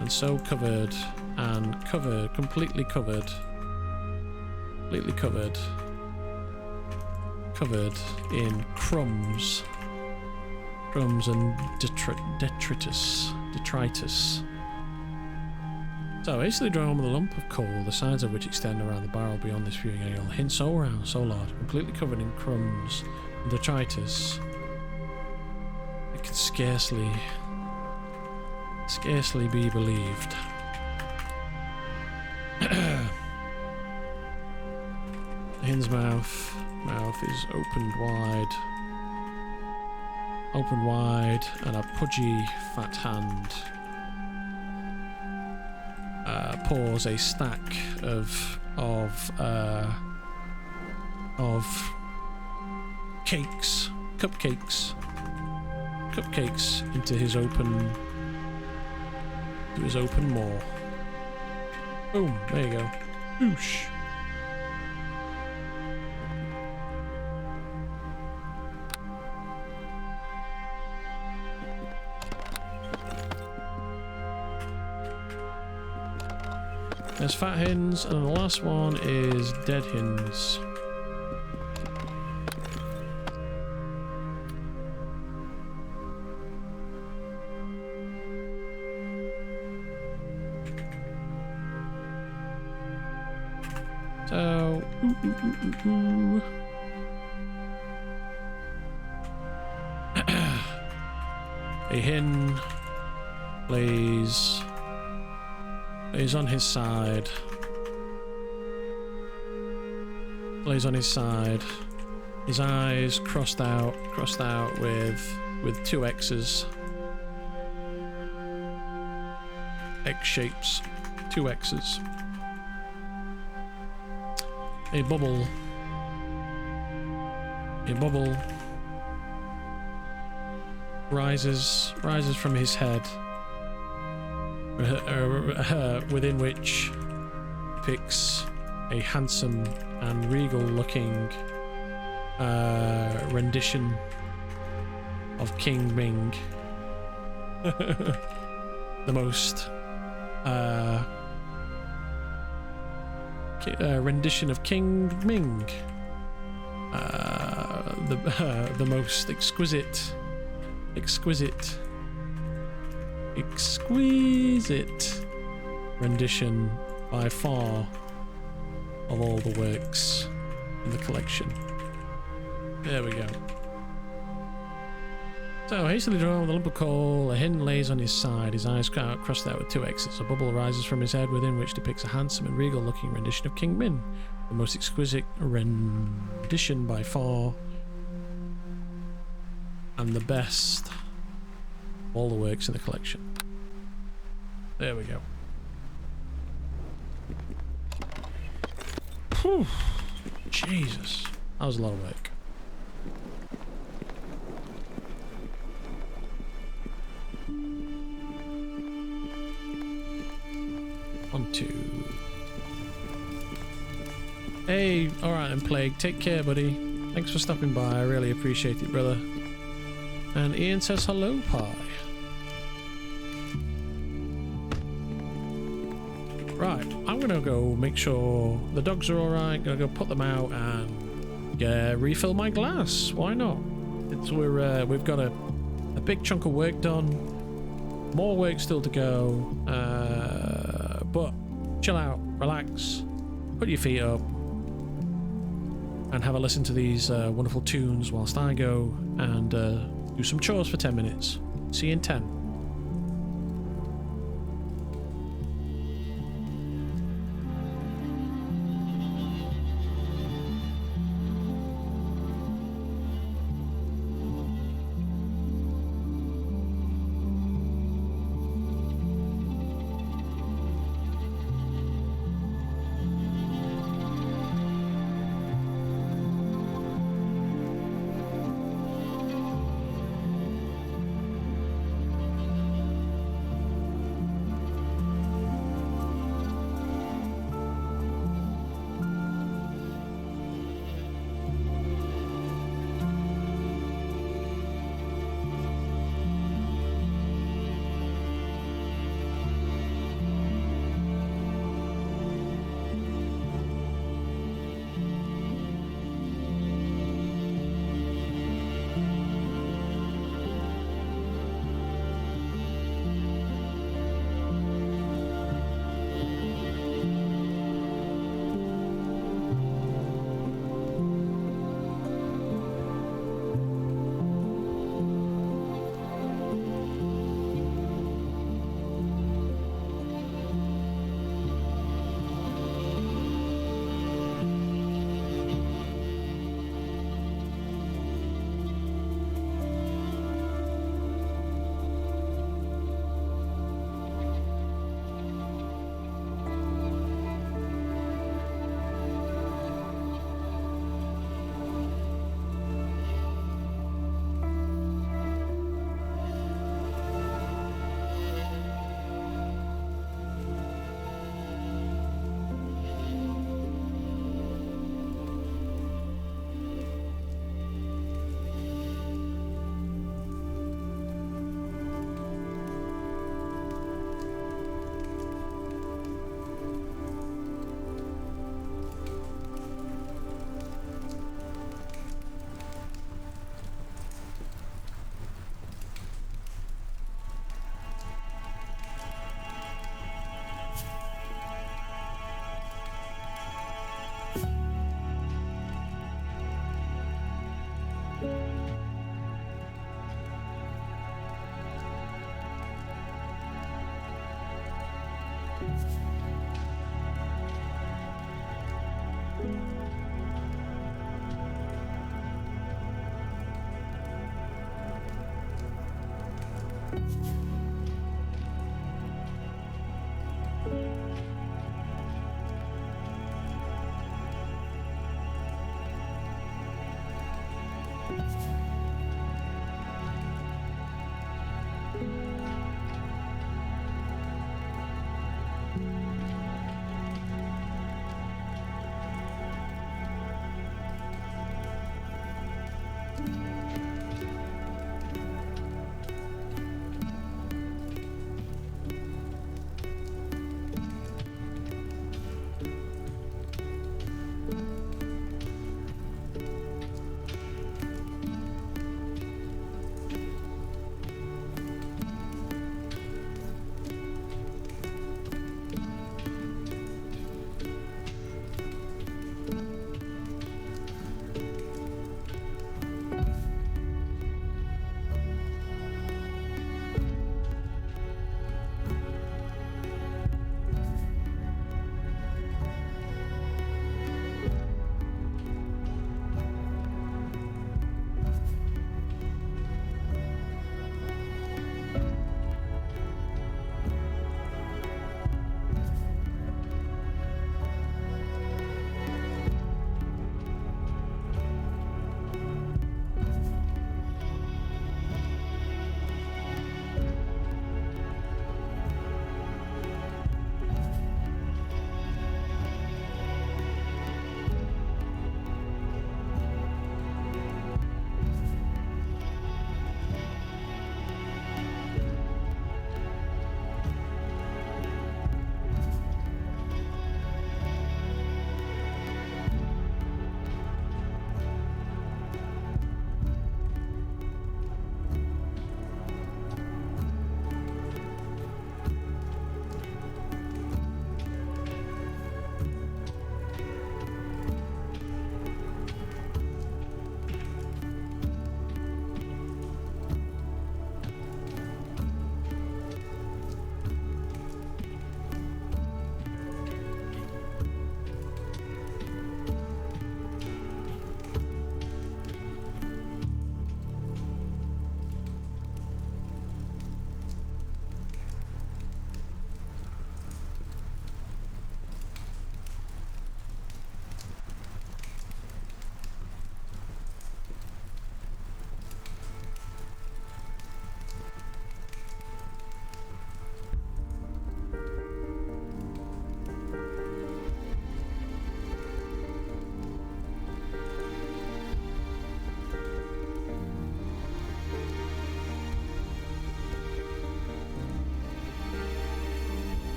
and so covered, and covered, completely covered. Completely covered. Covered in crumbs. Crumbs and detritus. So, hastily drawn with a lump of coal, the sides of which extend around the barrel beyond this viewing angle. Hin so round, so large, completely covered in crumbs and detritus. It could scarcely be believed. The hin's mouth is opened wide, and a pudgy fat hand pours a stack of cupcakes into his open maw. Boom, there you go. Whoosh. There's fat hens, and the last one is dead hens. So, a hen lays on his side. Lays on his side. His eyes crossed out with two X's. X shapes. Two X's. A bubble rises from his head, within which depicts a handsome and regal-looking rendition of King Ming. The most rendition of King Ming, the most exquisite rendition by far of all the works in the collection. There we go. So, hastily drawn with a lump of coal, a hen lays on his side, his eyes crossed out with two X's. A bubble rises from his head, within which depicts a handsome and regal-looking rendition of King Min, the most exquisite rendition by far, and the best of all the works in the collection. There we go. Whew. Jesus, that was a lot of work. One, two. Hey, alright then, Plague. Take care, buddy. Thanks for stopping by. I really appreciate it, brother. And Ian says hello, Pie. Right, I'm gonna go make sure the dogs are alright. Gonna go put them out and refill my glass. Why not? We've got a big chunk of work done. More work still to go. But chill out, relax, put your feet up, and have a listen to these wonderful tunes whilst I go and do some chores for 10 minutes. See you in 10.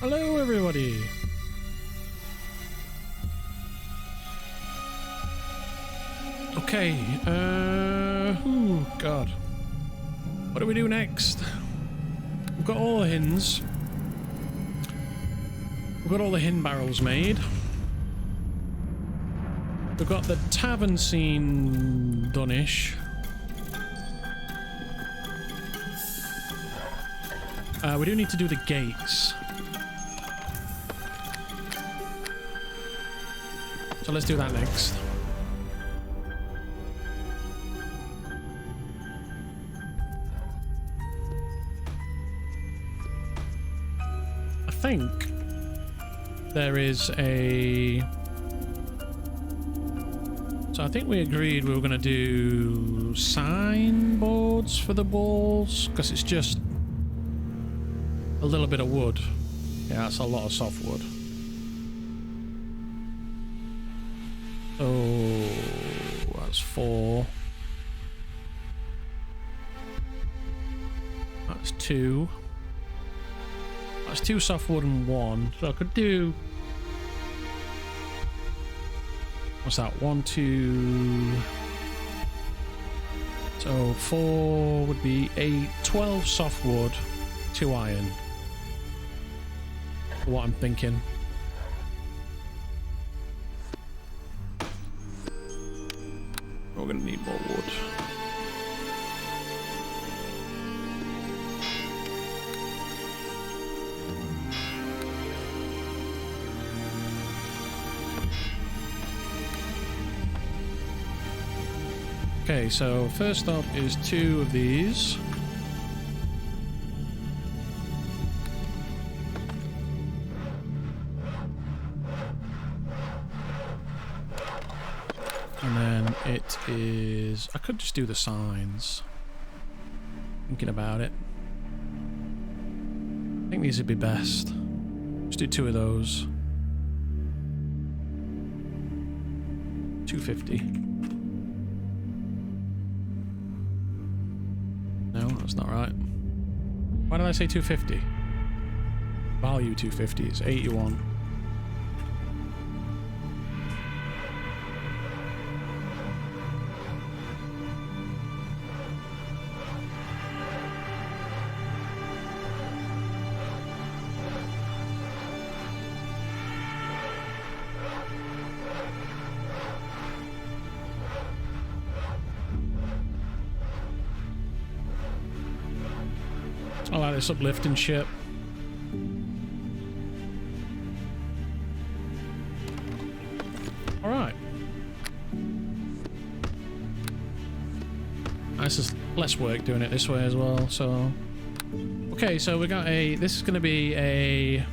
Hello, everybody. Okay, oh God. What do we do next? we've got all the hins. We've got all the hin barrels made. We've got the tavern scene done-ish. We do need to do the gates. So let's do that next. I think there is a... So I think we agreed we were going to do signboards for the walls, because it's just a little bit of wood. Yeah, that's a lot of soft wood. Oh, that's 4. That's 2. That's 2 softwood and 1. So I could do... What's that? 1, 2... So 4 would be 8, 12 softwood, 2 iron. For what I'm thinking. We're going to need more wood. Okay, so first up is 2 of these. And then it is... I could just do the signs. Thinking about it. I think these would be best. Just do 2 of those. 250. No, that's not right. Why did I say 250? Value 250. It's 81. I like this uplifting shit. Alright. This is less work doing it this way as well, so... Okay, so we got a... This is going to be a...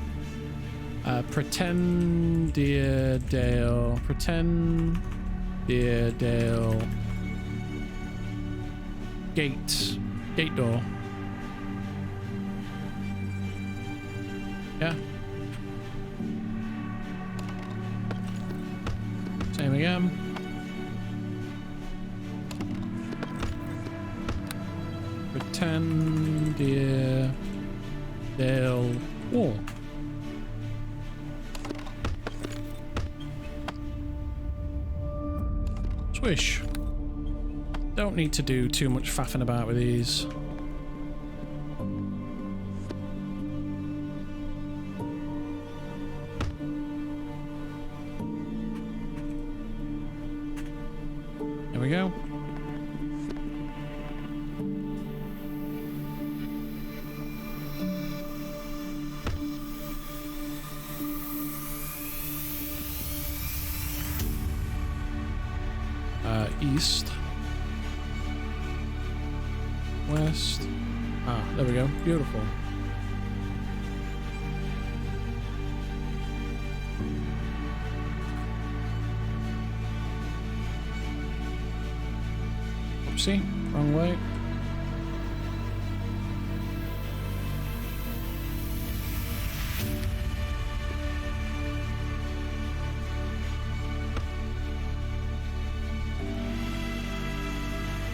Pretend Dear Dale... Pretend Dear Dale... Gate. Gate door. Yeah. Same again. Pretend Dear Dale wall. Swish. Don't need to do too much faffing about with these. There we go. East. West. Ah, there we go. Beautiful. Oopsie, wrong way.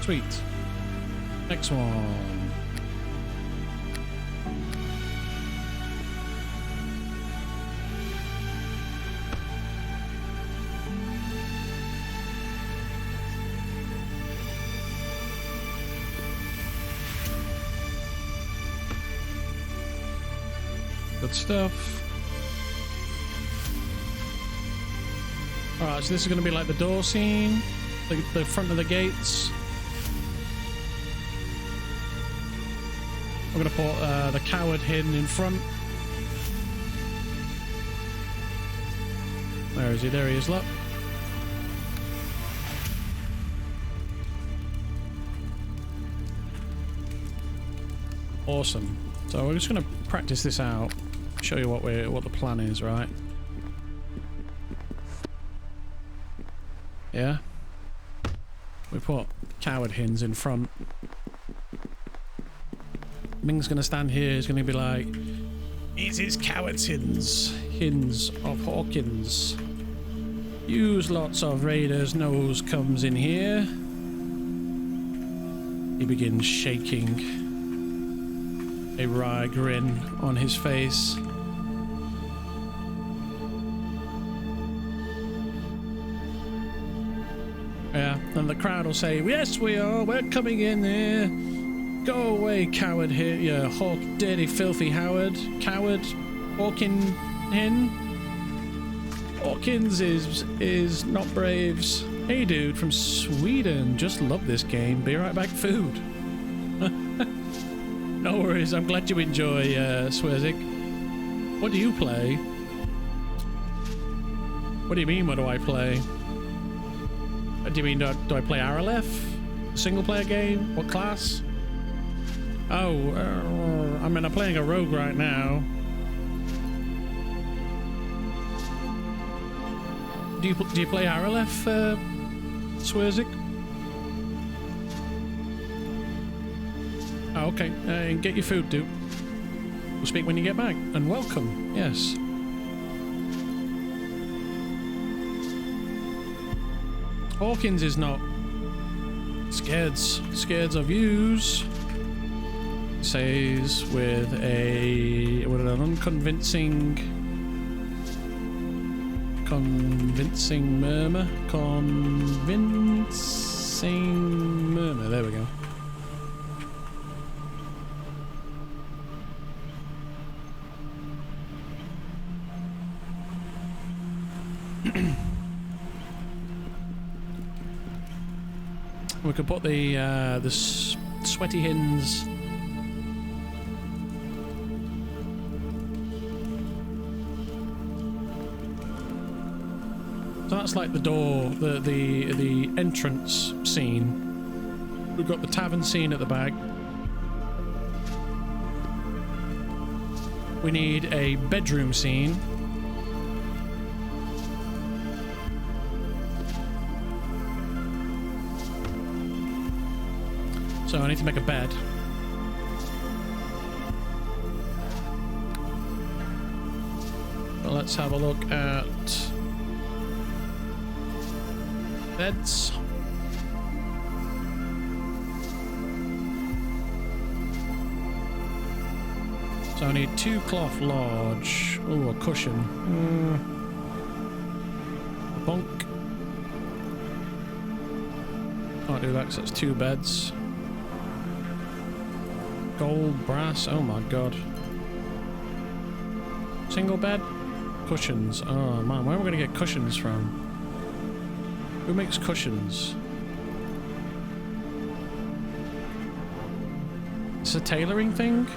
Sweet. Next one. Good stuff. Alright, so this is going to be like the door scene, the front of the gates. I'm going to put the coward hidden in front. Where is he? There he is, look. Awesome. So we're just going to practice this out, show you what the plan is, right? Yeah. We put coward hins in front. Ming's gonna stand here, he's gonna be like, "It is coward's hins of Hawkins. Use lots of raiders' nose comes in here." He begins shaking, a wry grin on his face. Yeah, and the crowd will say, "Yes, we are. We're coming in here. Go away, coward here, you hawk, dirty, filthy Howard. Coward, Hawkin hin. Hawkins is not Braves. Hey, dude from Sweden. Just love this game. Be right back, food." No worries. I'm glad you enjoy, Swerzik. What do you play? What do you mean? What do I play? Do you mean, do I play Arelith? Single player game? What class? Oh, I mean, I'm playing a rogue right now. Do you play Arelith, Swerzik? Oh, okay. Get your food, dude. We'll speak when you get back. And welcome. Yes. Hawkins is not scared of yous, says with an unconvincing murmur. Convincing murmur. There we go. We could put the sweaty hins. So that's like the door, the entrance scene. We've got the tavern scene at the back. We need a bedroom scene. So I need to make a bed. Well, let's have a look at beds. So I need 2 cloth large. Oh, a cushion. A bunk. Can't do that because that's 2 beds. Gold, brass, oh my god. Single bed? Cushions. Oh man, where are we going to get cushions from? Who makes cushions? It's a tailoring thing?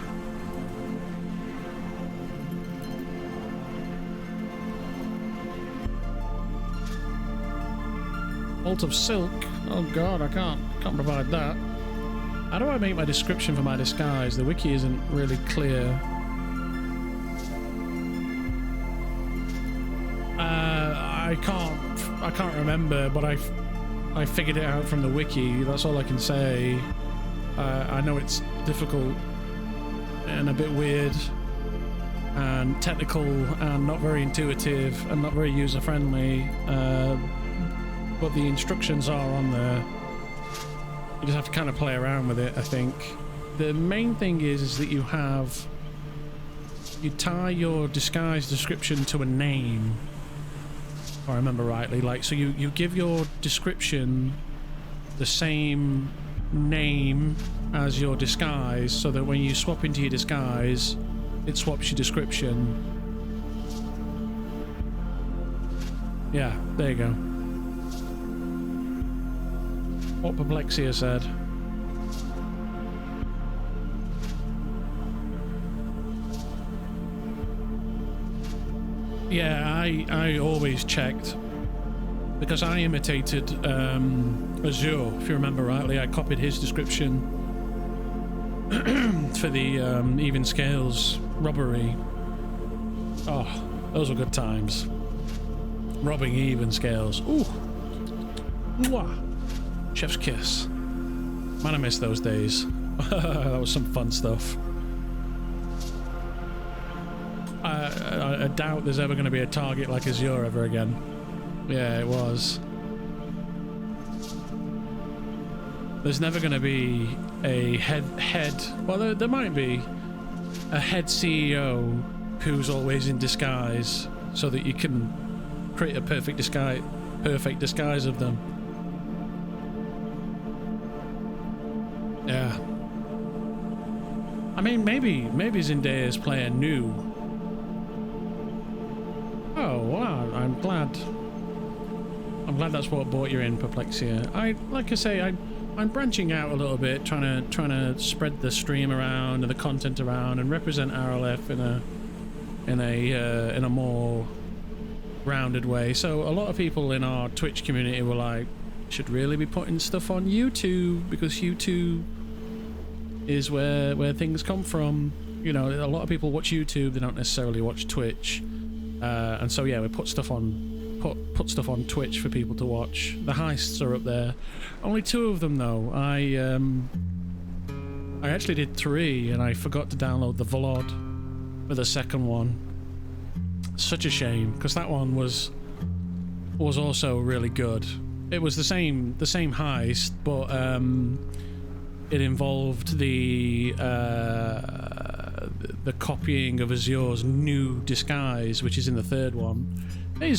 Bolt of silk? Oh god, I can't provide that. How do I make my description for my disguise? The wiki isn't really clear. I can't remember, but I figured it out from the wiki. That's all I can say. I know it's difficult and a bit weird and technical and not very intuitive and not very user-friendly, but the instructions are on there. You just have to kind of play around with it, I think. The main thing is that you tie your disguise description to a name, if I remember rightly. Like, so you give your description the same name as your disguise, so that when you swap into your disguise, it swaps your description. Yeah, there you go. What Perplexia said. Yeah, I always checked because I imitated Azure, if you remember rightly. I copied his description for the even scales robbery. Oh, those were good times. Robbing even scales. Ooh. Mwah. Chef's kiss. Man, I miss those days. That was some fun stuff. I doubt there's ever going to be a target like Azure ever again. Yeah, it was. There's never going to be a head. Well, there might be a head CEO who's always in disguise, so that you can create a perfect disguise of them. Yeah. I mean, maybe Zendaya's playing new. Oh wow! I'm glad that's what brought you in, Perplexia. I'm branching out a little bit, trying to spread the stream around and the content around and represent Arelith in a more rounded way. So a lot of people in our Twitch community were like, should really be putting stuff on YouTube because YouTube is where things come from. You know, a lot of people watch YouTube, they don't necessarily watch Twitch. And so yeah, we put stuff on Twitch for people to watch. The heists are up there. Only 2 of them though. I actually did 3 and I forgot to download the VLOD for the second one. Such a shame, because that one was also really good. It was the same heist, but it involved the copying of Azure's new disguise, which is in the 3rd one. Hey,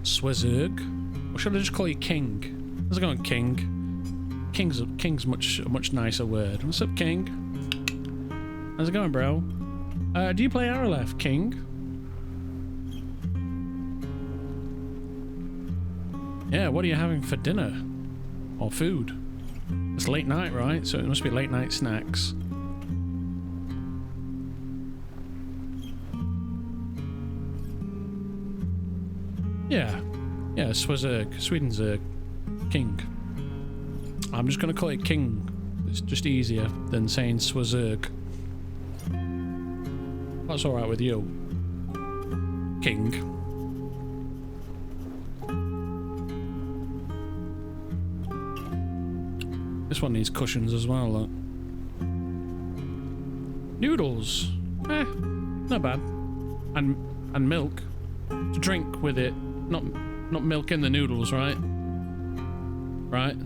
Swazerg. Or should I just call you King? How's it going, King? King's a much nicer word. What's up, King? How's it going, bro? Do you play Arelith, King? Yeah, what are you having for dinner? Or food? It's late night, right? So it must be late night snacks. Yeah, Swazerg, Sweden's King. I'm just gonna call it King. It's just easier than saying Swazerg. That's alright with you, King. This one needs cushions as well, look. Noodles. Not bad. And milk. To drink with it. Not milk in the noodles, right? Right?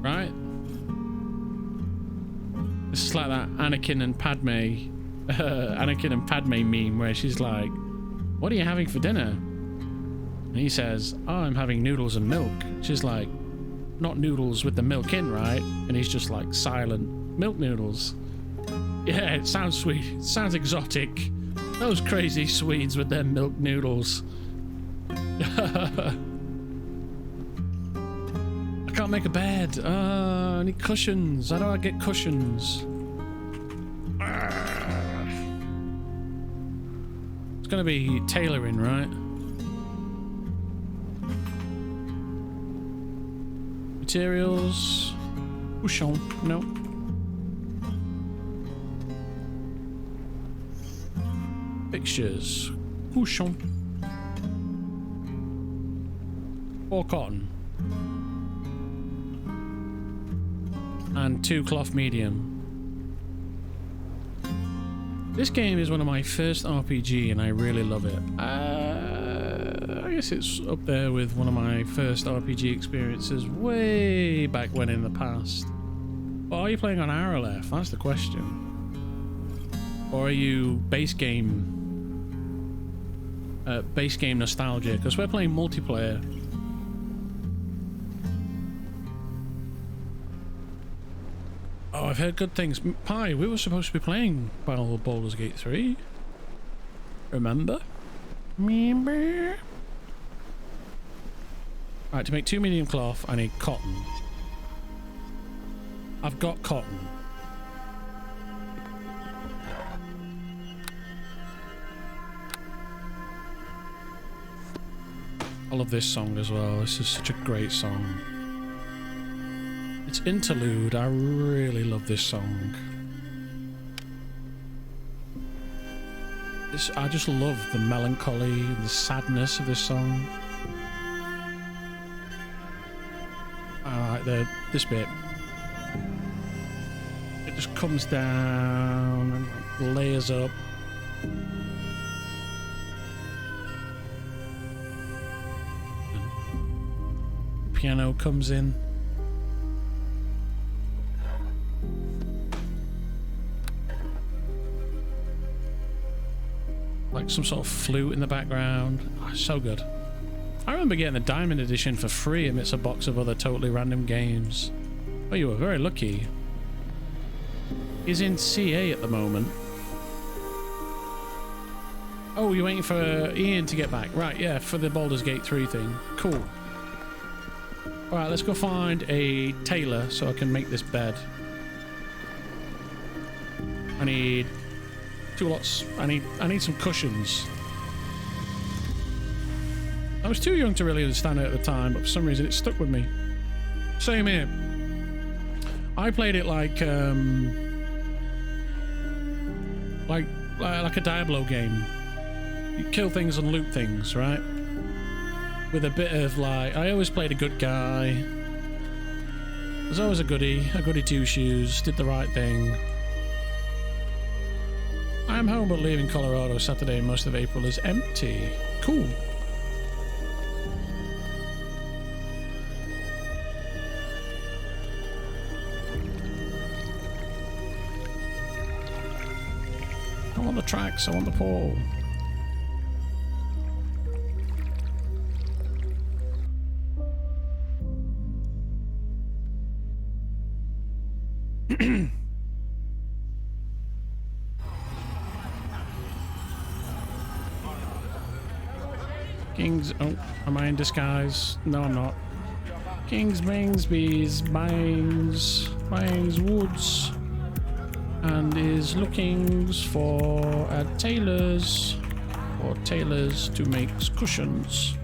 Right? This is like that Anakin and Padme meme where she's like, what are you having for dinner? And he says, oh, I'm having noodles and milk. She's like, not noodles with the milk in, right? And he's just like, silent. Milk noodles. Yeah, it sounds sweet. It sounds exotic. Those crazy Swedes with their milk noodles. I can't make a bed. I need cushions. How do I get cushions? It's gonna be tailoring, right? Materials. Bouchon. No. Fixtures. Bouchon. 4 cotton. And 2 cloth medium. This game is one of my first RPG and I really love it. I guess it's up there with one of my first RPG experiences way back when in the past. But are you playing on Arelith? That's the question. Or are you base game nostalgia? Because we're playing multiplayer. Oh, I've heard good things. Pi, we were supposed to be playing Baldur's Gate 3. Remember? Remember? Right, to make 2 medium cloth, I need cotton. I've got cotton. I love this song as well. This is such a great song. It's interlude. I really love this song. I just love the melancholy and the sadness of this song. I like this bit. It just comes down and layers up. Piano comes in. Like some sort of flute in the background. Oh, so good. I remember getting the Diamond Edition for free amidst a box of other totally random games. Oh, you were very lucky. He's in CA at the moment. Oh, you're waiting for Ian to get back. Right, yeah, for the Baldur's Gate 3 thing. Cool. Alright, let's go find a tailor so I can make this bed. I need 2 lots. I need some cushions. I was too young to really understand it at the time, but for some reason it stuck with me. Same here. I played it like a Diablo game. You kill things and loot things, right? With a bit of like, I always played a good guy. There's always a goody two-shoes, did the right thing. I am home but leaving Colorado Saturday and most of April is empty. Cool. I want the tracks, I want the pole. Kings, oh, am I in disguise? No, I'm not. Kings, Mings, Bees, Mines Woods, and is looking for tailors to make cushions.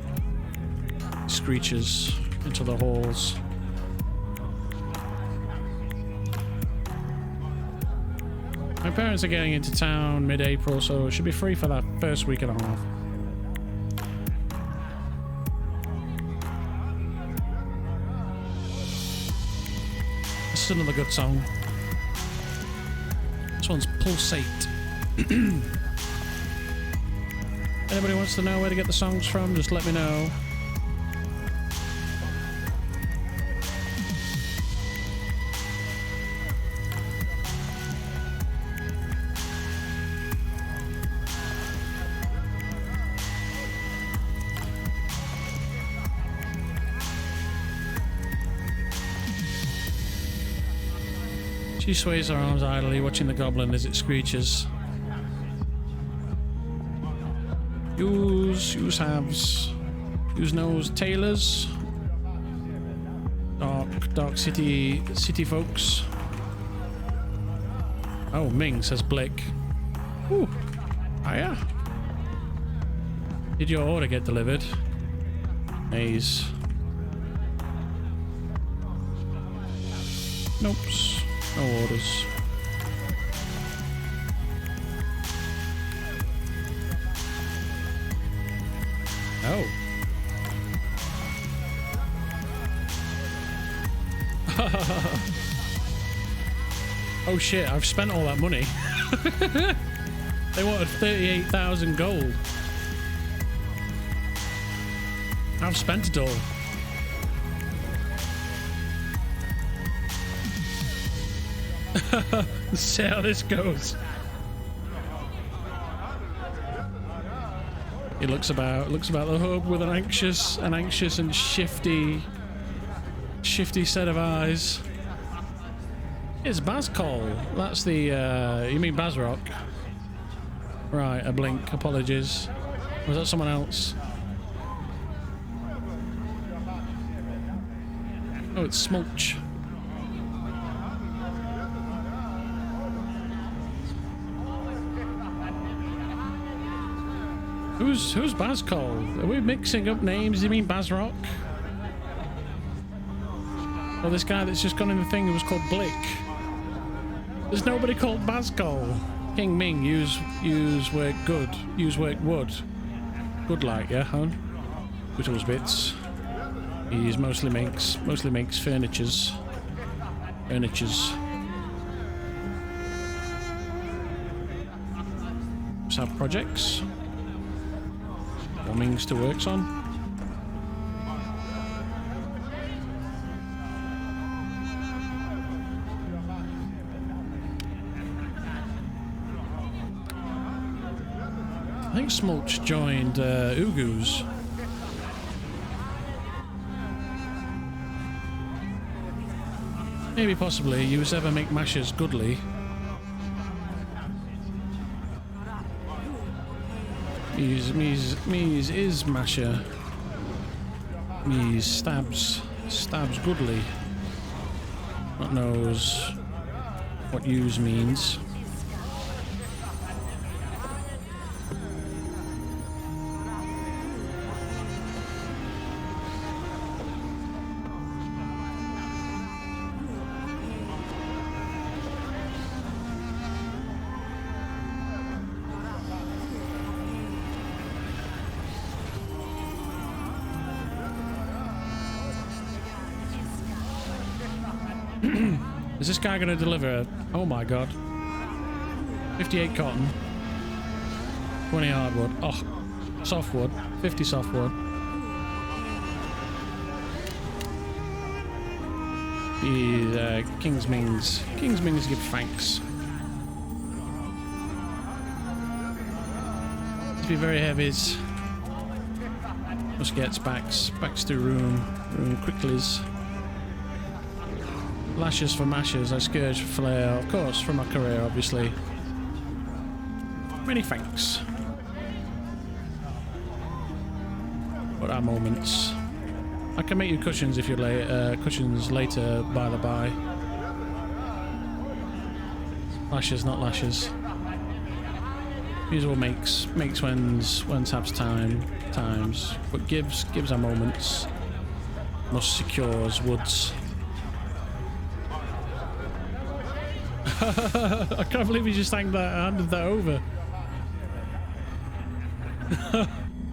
Screeches into the halls. My parents are getting into town mid-April, so it should be free for that first week and a half. This is another good song. This one's Pulsate. Anybody wants to know where to get the songs from, just let me know. She sways her arms idly, watching the goblin as it screeches. Use halves. Use nose tailors. Dark city folks. Oh, Ming, says Blake. Ooh. Hiya. Did your order get delivered? Maze. Nope. No orders. Oh. Oh shit, I've spent all that money. They wanted 38,000 gold. I've spent it all. Let's see how this goes. He looks about the hub with an anxious and shifty set of eyes. It's Bazcol. That's the, you mean Bazrock? Right, a blink. Apologies. Was that someone else? Oh, it's Smulch. Who's Bazcol? Are we mixing up names? You mean Bazrock? Or this guy that's just gone in the thing who was called Blick? There's nobody called Bazcol. King Ming, use work good. Use work wood. Good like, yeah, huh? Whittles bits. He's mostly makes furnitures. Let's have projects. More Ming still works on. I think Smulch joined Ugu's. Maybe possibly. Use ever make mashers goodly. Me's is masher. Me's stabs goodly. What knows what use means. Is this guy going to deliver? Oh my god. 58 cotton. 20 hardwood. Oh, softwood. 50 softwood. The King's Mings give thanks. Must be very heavies. Muskets, backs to room quicklies. Lashes for mashers, I scourge for flair, of course, from my career, obviously. Many thanks. What are moments? I can make you cushions if you'd like, cushions later, by the by. Lashes, not lashes. Usual makes when tabs times, but gives our moments. Must secures woods. I can't believe he just handed that over.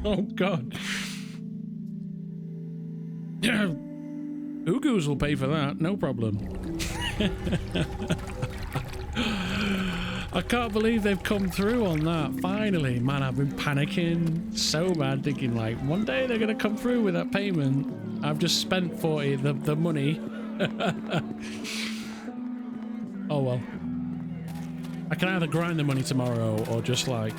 Oh god. Ugus will pay for that, no problem. I can't believe they've come through on that. Finally, man, I've been panicking so bad, thinking like one day they're gonna come through with that payment. I've just spent 40, the money. Oh well. I can either grind the money tomorrow or just like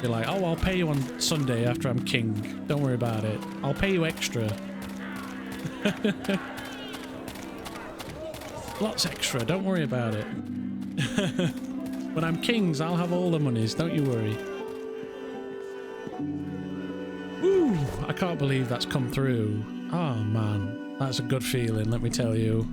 be like, oh, I'll pay you on Sunday after I'm king. Don't worry about it. I'll pay you extra. Lots extra. Don't worry about it. When I'm kings, I'll have all the monies. Don't you worry. Woo! I can't believe that's come through. Oh man, that's a good feeling. Let me tell you.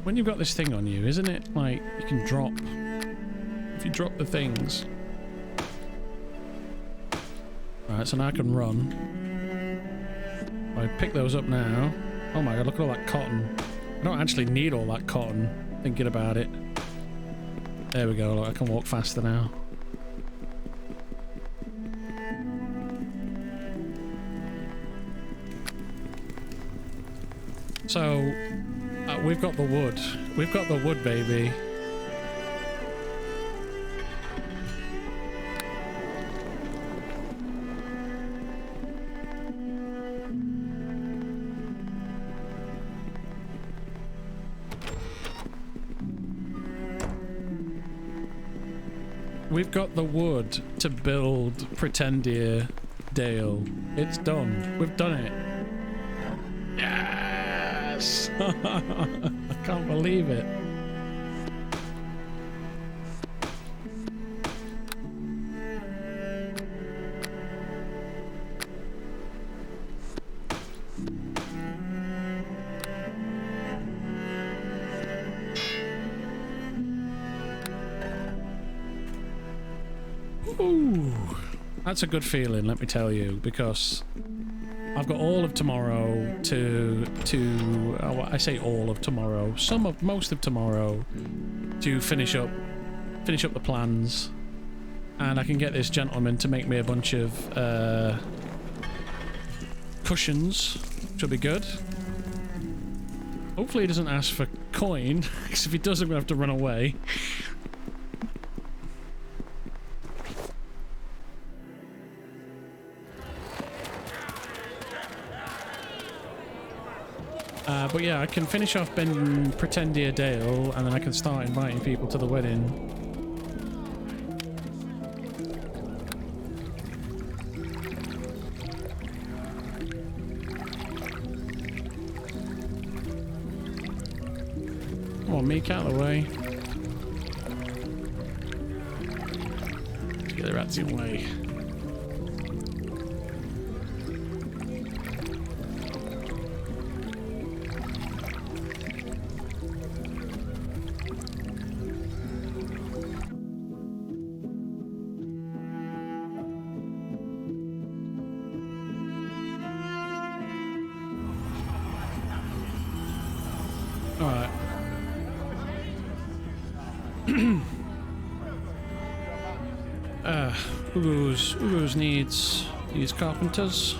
When you've got this thing on you, isn't it like you can drop, if you drop the things. Right, so now I can run. I pick those up now. Oh my god, look at all that cotton. I don't actually need all that cotton, thinking about it. There we go, look, I can walk faster now. So, we've got the wood. We've got the wood, baby. we've got the wood to build Pretendia Dale. It's done. We've done it. Yes! I can't believe it. Ooh, that's a good feeling, let me tell you, because I've got all of tomorrow I say all of tomorrow, most of tomorrow to finish up the plans, and I can get this gentleman to make me a bunch of cushions, which will be good. Hopefully he doesn't ask for coin, because if he does I'm gonna have to run away. But yeah, I can finish off Pretendia Dale, and then I can start inviting people to the wedding. Come on, Meek, out of the way. Let's get the rats away. Alright. Ugo's needs carpenters.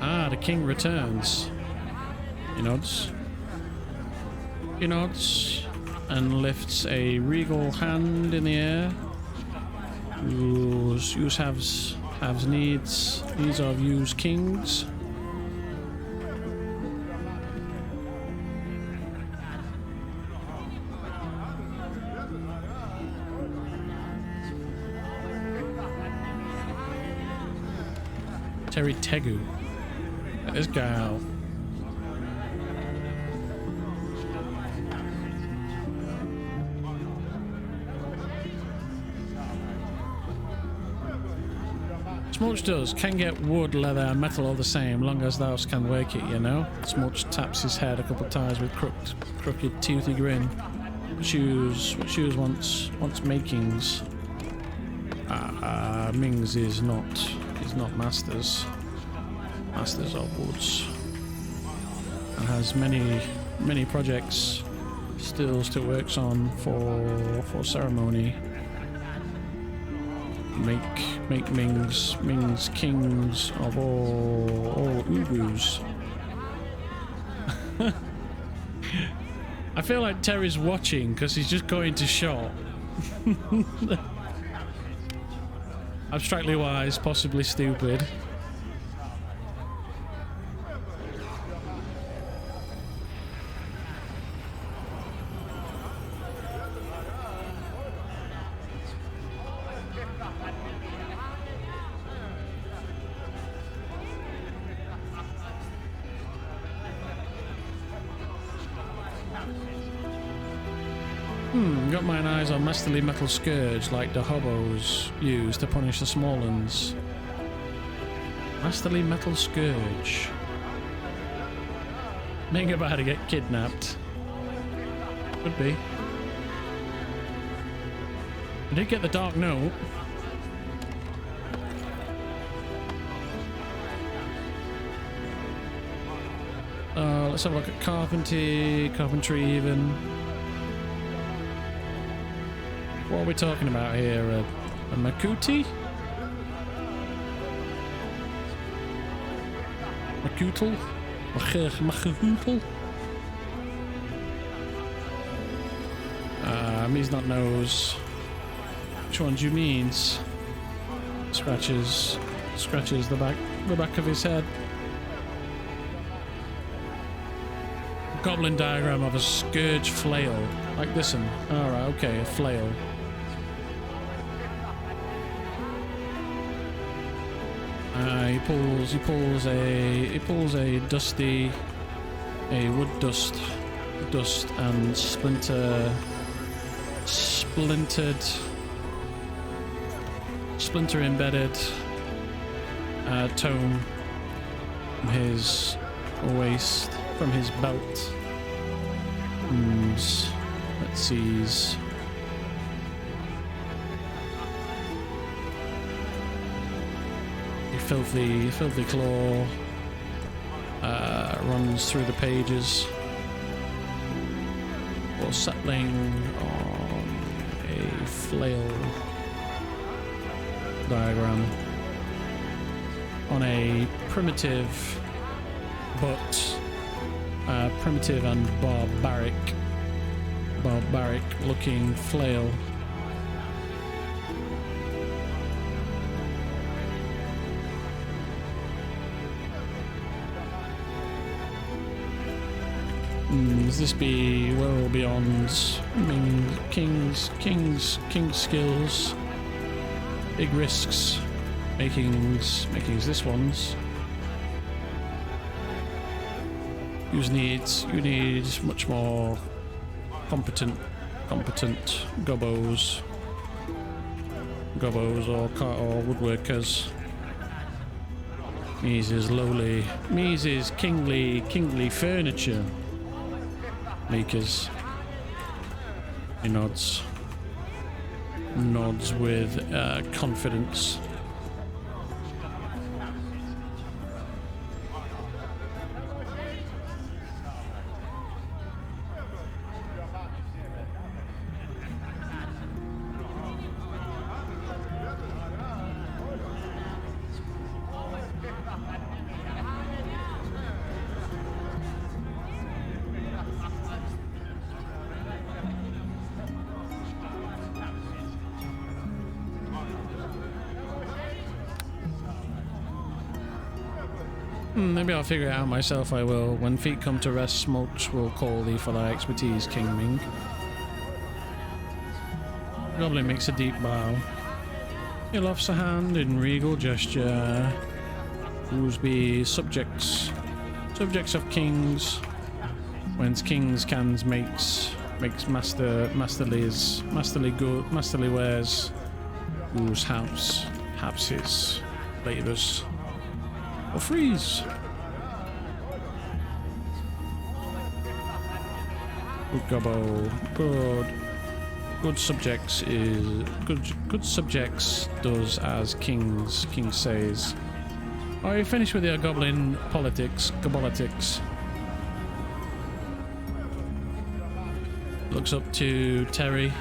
Ah, the king returns. He nods. He nods and lifts a regal hand in the air. Use haves needs. These are use kings. Terry Tegu. Let this guy out. Smudge does. Can get wood, leather, and metal all the same, long as thou can work it, you know? Smudge taps his head a couple of times with crooked, toothy grin. Shoes wants makings. Ming's is not masters of woods, and has many projects still works on for ceremony. Make Ming's kings of all Ugus. I feel like Terry's watching because he's just going to shot. Abstractly wise, possibly stupid. Got mine eyes on masterly metal scourge like the hobos use to punish the small ones. Masterly metal scourge. Ming about to get kidnapped. Could be. I did get the dark note. Let's have a look at carpentry even. What are we talking about here? A Makuti? Makutel? Makutel? Me's not knows. Which one do you mean? Scratches the back of his head. goblin diagram of a scourge flail. Like this one. Alright, okay, a flail. He pulls a dusty, wood dust and splinter embedded tome from his waist, from his belt. And let's see. Filthy claw runs through the pages, or settling on a flail diagram on a primitive and barbaric looking flail. Does this be World Beyond's Ming King's skills? Big risks. Makings this one's. You need much more competent gobbos or woodworkers. Mises kingly furniture makers. He nods with confidence. Maybe I'll figure it out myself, I will. When feet come to rest, smokes will call thee for thy expertise, King Ming. Goblin makes a deep bow. He lofts a hand in regal gesture. Whose be subjects of kings. Whence kings cans makes masterly wares. Whose houses labours. Or freeze. Good gobbo. Good subjects does as King says. Are you finished with your goblin politics? Looks up to Terry.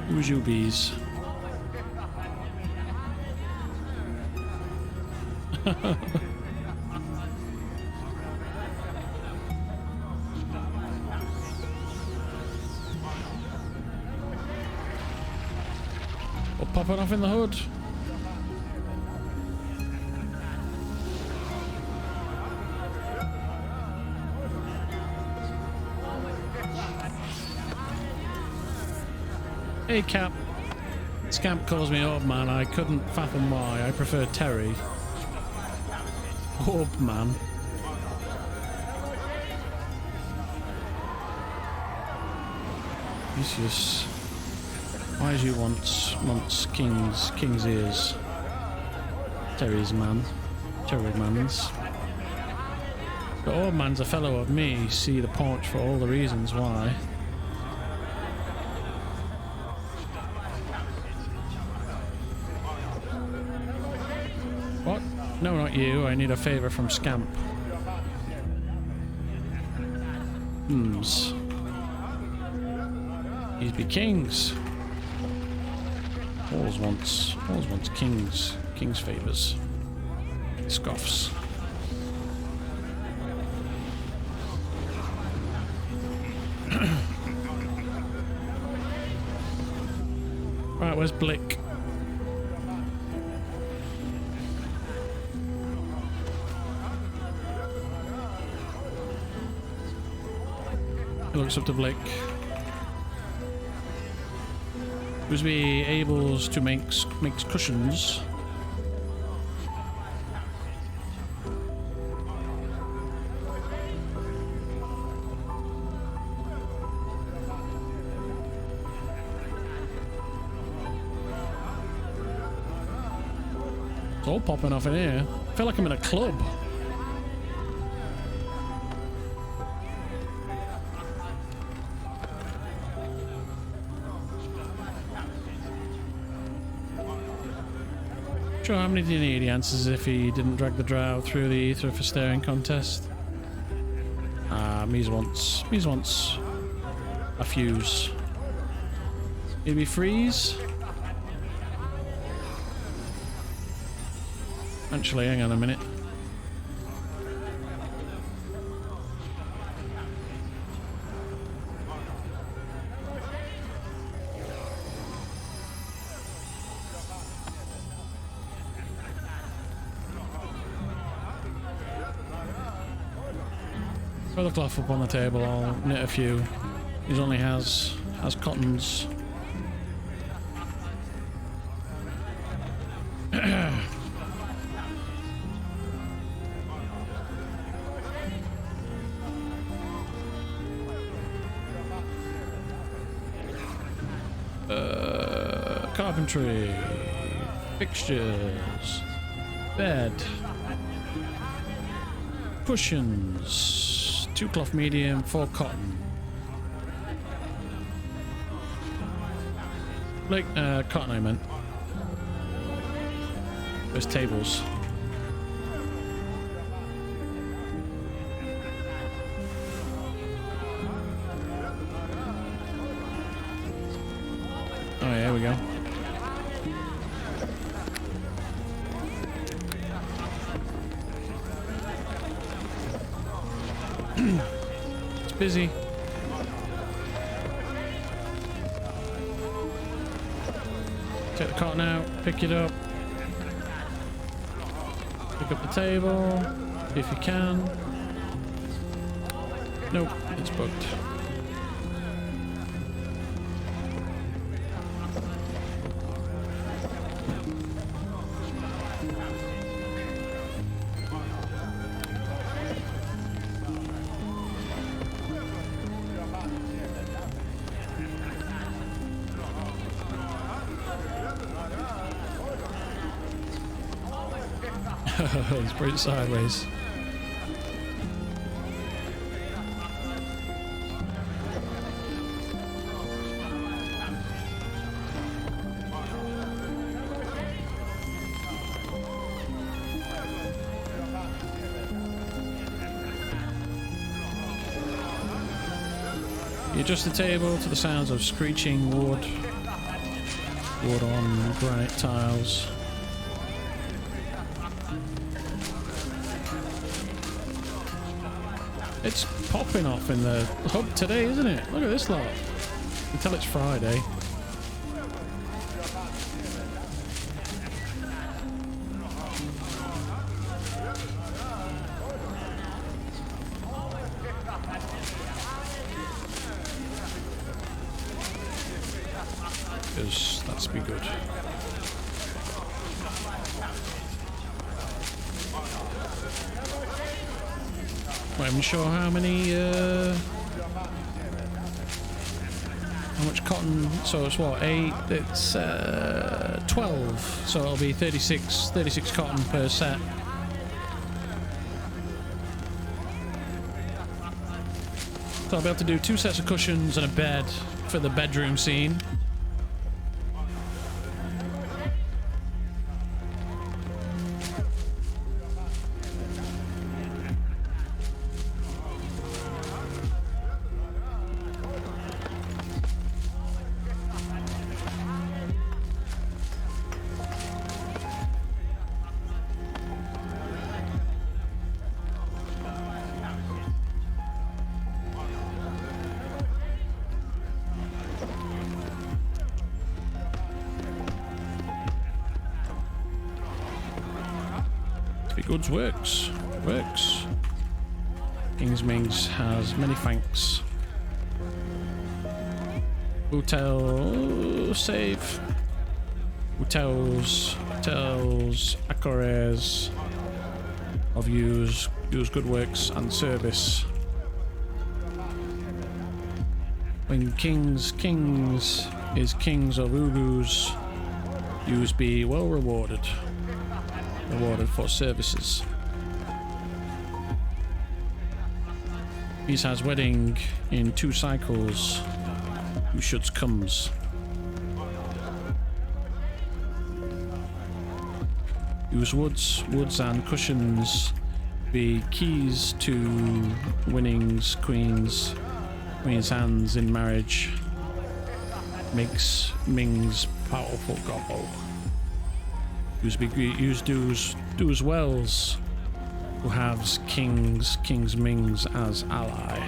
Who's you bees? Or popping off in the hood. Hey Cap. Scamp calls me Orb Man. I couldn't fathom why. I prefer Terry. Orb Man. He's just... Why do you want King's ears? Terry's man. Terry Man's. But Orb Man's a fellow of me. See the porch for all the reasons why. What? No, not you. I need a favor from Scamp. These be kings. Always wants king's favors. He scoffs. Right, where's Blick? Looks up to Blick. Was be able to make cushions. It's all popping off in here. I feel like I'm in a club. Sure, how many do you need? He answers if he didn't drag the drow through the ether for staring contest. Me's wants a fuse. Maybe freeze? Actually, hang on a minute. Throw the cloth up on the table, I'll knit a few. He only has cottons. Carpentry, fixtures, bed, cushions, 2 cloth medium, 4 cotton. Like, cotton I meant. There's tables. Oh yeah, here we go. It's busy. Take the cotton out, pick it up. Pick up the table, if you can. Nope, it's booked. Let's put it sideways. You adjust the table to the sounds of screeching wood on granite tiles. It's popping off in the hub today, isn't it? Look at this lot. Until it's Friday. Because that's be good. Not even sure how many, how much cotton, so it's what, 8, it's 12, so it'll be 36 cotton per set. So I'll be able to do 2 sets of cushions and a bed for the bedroom scene. Goods works. Ming's has many thanks. Hotel save. Tells Acores of use good works and service. When kings is kings of Ugus, use be well rewarded for services. He has wedding in 2 cycles. You should comes. Use woods and cushions be keys to winnings, queen's hands in marriage. Makes Ming's powerful gobble. Use do's wells who has King's Ming's as ally.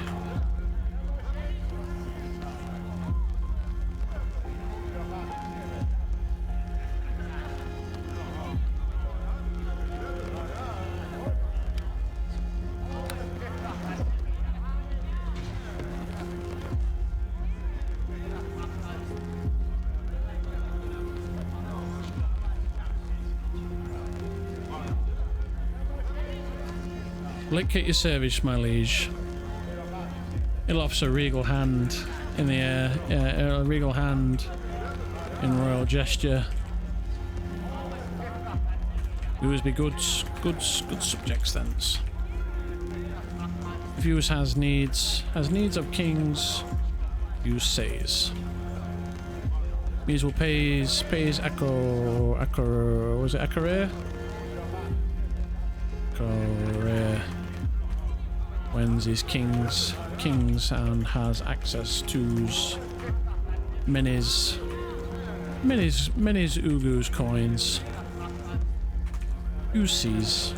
Lick at your service, my liege. It'll offers a regal hand in the air, a regal hand in royal gesture. We always be good subjects thence. If use has needs of kings, use says. Means will pays echo was it Echorea? Echorea. When's his kings and has access to many's Ugu's coins. You sees.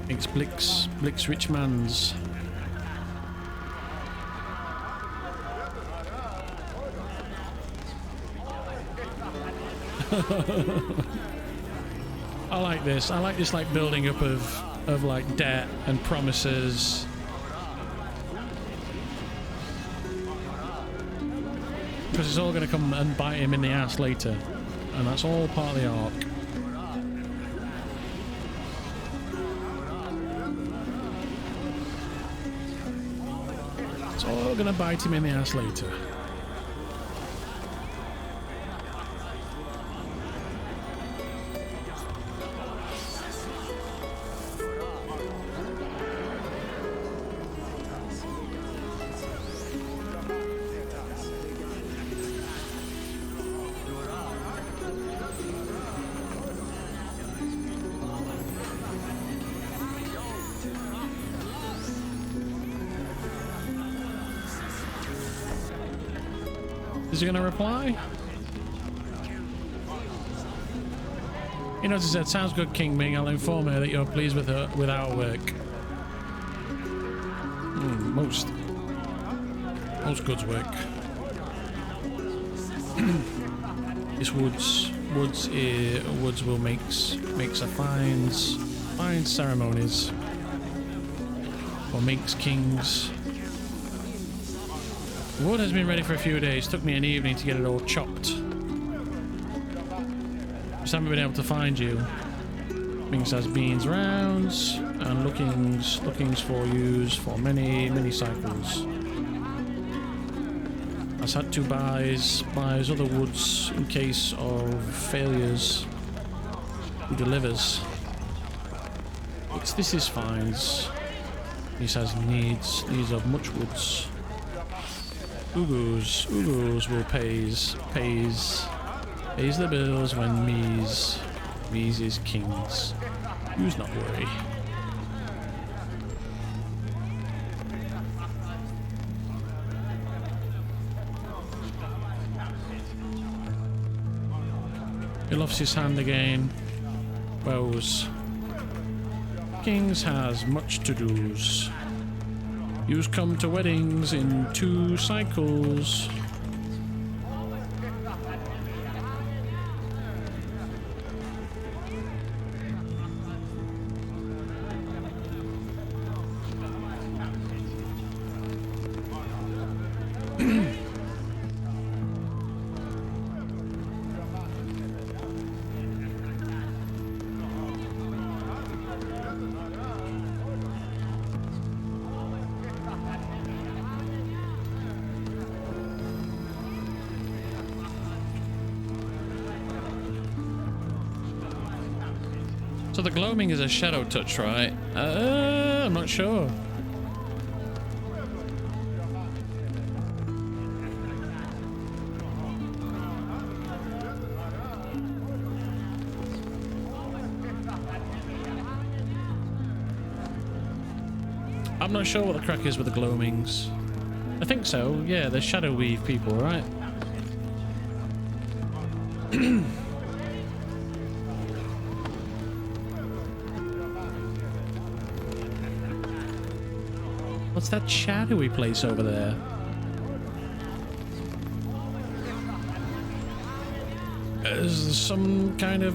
Makes Blix rich man's. I like this. I like this like building up of like debt and promises. Because it's all going to come and bite him in the ass later. And that's all part of the arc. It's all going to bite him in the ass later. Is he going to reply? He noticed that sounds good, King Ming. I'll inform her that you're pleased with our work. Most goods work. This woods will makes a fine ceremonies or makes kings. The wood has been ready for a few days. Took me an evening to get it all chopped. Just haven't been able to find you. Ming says beans rounds and lookings for use for many cycles. Has had to buys other woods in case of failures. Who delivers? This is fines. He says needs of much woods. Ugus will pays the bills when me's is kings. Who's not worry. He lofts his hand again. Woes. Kings has much to do's. You's come to weddings in 2 cycles. the gloaming is a shadow touch, right? I'm not sure. I'm not sure what the crack is with the gloamings. I think so, yeah, they're shadow weave people, right? What's that shadowy place over there? Is there some kind of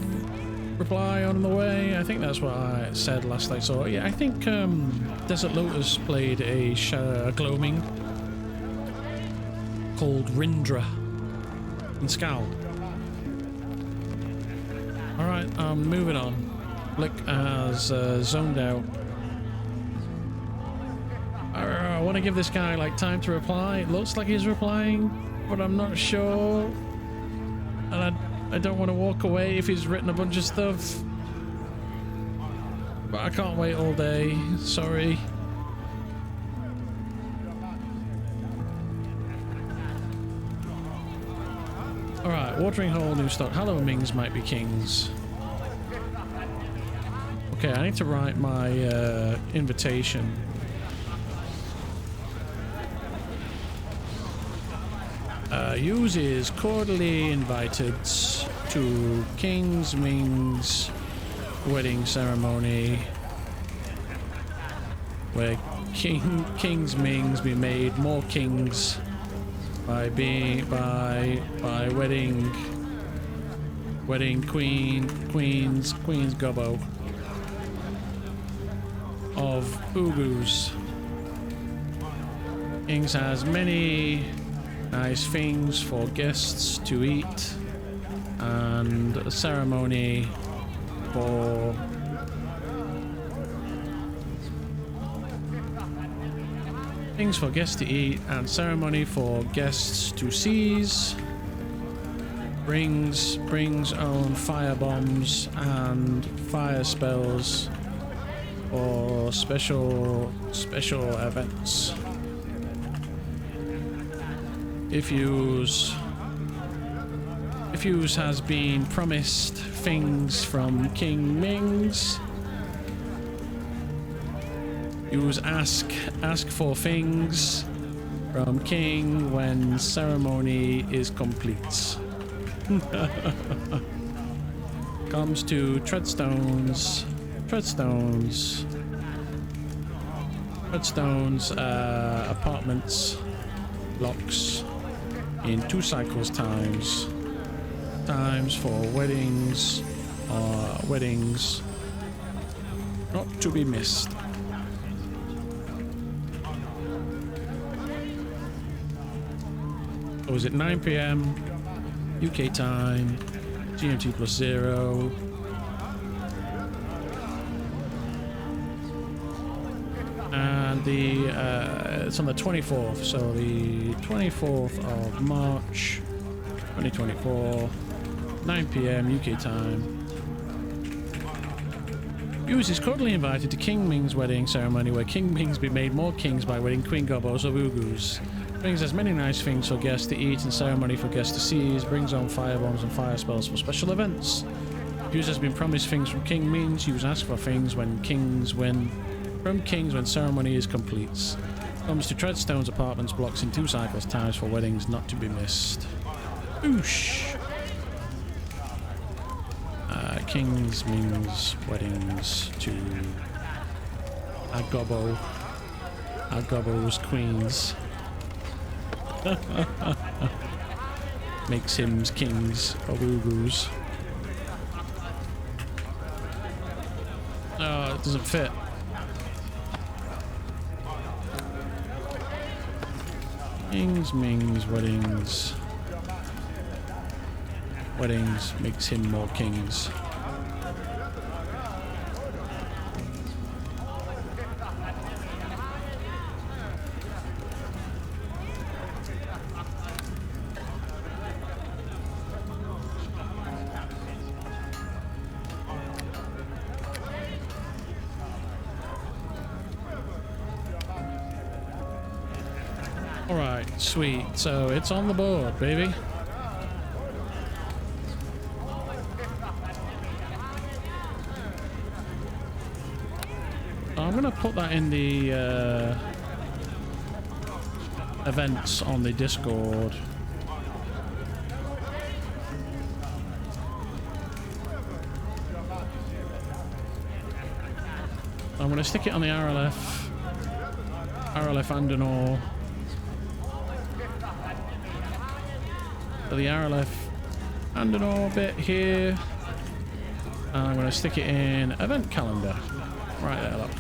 reply on the way? I think that's what I said last I saw. Yeah, I think Desert Lotus played a gloaming called Rindra in Scowl. Alright, I'm moving on. Blick has zoned out. I want to give this guy like time to reply. It looks like he's replying, but I'm not sure. And I don't want to walk away if he's written a bunch of stuff. But I can't wait all day. Sorry. Alright, watering hole, new stock. Hello, Mings might be kings. Okay, I need to write my invitation. Use is cordially invited to King's Ming's wedding ceremony, where King's Ming's be made more kings by wedding Queen's Gobbo of Ugus. Kings has many nice things for guests to eat, and a ceremony for things for guests to eat and ceremony for guests to seize. Brings own fire bombs and fire spells for special events. If use has been promised things from King Ming's. Use ask for things from King when ceremony is complete. Comes to Treadstone's apartments blocks in 2 cycles times for weddings not to be missed. Or was it 9 p.m. UK time, GMT +0. And it's on the 24th, so the 24th of March 2024, 9 p.m. UK time. Use is cordially invited to King Ming's wedding ceremony, where King Ming's be made more kings by wedding Queen Gobbos of Ugus. Brings as many nice things for guests to eat and ceremony for guests to seize. Brings on firebombs and fire spells for special events. Use has been promised things from King Ming's. Use ask for things from Kings when ceremony is complete. Comes to Treadstone's apartments blocks in 2 cycles times for weddings not to be missed. Oosh! King's Ming's weddings to Agobbo's queens. Makes him kings of Ugus. Oh, it doesn't fit. King's Ming's weddings makes him more kings. All right, sweet. So it's on the board, baby. I'm gonna put that in the events on the Discord. I'm going to stick it on the Arelith Andenor. So the Arelith Andenor bit here. And I'm going to stick it in event calendar. Right there, look.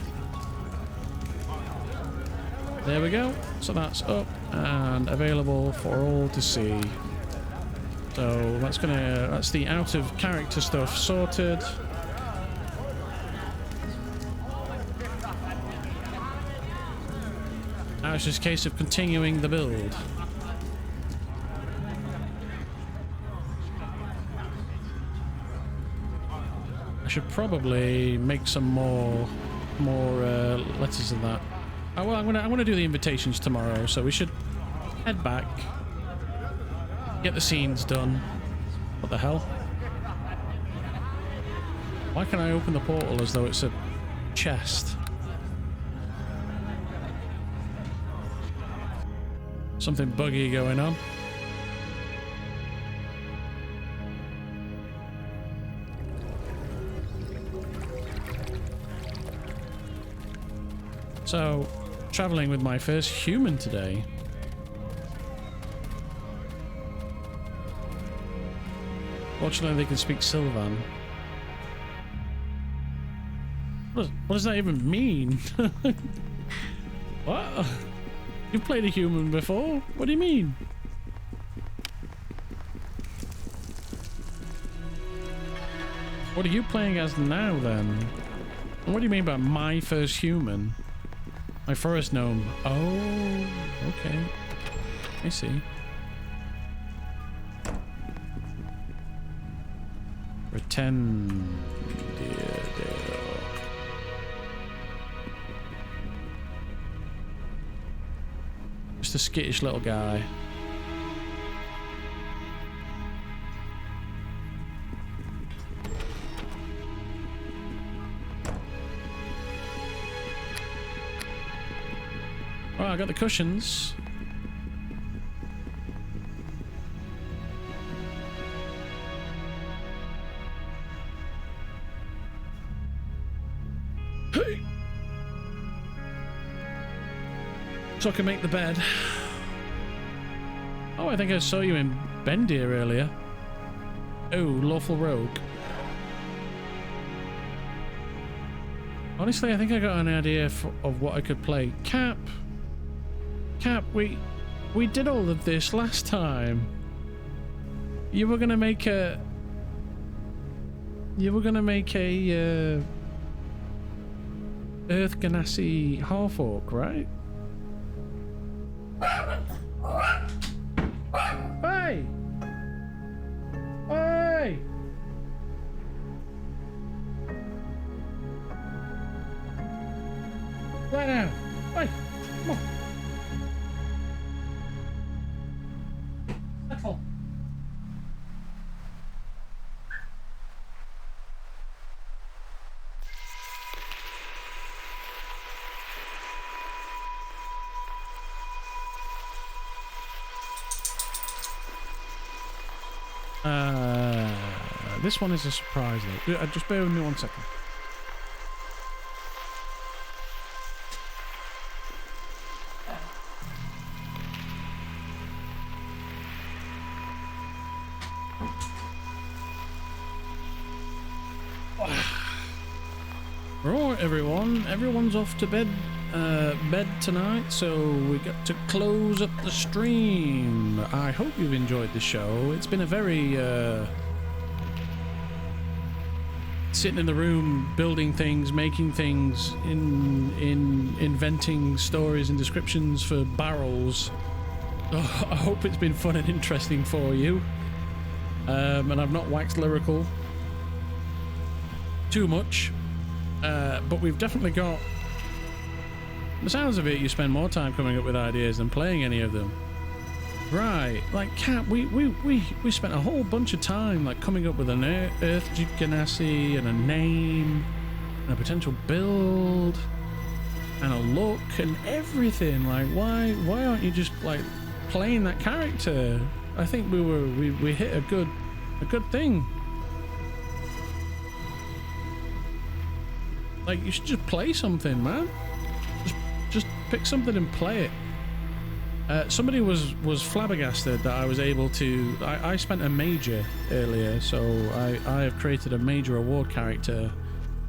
There we go. So that's up and available for all to see. So that's the out of character stuff sorted. Now it's just a case of continuing the build. I should probably make some more letters of that. Oh, well, I'm gonna do the invitations tomorrow, so we should head back, get the scenes done. What the hell? Why can I open the portal as though it's a chest? Something buggy going on. So, traveling with my first human today. Fortunately, they can speak Sylvan. What does that even mean? What? You've played a human before? What do you mean? What are you playing as now, then? And what do you mean by my first human? My forest gnome. Oh, okay. I see. Pretend. Just a skittish little guy. Oh, I got the cushions. Hey! So I can make the bed. Oh, I think I saw you in Bendir earlier. Oh, lawful rogue. Honestly, I think I got an idea of what I could play. Cap, we did all of this last time. You were gonna make a Earth Ganassi half-orc, right? Hey! Hey! Right now! Hey! Come on! Settle! This one is a surprise though. Just bear with me 1 second. Right, everyone's off to bed tonight, so we got to close up the stream. I hope you've enjoyed the show. It's been a very sitting in the room, building things, making things, inventing stories and descriptions for barrels. Oh, I hope it's been fun and interesting for you. And I've not waxed lyrical too much. But we've definitely got the sounds of it, you spend more time coming up with ideas than playing any of them. Right, like Cap, we spent a whole bunch of time like coming up with an Earth Ganassi and a name and a potential build and a look and everything. Like, why aren't you just like playing that character? I think we hit a good thing. Like, you should just play something, man. Just pick something and play it. Somebody was flabbergasted that I was able to... I spent a major earlier, so I have created a major award character,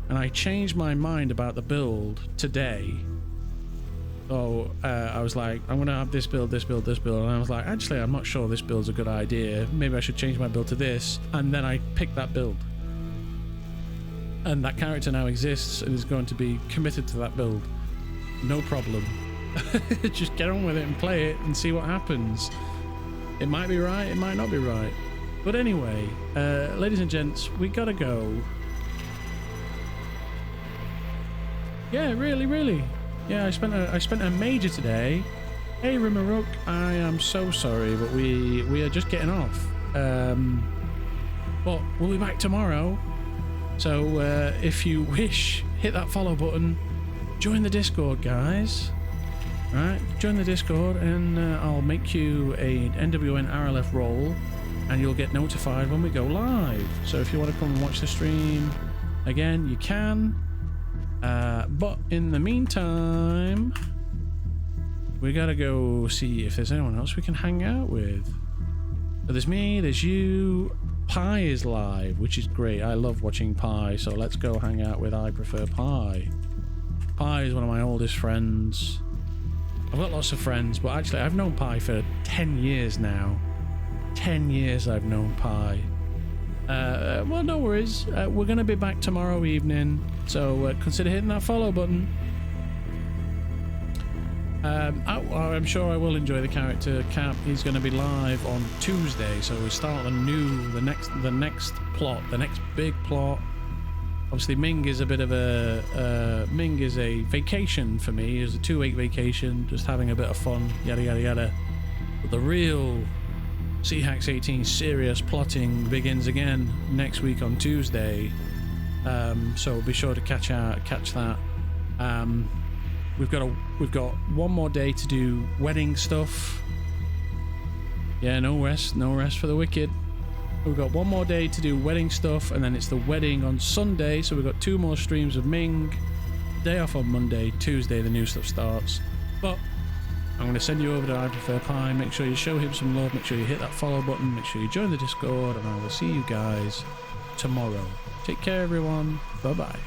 and I changed my mind about the build today. So I was like, I'm going to have this build, and I was like, actually, I'm not sure this build's a good idea. Maybe I should change my build to this, and then I picked that build. And that character now exists and is going to be committed to that build. No problem. Just get on with it and play it and see what happens. It might be right, it might not be right. But anyway, ladies and gents, we gotta go. Yeah, really. Yeah, I spent a major today. Hey Rimmeruk, I am so sorry, but we are just getting off. But we'll be back tomorrow. So if you wish, hit that follow button. Join the Discord, guys. Right, join the Discord and I'll make you a NWN Arelith role and you'll get notified when we go live. So if you want to come and watch the stream again, you can. But in the meantime, we gotta go see if there's anyone else we can hang out with. So there's me, there's you. Pi is live, which is great. I love watching Pi, so let's go hang out with I Prefer Pi. Pi is one of my oldest friends. I've got lots of friends, but actually I've known Pi for 10 years now. 10 years I've known Pi. Well, no worries. We're going to be back tomorrow evening, so consider hitting that follow button. I'm sure I will enjoy the character Cap. He's going to be live on Tuesday, so we start the next plot, the next big plot. Obviously, Ming is a bit of a Ming is a vacation for me. It's a 2-week vacation, just having a bit of fun, yada yada yada. But the real C-Hacks 18 serious plotting begins again next week on Tuesday. So be sure to catch that. We've got one more day to do wedding stuff. Yeah, no rest for the wicked. We've got one more day to do wedding stuff, and then it's the wedding on Sunday, so we've got 2 more streams of Ming. Day off on Monday. Tuesday the new stuff starts. But I'm going to send you over to I Prefer Pi. Make sure you show him some love, make sure you hit that follow button, make sure you join the Discord, and I will see you guys tomorrow. Take care everyone. Bye bye.